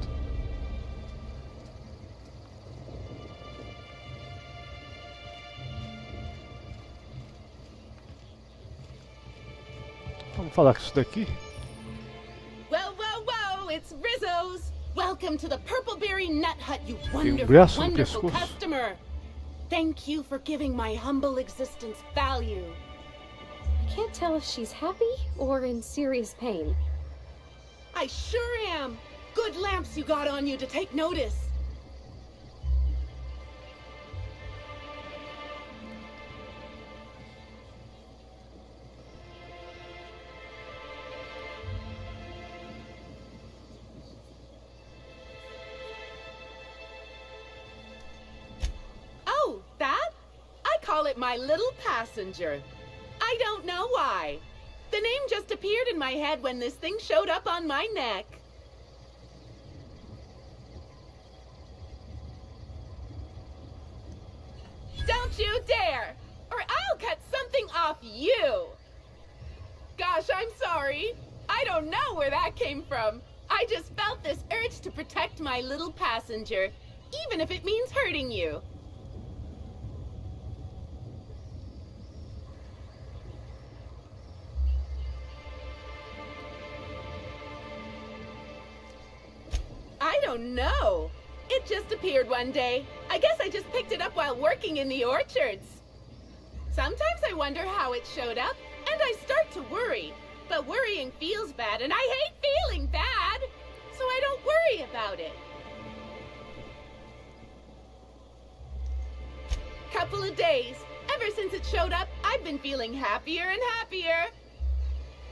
A: Vamos falar com isso daqui.
J: Whoa, whoa, whoa! It's Rizzo's! Welcome to the Purpleberry Nut Hut, you
A: braço
J: wonderful,
A: no
J: wonderful
A: pescoço.
J: customer! Thank you for giving my humble existence value.
Q: I can't tell if she's happy or in serious pain.
J: I sure am! Good lamps you got on you to take notice. Oh, that? I call it my little passenger. I don't know why. The name just appeared in my head when this thing showed up on my neck. Don't you dare, or I'll cut something off you. Gosh, I'm sorry. I don't know where that came from. I just felt this urge to protect my little passenger, even if it means hurting you. I don't know. It just appeared one day. I guess I just picked it up while working in the orchards. Sometimes I wonder how it showed up, and I start to worry. But worrying feels bad, and I hate feeling bad. So I don't worry about it. Couple of days. Ever since it showed up, I've been feeling happier and happier.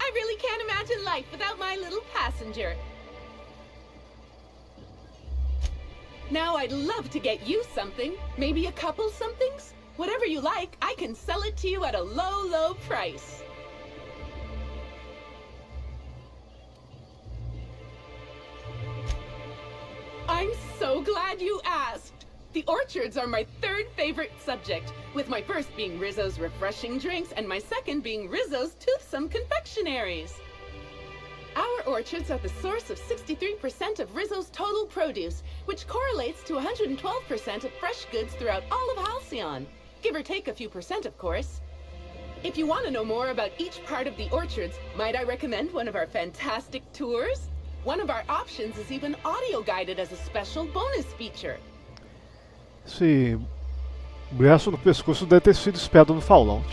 J: I really can't imagine life without my little passenger. Now I'd love to get you something, maybe a couple somethings. Whatever you like, I can sell it to you at a low, low price. I'm so glad you asked. The orchards are my third favorite subject, with my first being Rizzo's refreshing drinks and my second being Rizzo's toothsome confectionaries. Our orchards are the source of 63% of Rizzo's total produce, which correlates to 112% of fresh goods throughout all of Halcyon. Give or take a few percent, of course. If you want to know more about each part of the orchards, might I recommend one of our fantastic tours? One of our options is even audio-guided as a special bonus feature.
A: Esse braço no pescoço deve ter sido espiado no Fallout.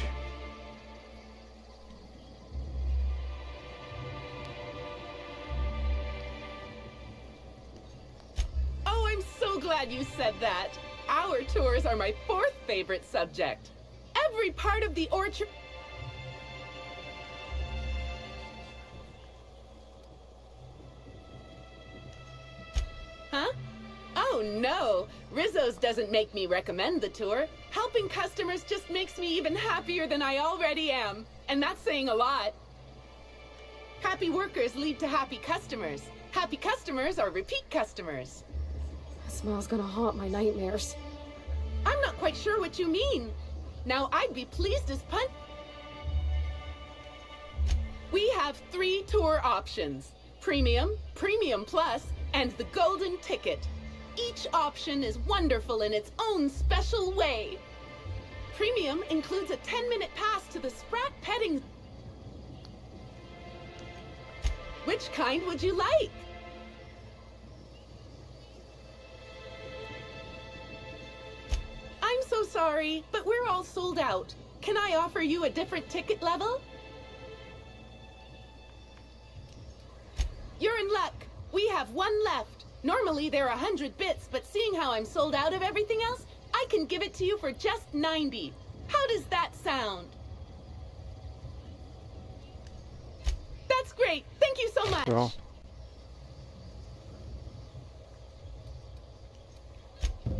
J: Oh, I'm so glad you said that. Our tours are my fourth favorite subject. Every part of the orchard... Huh? Oh no, Rizzo's doesn't make me recommend the tour. Helping customers just makes me even happier than I already am. And that's saying a lot. Happy workers lead to happy customers. Happy customers are repeat customers.
Q: That smell's gonna haunt my nightmares.
J: I'm not quite sure what you mean. Now I'd be pleased as punch. We have 3 tour options. Premium, Premium Plus, and the Golden Ticket. Each option is wonderful in its own special way. Premium includes a 10-minute pass to the Sprat Petting. Which kind would you like? I'm so sorry, but we're all sold out. Can I offer you a different ticket level? Normally they're 100 bits, but seeing how I'm sold out of everything else, I can give it to you for just 90. How does that sound? That's great. Thank you so much.
A: Pronto.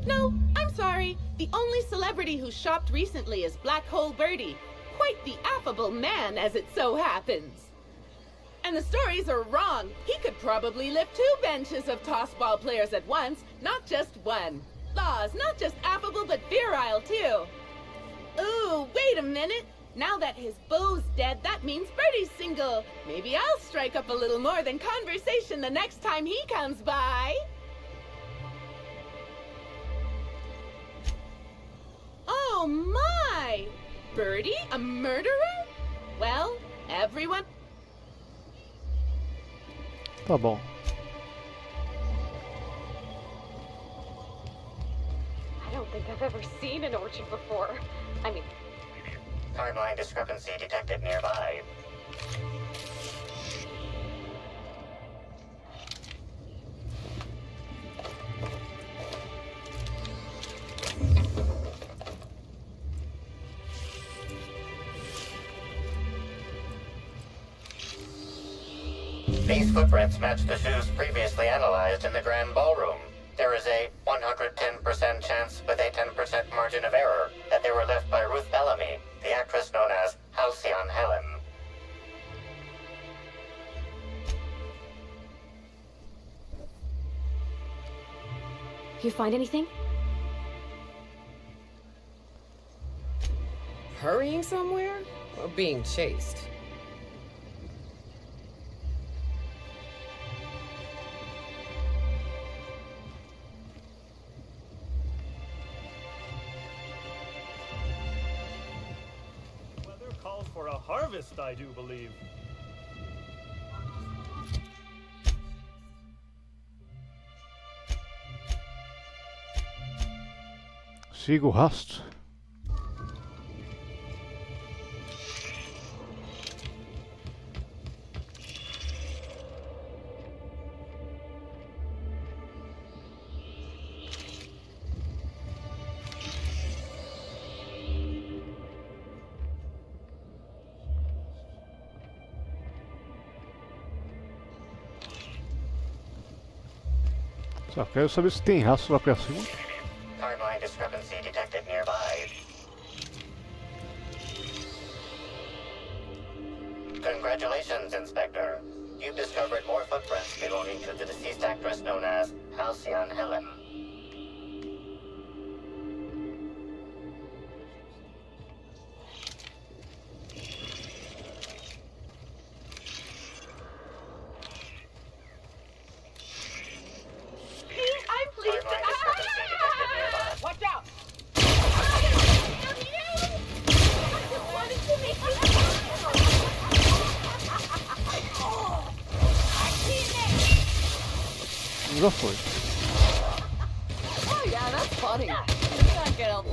J: No, I'm sorry. The only celebrity who shopped recently is Black Hole Birdie. Quite the affable man, as it so happens. And the stories are wrong. He could probably lift 2 benches of tossball players at once, not just one. Laws, not just affable, but virile, too. Ooh, wait a minute. Now that his beau's dead, that means Birdie's single. Maybe I'll strike up a little more than conversation the next time he comes by. Oh my! Birdie, a murderer? Well, everyone...
A: Tá bom.
Q: I don't think I've ever seen an orchard before. I mean...
L: Timeline discrepancy detected nearby. These footprints match the shoes previously analyzed in the Grand Ballroom. There is a 110% chance with a 10% margin of error that they were left by Ruth Bellamy, the actress known as Halcyon Helen.
Q: You find anything?
E: Hurrying somewhere? Or being chased?
S: Weather calls for a harvest, I do believe.
A: Siga o rastro. Só quero saber se tem rastro lá pra cima.
L: Timeline discrepancy detected nearby. Congratulations, Inspector. You've discovered more footprints belonging to the deceased actress known as Halcyon Helen.
J: I'm pleased to... Watch out!
A: Já foi.
D: Oh yeah, that's funny. Not gonna...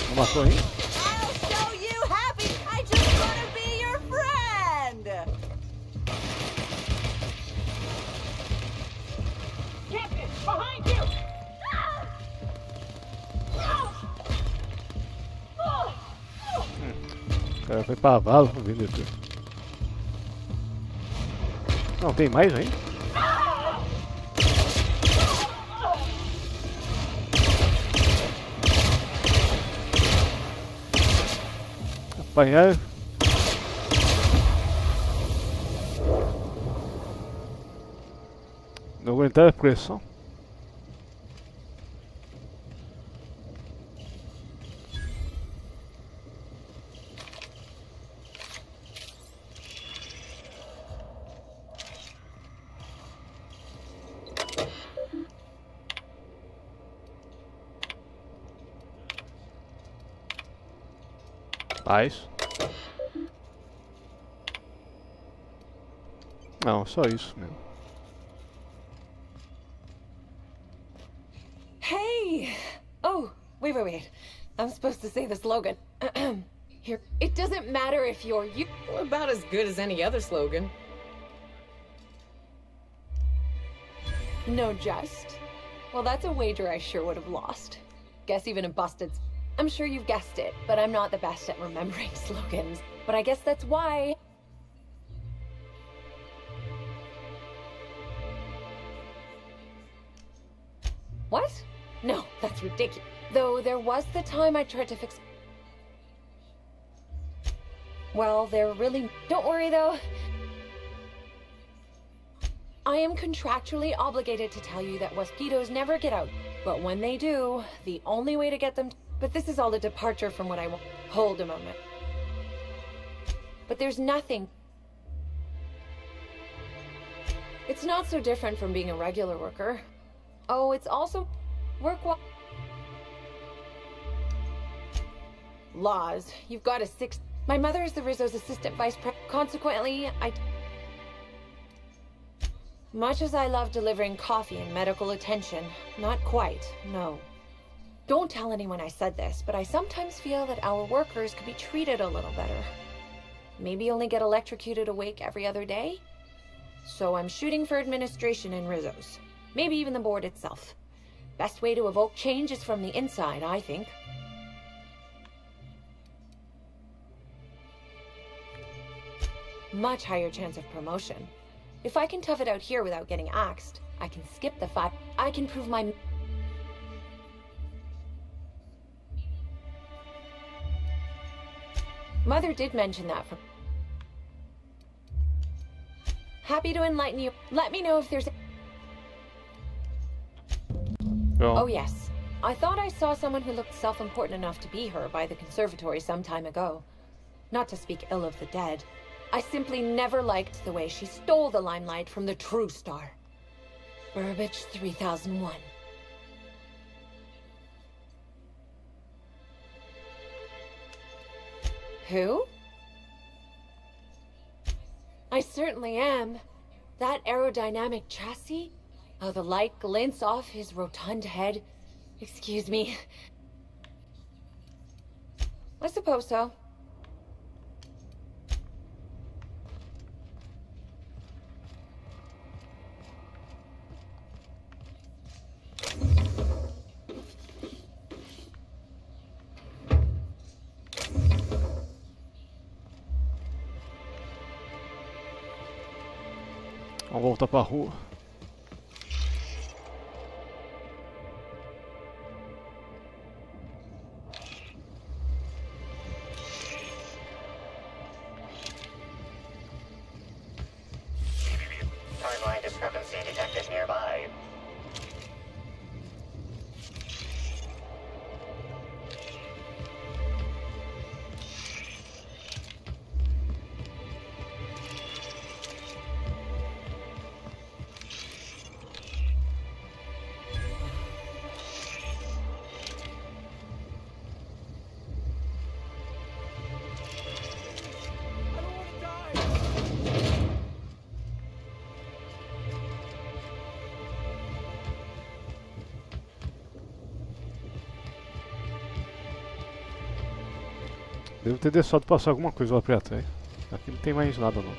A: Não matou ainda?
T: I'll show you happy. I just want to be your friend.
I: Captain, behind you!
A: O cara foi pra vala, vendedor. Não, tem mais aí? Apanhar. Não aguentar a pressão. Paz. Não, só isso mesmo.
D: see. Oh, wait. I'm supposed to say the slogan. Here, it doesn't matter if you're you.
E: About as good as any other slogan.
D: No jest. Well, that's a wager I sure would have lost. Guess even a busted. I'm sure you've guessed it, but I'm not the best at remembering slogans. But I guess that's why. What? No, that's ridiculous. Though there was the time I tried to fix. Well, they're really. Don't worry though. I am contractually obligated to tell you that mosquitoes never get out. But when they do, the only way to get them. But this is all a departure from what I want. Hold a moment. But there's nothing. It's not so different from being a regular worker. Oh, it's also work well. Laws. You've got a 6. My mother is the Rizzo's assistant vice president. Consequently, much as I love delivering coffee and medical attention, not quite, no. Don't tell anyone I said this, but I sometimes feel that our workers could be treated a little better. Maybe only get electrocuted awake every other day? So I'm shooting for administration in Rizzo's. Maybe even the board itself. Best way to evoke change is from the inside, I think. Much higher chance of promotion. If I can tough it out here without getting axed, I can skip the fight. I can prove my... Mother did mention that for... Happy to enlighten you. Let me know if there's... Oh yes. I thought I saw someone who looked self-important enough to be her by the conservatory some time ago. Not to speak ill of the dead. I simply never liked the way she stole the limelight from the true star. Burbage 3001. Who? I certainly am. That aerodynamic chassis? How the light glints off his rotund head. Excuse me. I suppose so.
A: Vamos voltar pra rua.
L: Timeline discrepancy detected nearby.
A: Devo ter deixado passar alguma coisa lá pra trás. Aqui não tem mais nada não.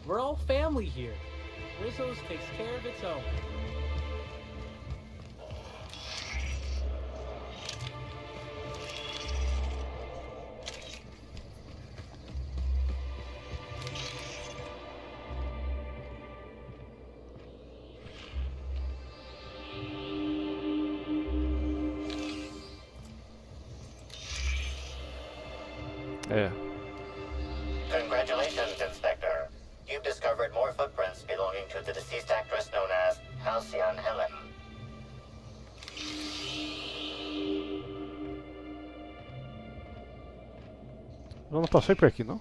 S: We're all family here. Rizzo's takes care of its own.
A: É.
L: Congratulations, Inspector. You've discovered more footprints belonging to the deceased actress known as Halcyon Helen.
A: Eu não passei por aqui não.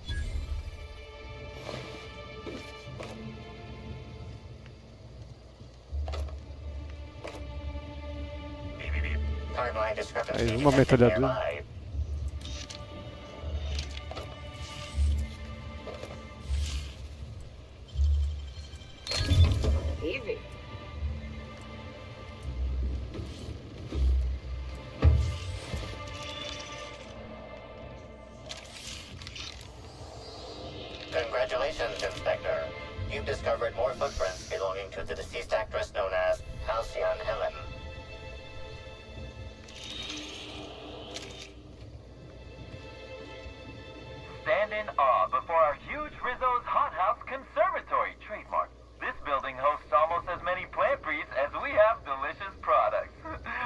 L: Timeline discrepancy
A: Mais uma
L: detected
A: metralhadora.
L: nearby.
E: Easy.
L: Congratulations, Inspector. You've discovered more footprints belonging to the deceased actress known as Halcyon Helen.
G: Stand in awe before our huge Rizzo's Hothouse Conservatory trademark. This building hosts almost as many plant breeds as we have delicious products.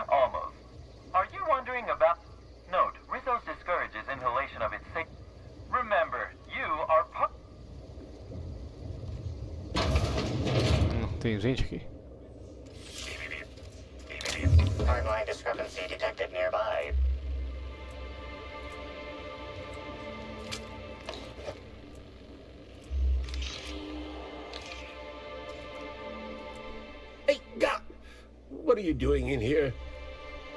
G: Almost. Are you wondering about... Note, Rizzo's discourages inhalation of its sick... Remember, you are part...
A: Tem gente aqui.
L: Timeline discrepancy detected nearby.
H: Hey, God! What are you doing in here?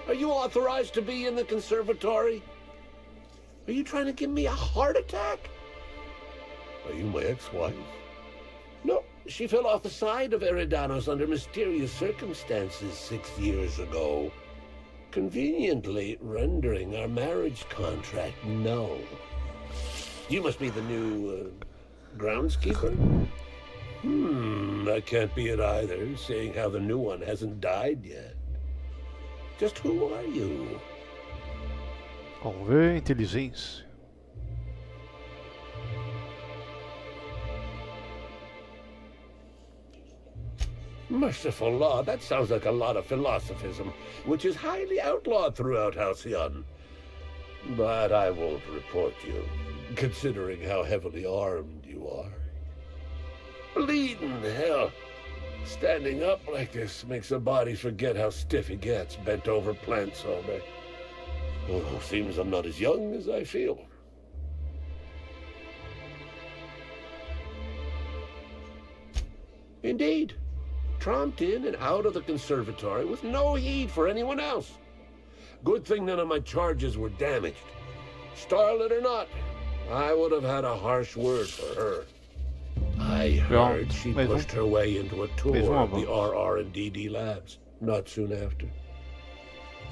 H: Are you authorized to be in the conservatory? Are you trying to give me a heart attack? Are you my ex-wife? No, she fell off the side of Eridanos under mysterious circumstances 6 years ago, conveniently rendering our marriage contract null. You must be the new, groundskeeper? I can't be it either, seeing how the new one hasn't died yet. Just who are you?
A: Vamos ver, inteligência.
H: Merciful law, that sounds like a lot of philosophism, which is highly outlawed throughout Halcyon. But I won't report you, considering how heavily armed you are. Bleeding hell. Standing up like this makes a body forget how stiff he gets, bent over plants all day. Oh, seems I'm not as young as I feel. Indeed. Tromped in and out of the conservatory with no heed for anyone else. Good thing none of my charges were damaged. Starlet or not, I would have had a harsh word for her. I heard she pushed her way into a tour of the RR&DD labs not soon after.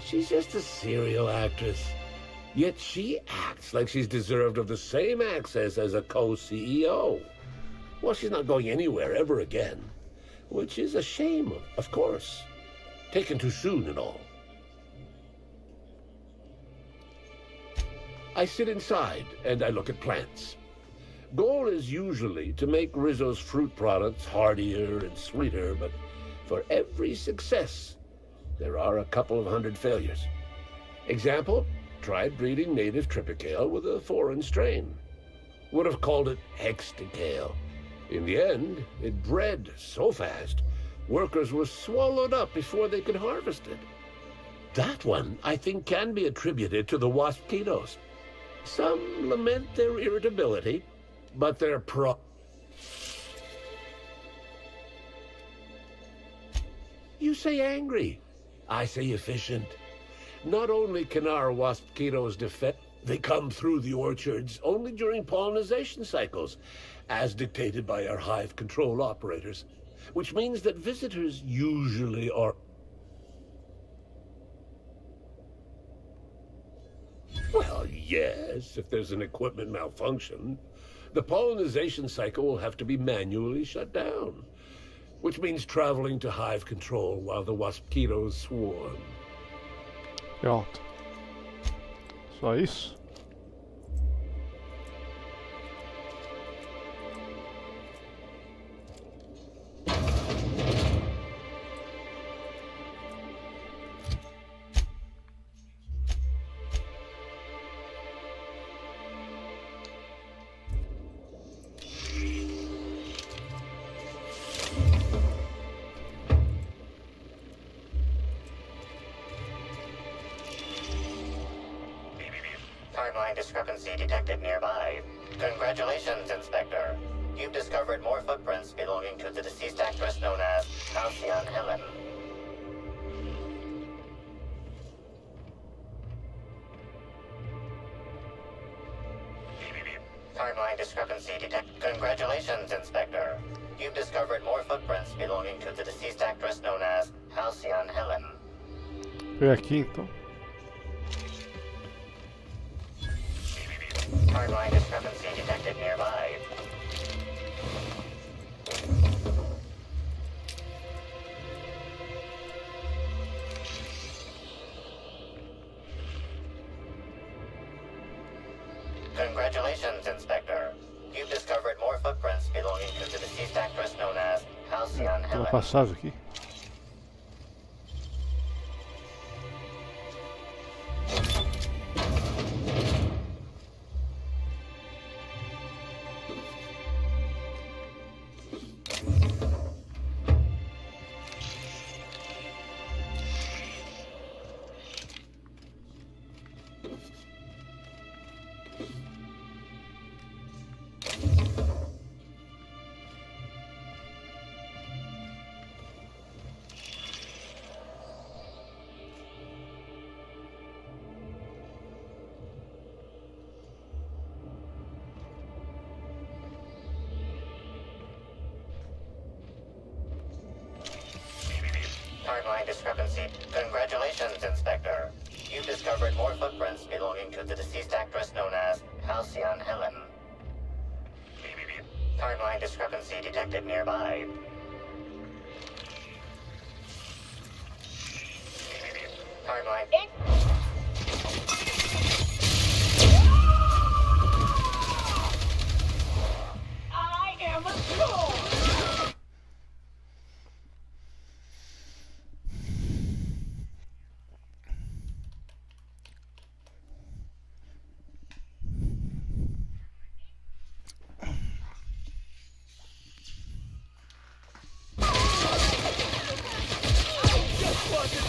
H: She's just a serial actress. Yet she acts like she's deserved of the same access as a co-CEO. Well, she's not going anywhere ever again. Which is a shame, of course. Taken too soon and all. I sit inside and I look at plants. Goal is usually to make Rizzo's fruit products hardier and sweeter, but for every success, there are a couple of hundred failures. Example, tried breeding native Tripicale with a foreign strain. Would have called it Hexticale. In the end, it bred so fast, workers were swallowed up before they could harvest it. That one, I think, can be attributed to the waspitos. Some lament their irritability, but they're You say angry. I say efficient. Not only can our waspitos defend, they come through the orchards only during pollination cycles, as dictated by our hive control operators, which means that visitors usually are... Well, yes, if there's an equipment malfunction. The pollination cycle will have to be manually shut down, which means traveling to hive control while the waspitos swarm.
A: Pronto. Só isso?
L: Timeline discrepancy detected nearby. Congratulations, Inspector. You've discovered more footprints belonging to the deceased actress known as Halcyon Helen. Timeline discrepancy detected. Congratulations, Inspector. You've discovered more footprints belonging to the deceased actress known as Halcyon Helen.
A: Foi aqui então.
L: Timeline discrepancy detected nearby. Congratulations, Inspector. You've discovered more footprints belonging to the deceased actress known as Halcyon
A: Tem uma
L: Helen.
A: passagem aqui.
L: Timeline discrepancy. Congratulations, Inspector. You've discovered more footprints belonging to the deceased actress known as Halcyon Helen. Timeline discrepancy detected nearby. Timeline.
T: I am a troll!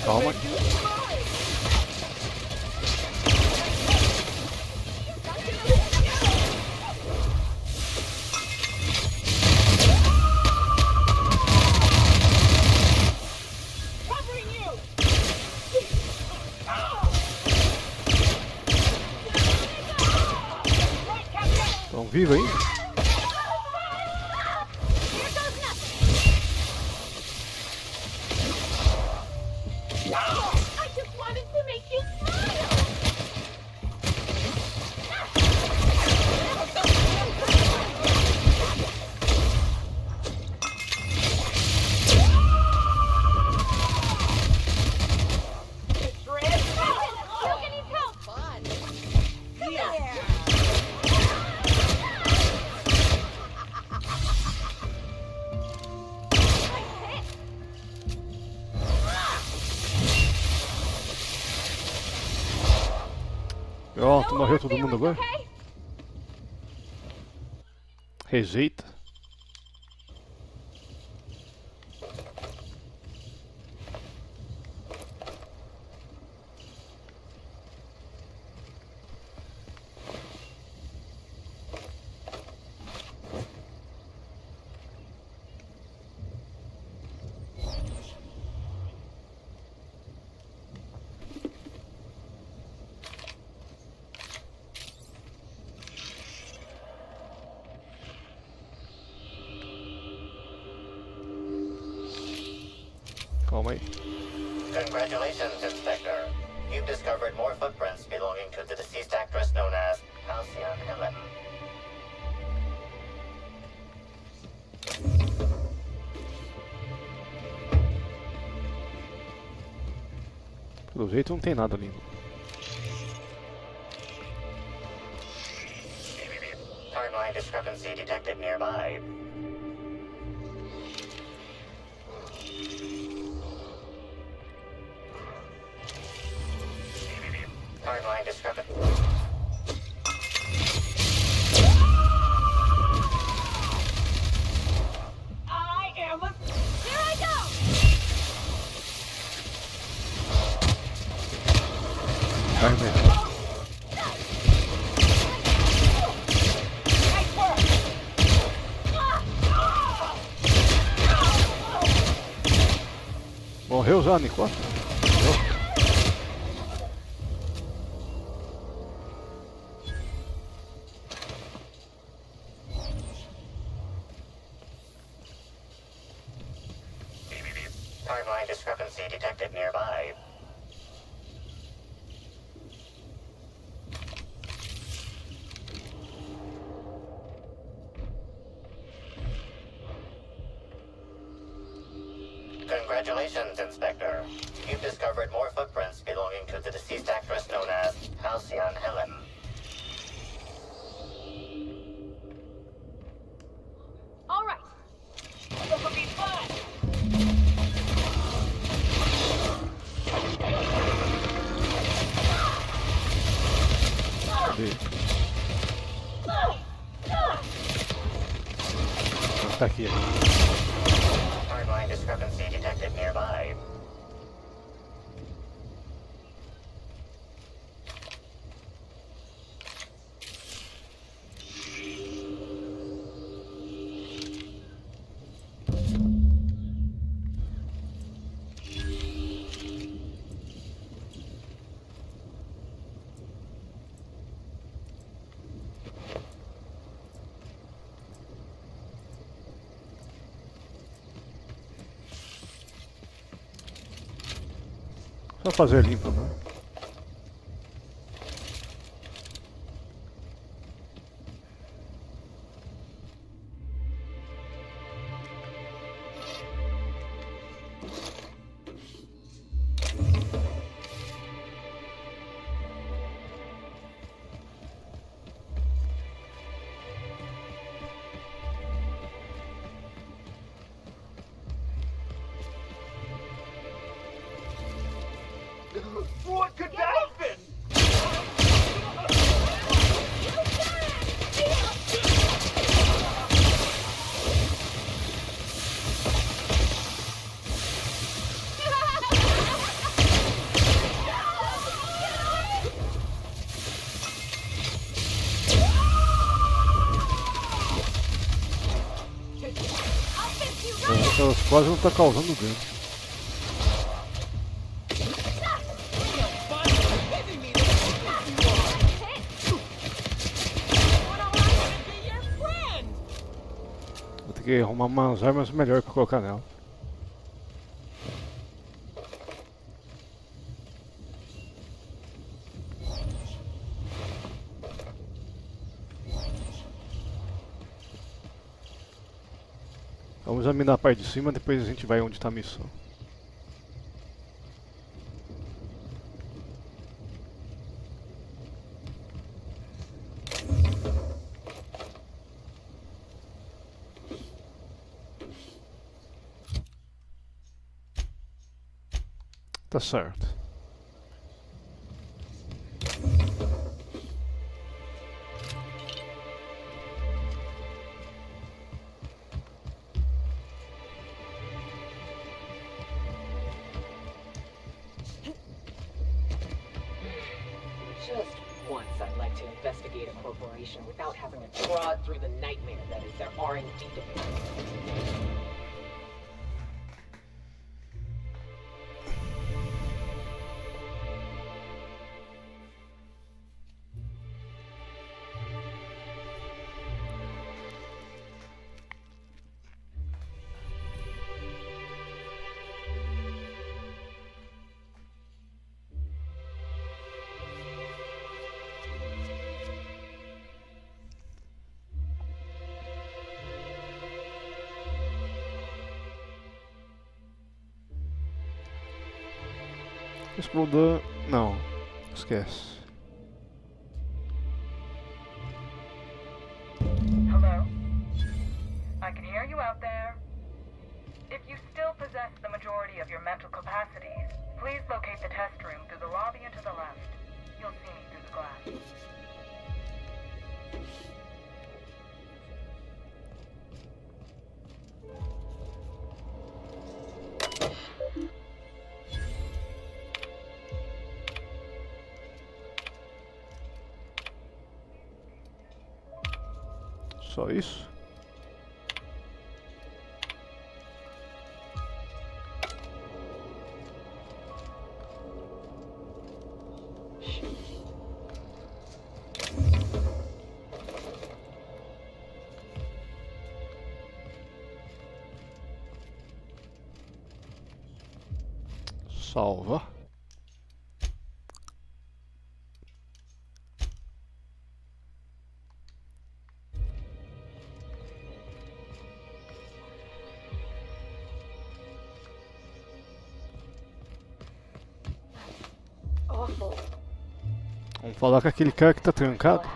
A: Calma.
T: Covering you!
A: Estão vivos ainda?
T: I just wanted to make you smile!
A: Pronto, morreu todo mundo agora. Rejeita. Calma aí.
L: Congratulations, Inspector. You've discovered more footprints belonging to the deceased actress known as Halcyon Helen.
A: Pelo jeito não tem nada ali.
L: Timeline discrepancy detected nearby. Timeline discrepancy.
T: I am a... Here I go!
A: Vai mesmo.
T: Nice work!
A: Morreu já, Nicola?
L: discrepancy detected nearby. Congratulations, Inspector. You've discovered more footprints belonging to the deceased actress known as Halcyon Helen.
T: All right. This will be fun.
A: Cadê? Tá aqui.
L: Hardline discrepancy detected nearby.
A: Só fazer limpo, né?
S: What could that have been?
A: Elas quase não estão causando dano. Vou ter que arrumar umas armas melhores pra colocar nela. Vamos examinar a parte de cima, depois a gente vai onde está a missão. Tá certo.
E: Just once, I'd like to investigate a corporation without having to prod through the nightmare that is their R&D department.
A: Explodir. Não. Esquece.
I: Hello? I can hear you out there. If you still possess the majority of your mental capacities, please locate the test room through the lobby and to the left. You'll see me through the glass.
A: Só isso? Salva.
B: Awful.
A: Vamos falar com aquele cara que tá trancado.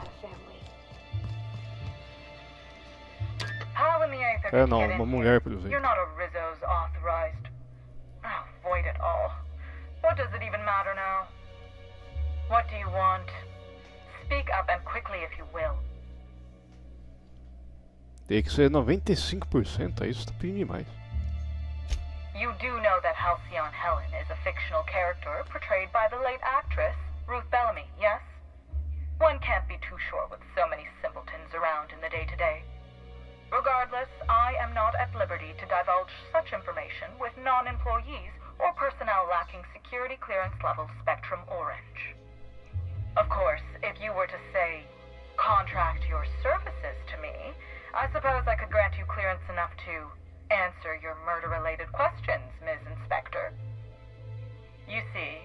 I: How in the eighth
A: É
I: did
A: não,
I: you get
A: uma
I: in
A: mulher
I: here?
A: pelo
I: You're
A: jeito.
I: not a Rizzo's authorized. Oh, void it all. What does it even matter now? What do you want? Speak up and quickly if you will.
A: Tem que ser 95%, aí isso tá pedindo demais.
I: You do know that Halcyon Helen is a fictional character portrayed by the late actress Ruth Bellamy, yes? One can't be too sure with so many simpletons around in the day-to-day. Regardless, I am not at liberty to divulge such information with non-employees or personnel lacking security clearance level Spectrum Orange. Of course, if you were to say, contract your services to me, I suppose I could grant you clearance enough to answer your murder-related questions, Ms. Inspector. You see,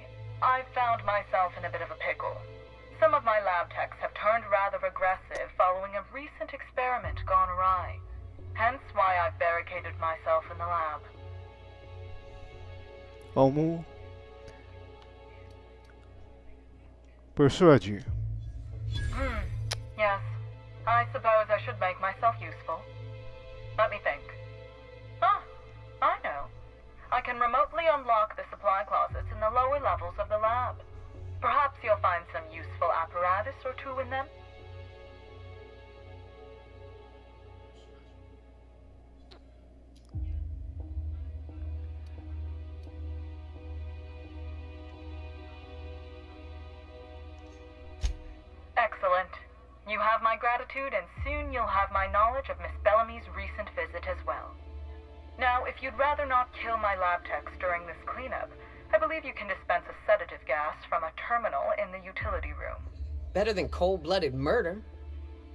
I: I've found myself in a bit of a pickle. Some of my lab techs have turned rather aggressive following a recent experiment gone awry. Hence why I've barricaded myself in the lab.
A: Vamos persuadir.
I: Yes. I suppose I should make myself useful. Let me think. Ah, I know. I can remotely unlock the supply closets in the lower levels of the lab. Perhaps you'll find some useful apparatus or two in them. Excellent. You have my gratitude, and soon you'll have my knowledge of Miss Bellamy's recent visit as well. Now, if you'd rather not kill my lab techs during this cleanup, I believe you can dispense a sedative gas from a terminal in the utility room.
E: Better than cold-blooded murder.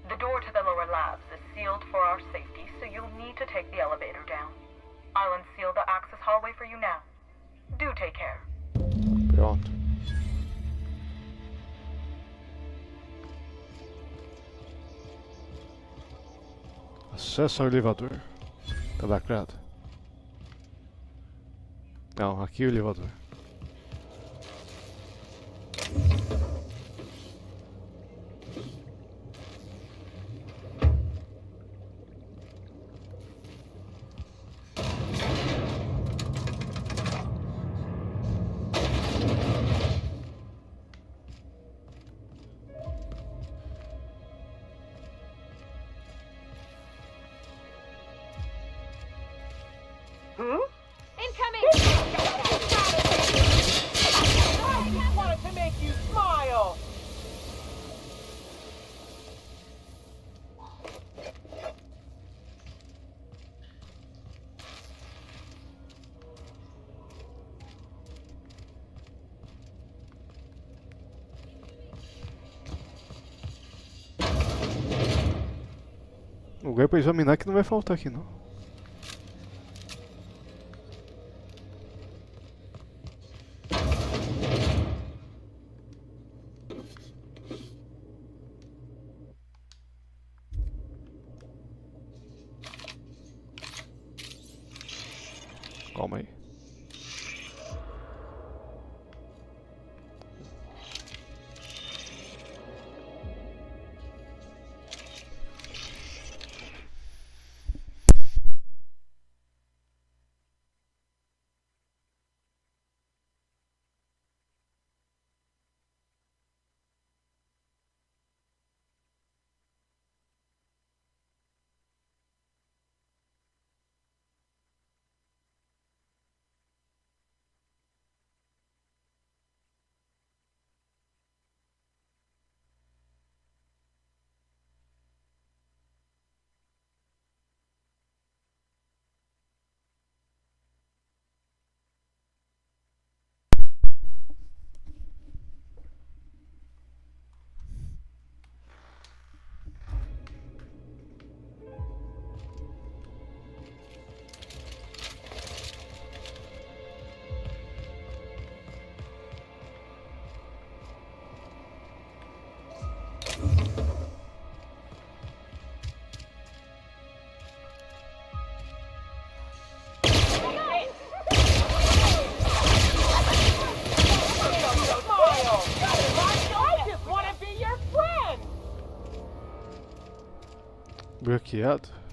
I: The door to the lower labs is sealed for our safety, so you'll need to take the elevator down. I'll unseal the access hallway for you now. Do take care.
A: Pronto. Acesso ao elevador. Tá lacrado. Não, aqui é o elevador.
T: Incoming!
F: I wanted to make you smile!
A: Lugar pra examinar que não vai faltar aqui não. Calma aí. Bloqueado.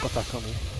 A: Atacando um.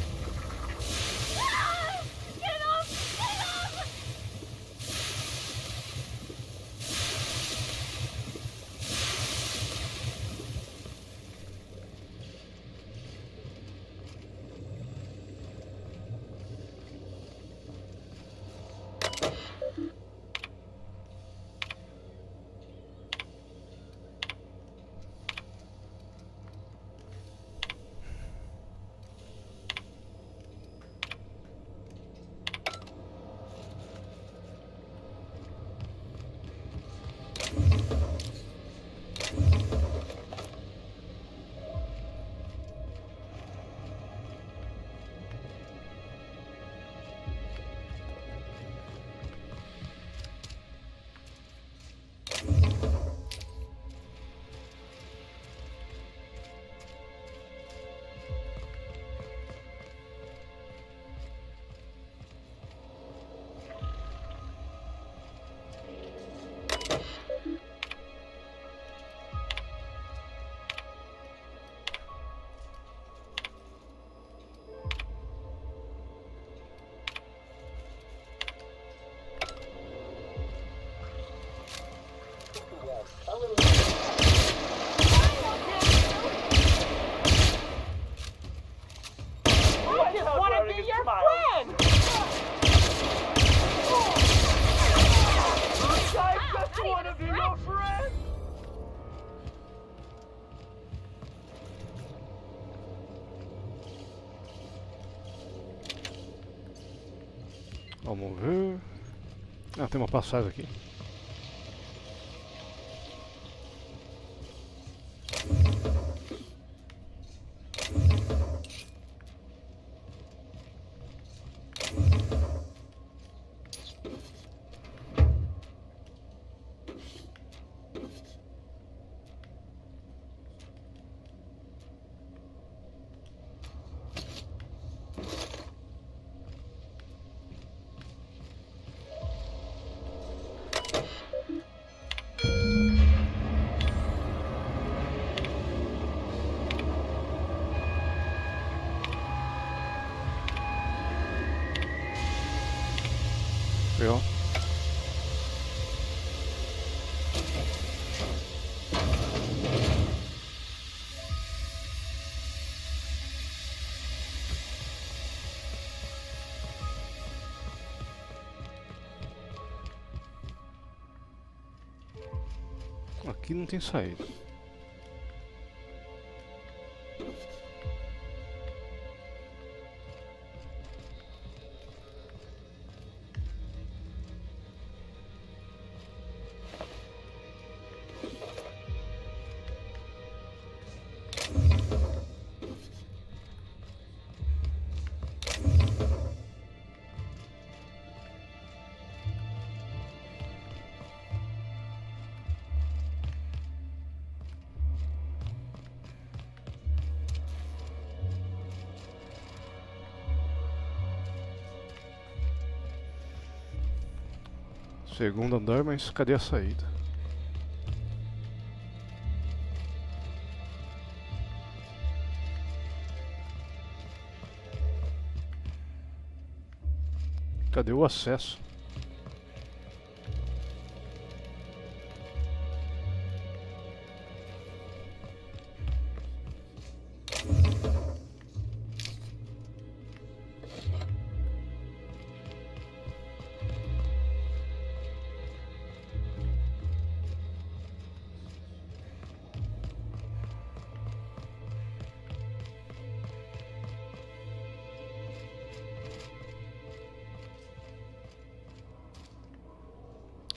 A: Vamos ver. Ah, tem uma passagem aqui. Legal. Aqui não tem saída. Segundo andar, mas cadê a saída? Cadê o acesso?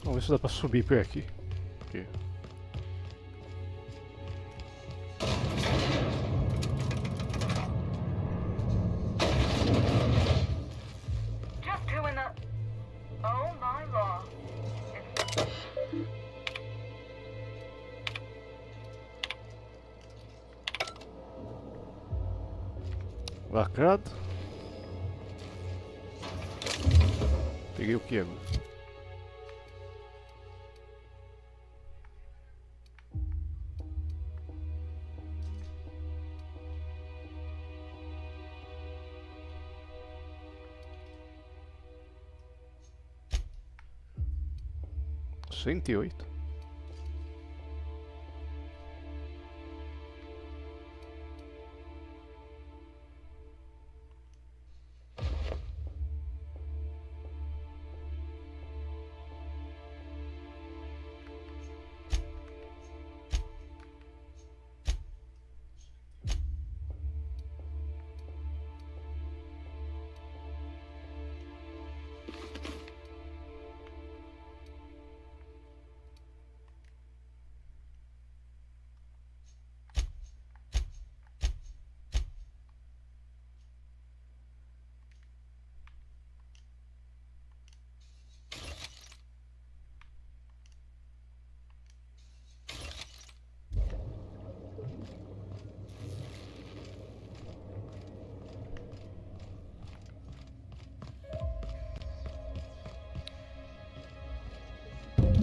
A: Vamos ver se dá pra subir por aqui. Aqui. Lacrado. Peguei o que agora? Cento e oito.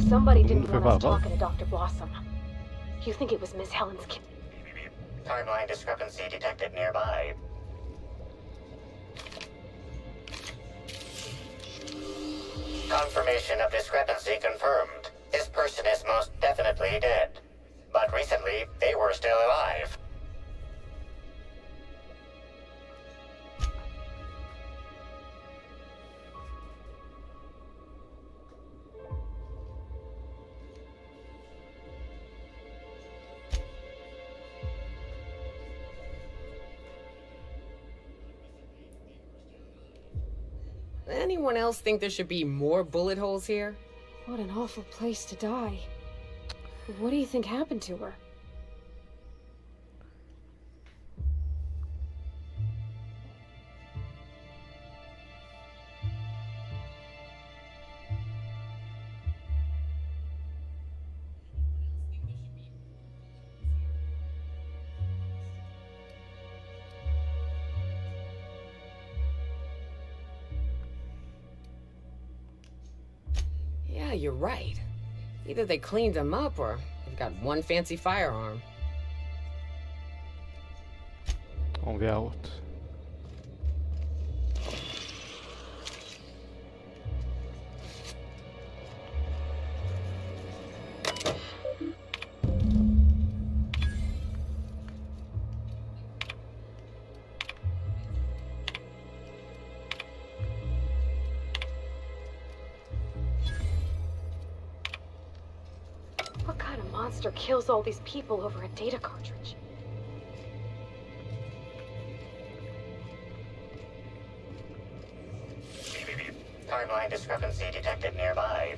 Q: Somebody didn't want us talking to Dr. Blossom. You think it was Miss Helen's kid?
L: Timeline discrepancy detected nearby. Confirmation of discrepancy confirmed. This person is most definitely dead. But recently, they were still alive.
E: Anyone else think there should be more bullet holes here?
Q: What an awful place to die. What do you think happened to her?
E: Yeah, you're right. Either they cleaned them up or they've got one fancy firearm.
A: Vamos ver a outra.
Q: What kind of monster kills all these people over a data cartridge?
L: Timeline discrepancy detected nearby.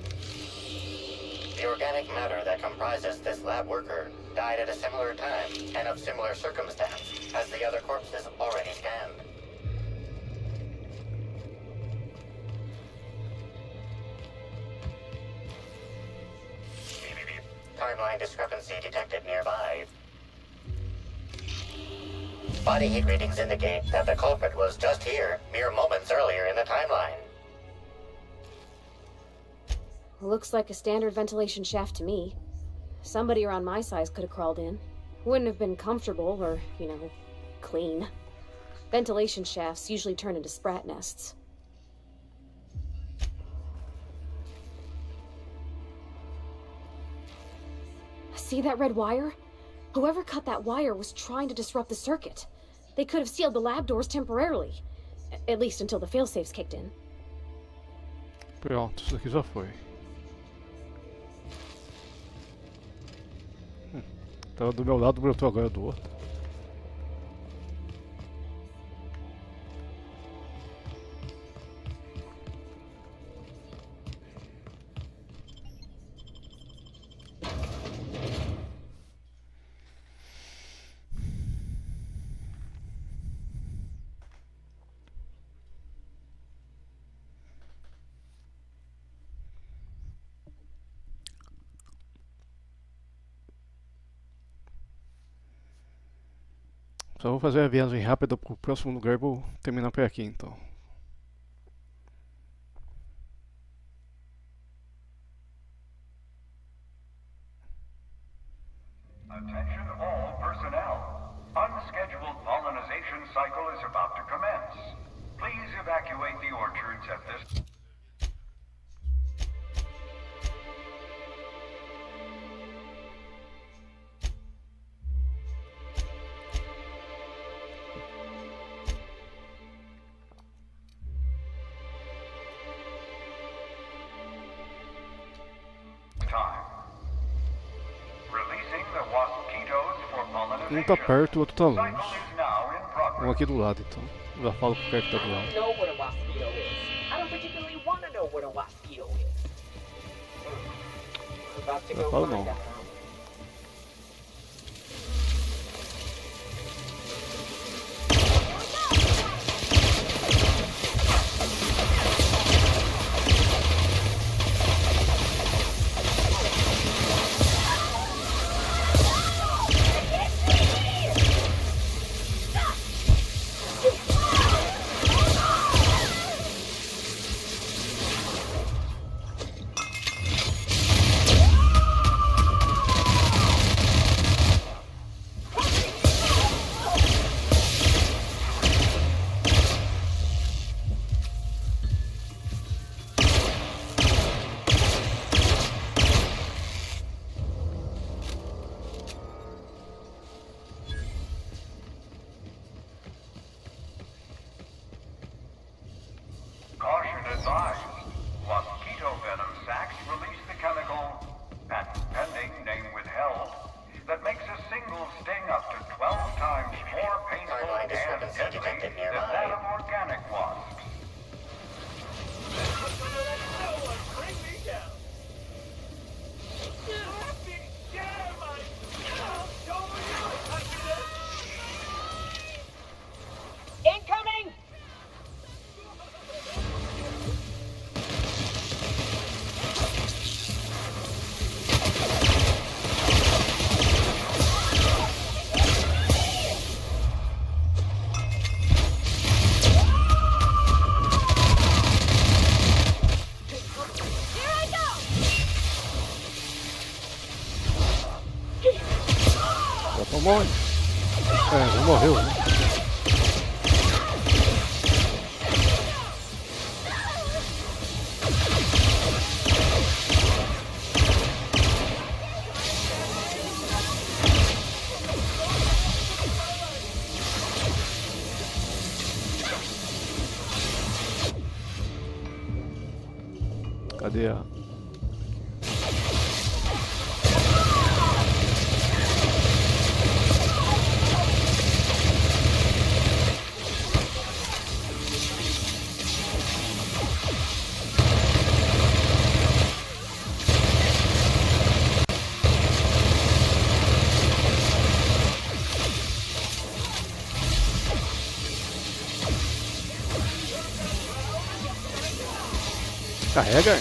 L: The organic matter that comprises this lab worker died at a similar time and of similar circumstance as the other corpses already scanned. Timeline discrepancy detected nearby. Body heat readings indicate that the culprit was just here mere moments earlier in the timeline.
Q: Looks like a standard ventilation shaft to me. Somebody around my size could have crawled in. Wouldn't have been comfortable or, you know, clean. Ventilation shafts usually turn into sprat nests. See that red wire? Whoever cut that wire was trying to disrupt the circuit. They could have sealed the lab doors temporarily. At least until the failsafes kicked in.
A: Pronto, isso aqui já foi. Tava do meu lado, brotou agora do outro. Só vou fazer a viagem rápida pro próximo lugar e vou terminar por aqui então.
C: Attention all personnel. Unscheduled pollinization cycle is about to commence. Please evacuate the orchards at this.
A: Um tá perto, o outro tá longe. Um aqui do lado, então. Já falo pro cara que tá do lado.
F: Know what a mosquito is. I don't particularly want to know what a mosquito is. We're about to
A: Já
F: go
A: falo
F: find
A: não.
F: out. Caution advised. Mosquito venom sacs release the chemical, patent pending, name withheld, that makes a single sting up to 12 times more painful and deadly than that of organic wasps. Incoming!
A: Já tomou onde? É, já morreu, né? Cadê a... Carrega?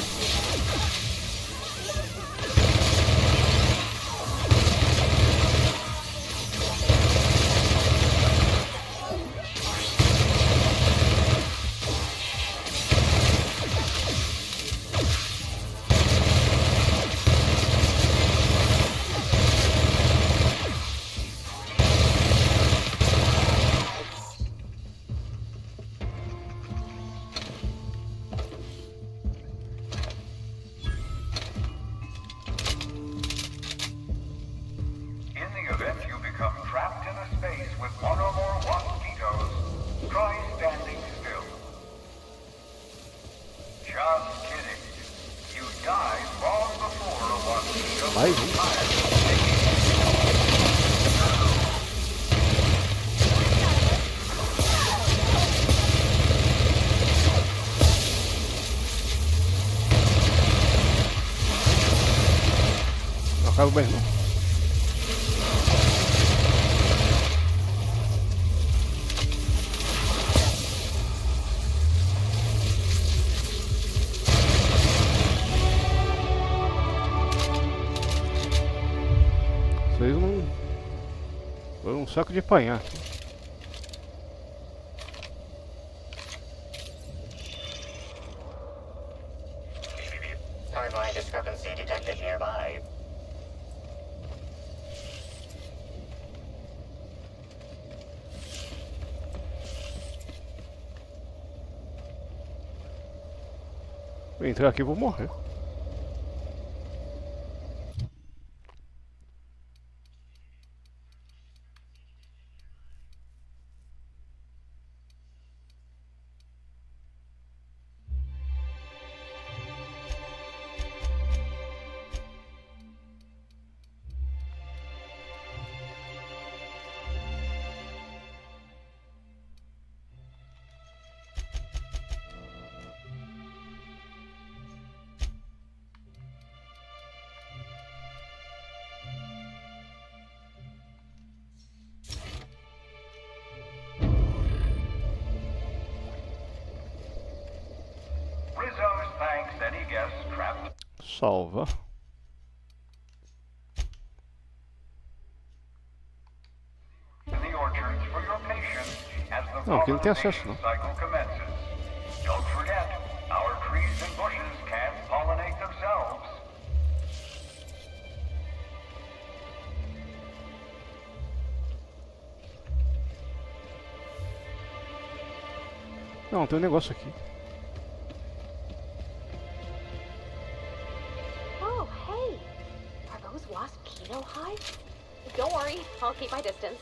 C: In the event you become trapped in a space with one or more mosquitoes, try standing still. Just kidding. You died long before a mosquito
A: Mais
C: was
A: um.
C: tired.
A: Não acaba mais não. Vocês não... Foi um saco de apanhar. Eu entrar aqui e vou morrer.
C: Rizzo's thanks any guests trapped
A: Salva.
C: in the orchards for your patience as the
A: Não, aqui não tem acesso
C: pollination
A: não.
C: cycle commences. Don't forget, our trees and bushes can pollinate themselves.
A: Não, tem um negócio aqui.
Q: Oh, hey! Are those wasp-keto hives? Don't worry, I'll keep my distance.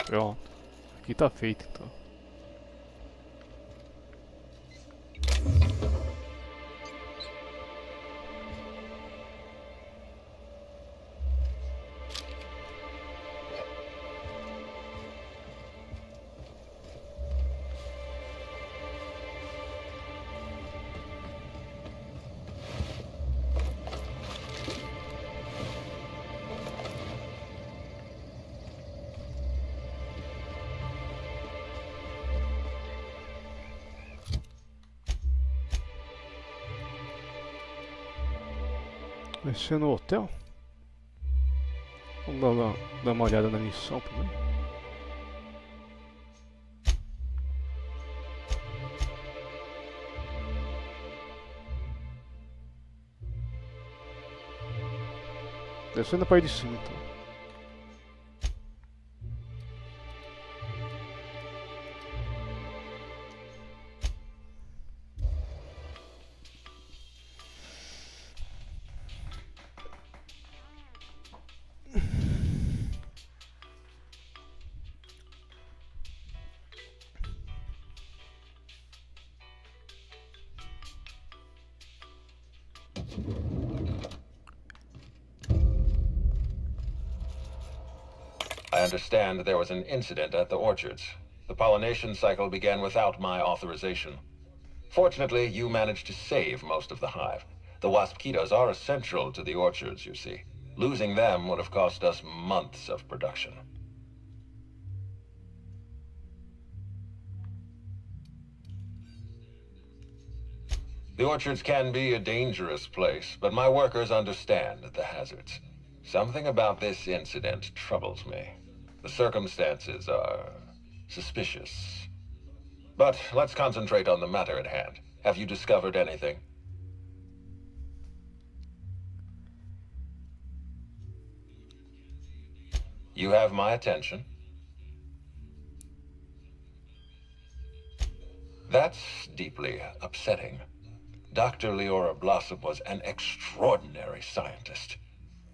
A: Pronto. Aqui tá feito então. Vai ser no hotel? Vamos dar uma olhada na missão primeiro. Deve ser na parte de cima então.
V: I understand there was an incident at the orchards. The pollination cycle began without my authorization. Fortunately, you managed to save most of the hive. The wasp-ketos are essential to the orchards, you see. Losing them would have cost us months of production. The orchards can be a dangerous place, but my workers understand the hazards. Something about this incident troubles me. The circumstances are suspicious. But let's concentrate on the matter at hand. Have you discovered anything? You have my attention. That's deeply upsetting. Dr. Leora Blossom was an extraordinary scientist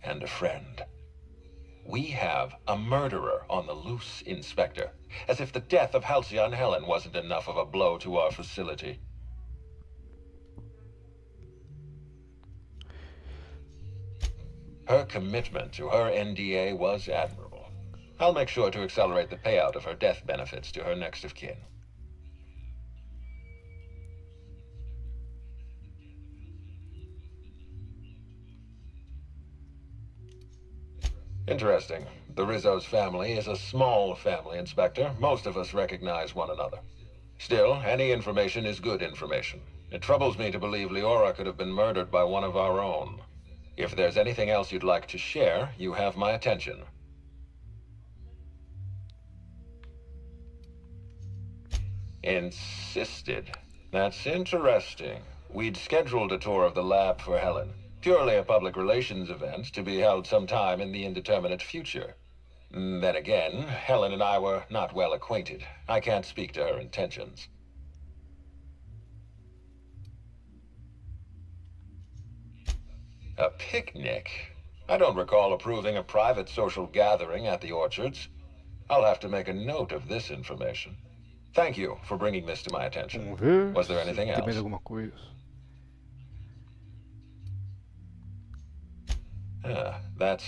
V: and a friend. We have a murderer on the loose, Inspector. As if the death of Halcyon Helen wasn't enough of a blow to our facility. Her commitment to her NDA was admirable. I'll make sure to accelerate the payout of her death benefits to her next of kin. Interesting. The Rizzo's family is a small family, Inspector. Most of us recognize one another. Still, any information is good information. It troubles me to believe Leora could have been murdered by one of our own. If there's anything else you'd like to share, you have my attention. Insisted. That's interesting. We'd scheduled a tour of the lab for Helen. Purely a public relations event to be held sometime in the indeterminate future. Then again, Helen and I were not well acquainted. I can't speak to her intentions. A picnic? I don't recall approving a private social gathering at the Orchards. I'll have to make a note of this information. Thank you for bringing this to my attention. Was there anything
A: Tem mais
V: else?
A: alguma coisa?
V: That's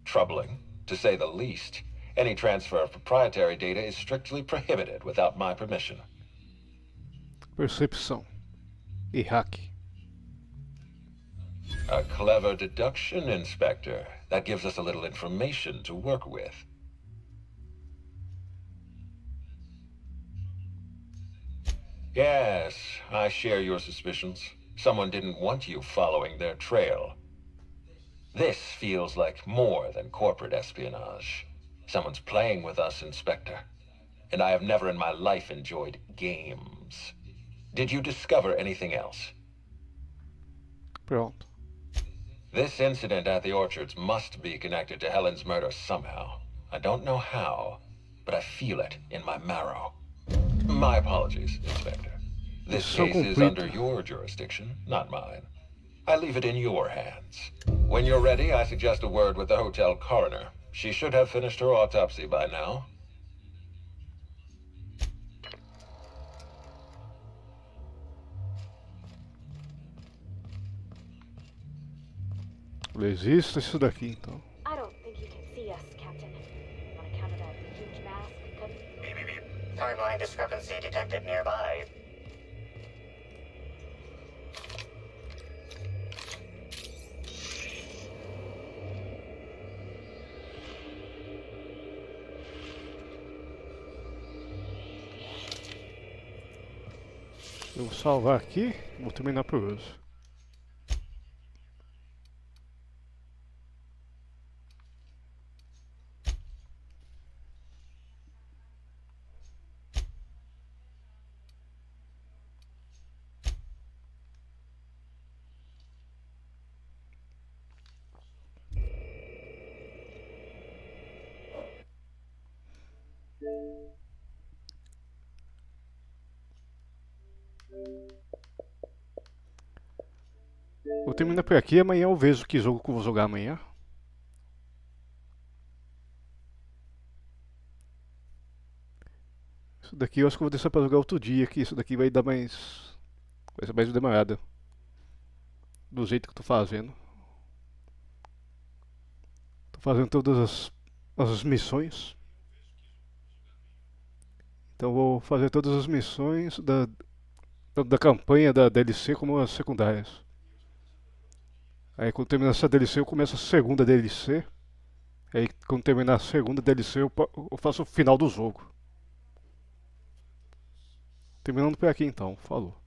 V: troubling, to say the least. Any transfer of proprietary data is strictly prohibited without my permission.
A: Percepção. E hack.
V: A clever deduction, Inspector. That gives us a little information to work with. Yes, I share your suspicions. Someone didn't want you following their trail. This feels like more than corporate espionage. Someone's playing with us, Inspector. And I have never in my life enjoyed games. Did you discover anything else?
A: Pronto.
V: This incident at the Orchards must be connected to Helen's murder somehow. I don't know how, but I feel it in my marrow. My apologies, Inspector. This
A: So
V: case is
A: complete.
V: under your jurisdiction, not mine. I leave it in your hands. When you're ready, I suggest a word with the hotel coroner. She should have finished her autopsy by now.
A: Existe isso daqui então.
Q: I don't think he can see us, Captain. On account of that huge mask, could...
L: Timeline discrepancy detected nearby.
A: Eu vou salvar aqui, vou terminar por hoje. Vou terminar por aqui, amanhã eu vejo que jogo que eu vou jogar amanhã. Isso daqui eu acho que eu vou deixar pra jogar outro dia, que isso daqui vai dar mais... vai ser mais demorado. Do jeito que eu tô fazendo. Tô fazendo todas as missões. Então vou fazer todas as missões tanto da campanha da DLC como as secundárias. Aí quando terminar essa DLC eu começo a segunda DLC. Aí quando terminar a segunda DLC eu faço o final do jogo. Terminando por aqui então, falou.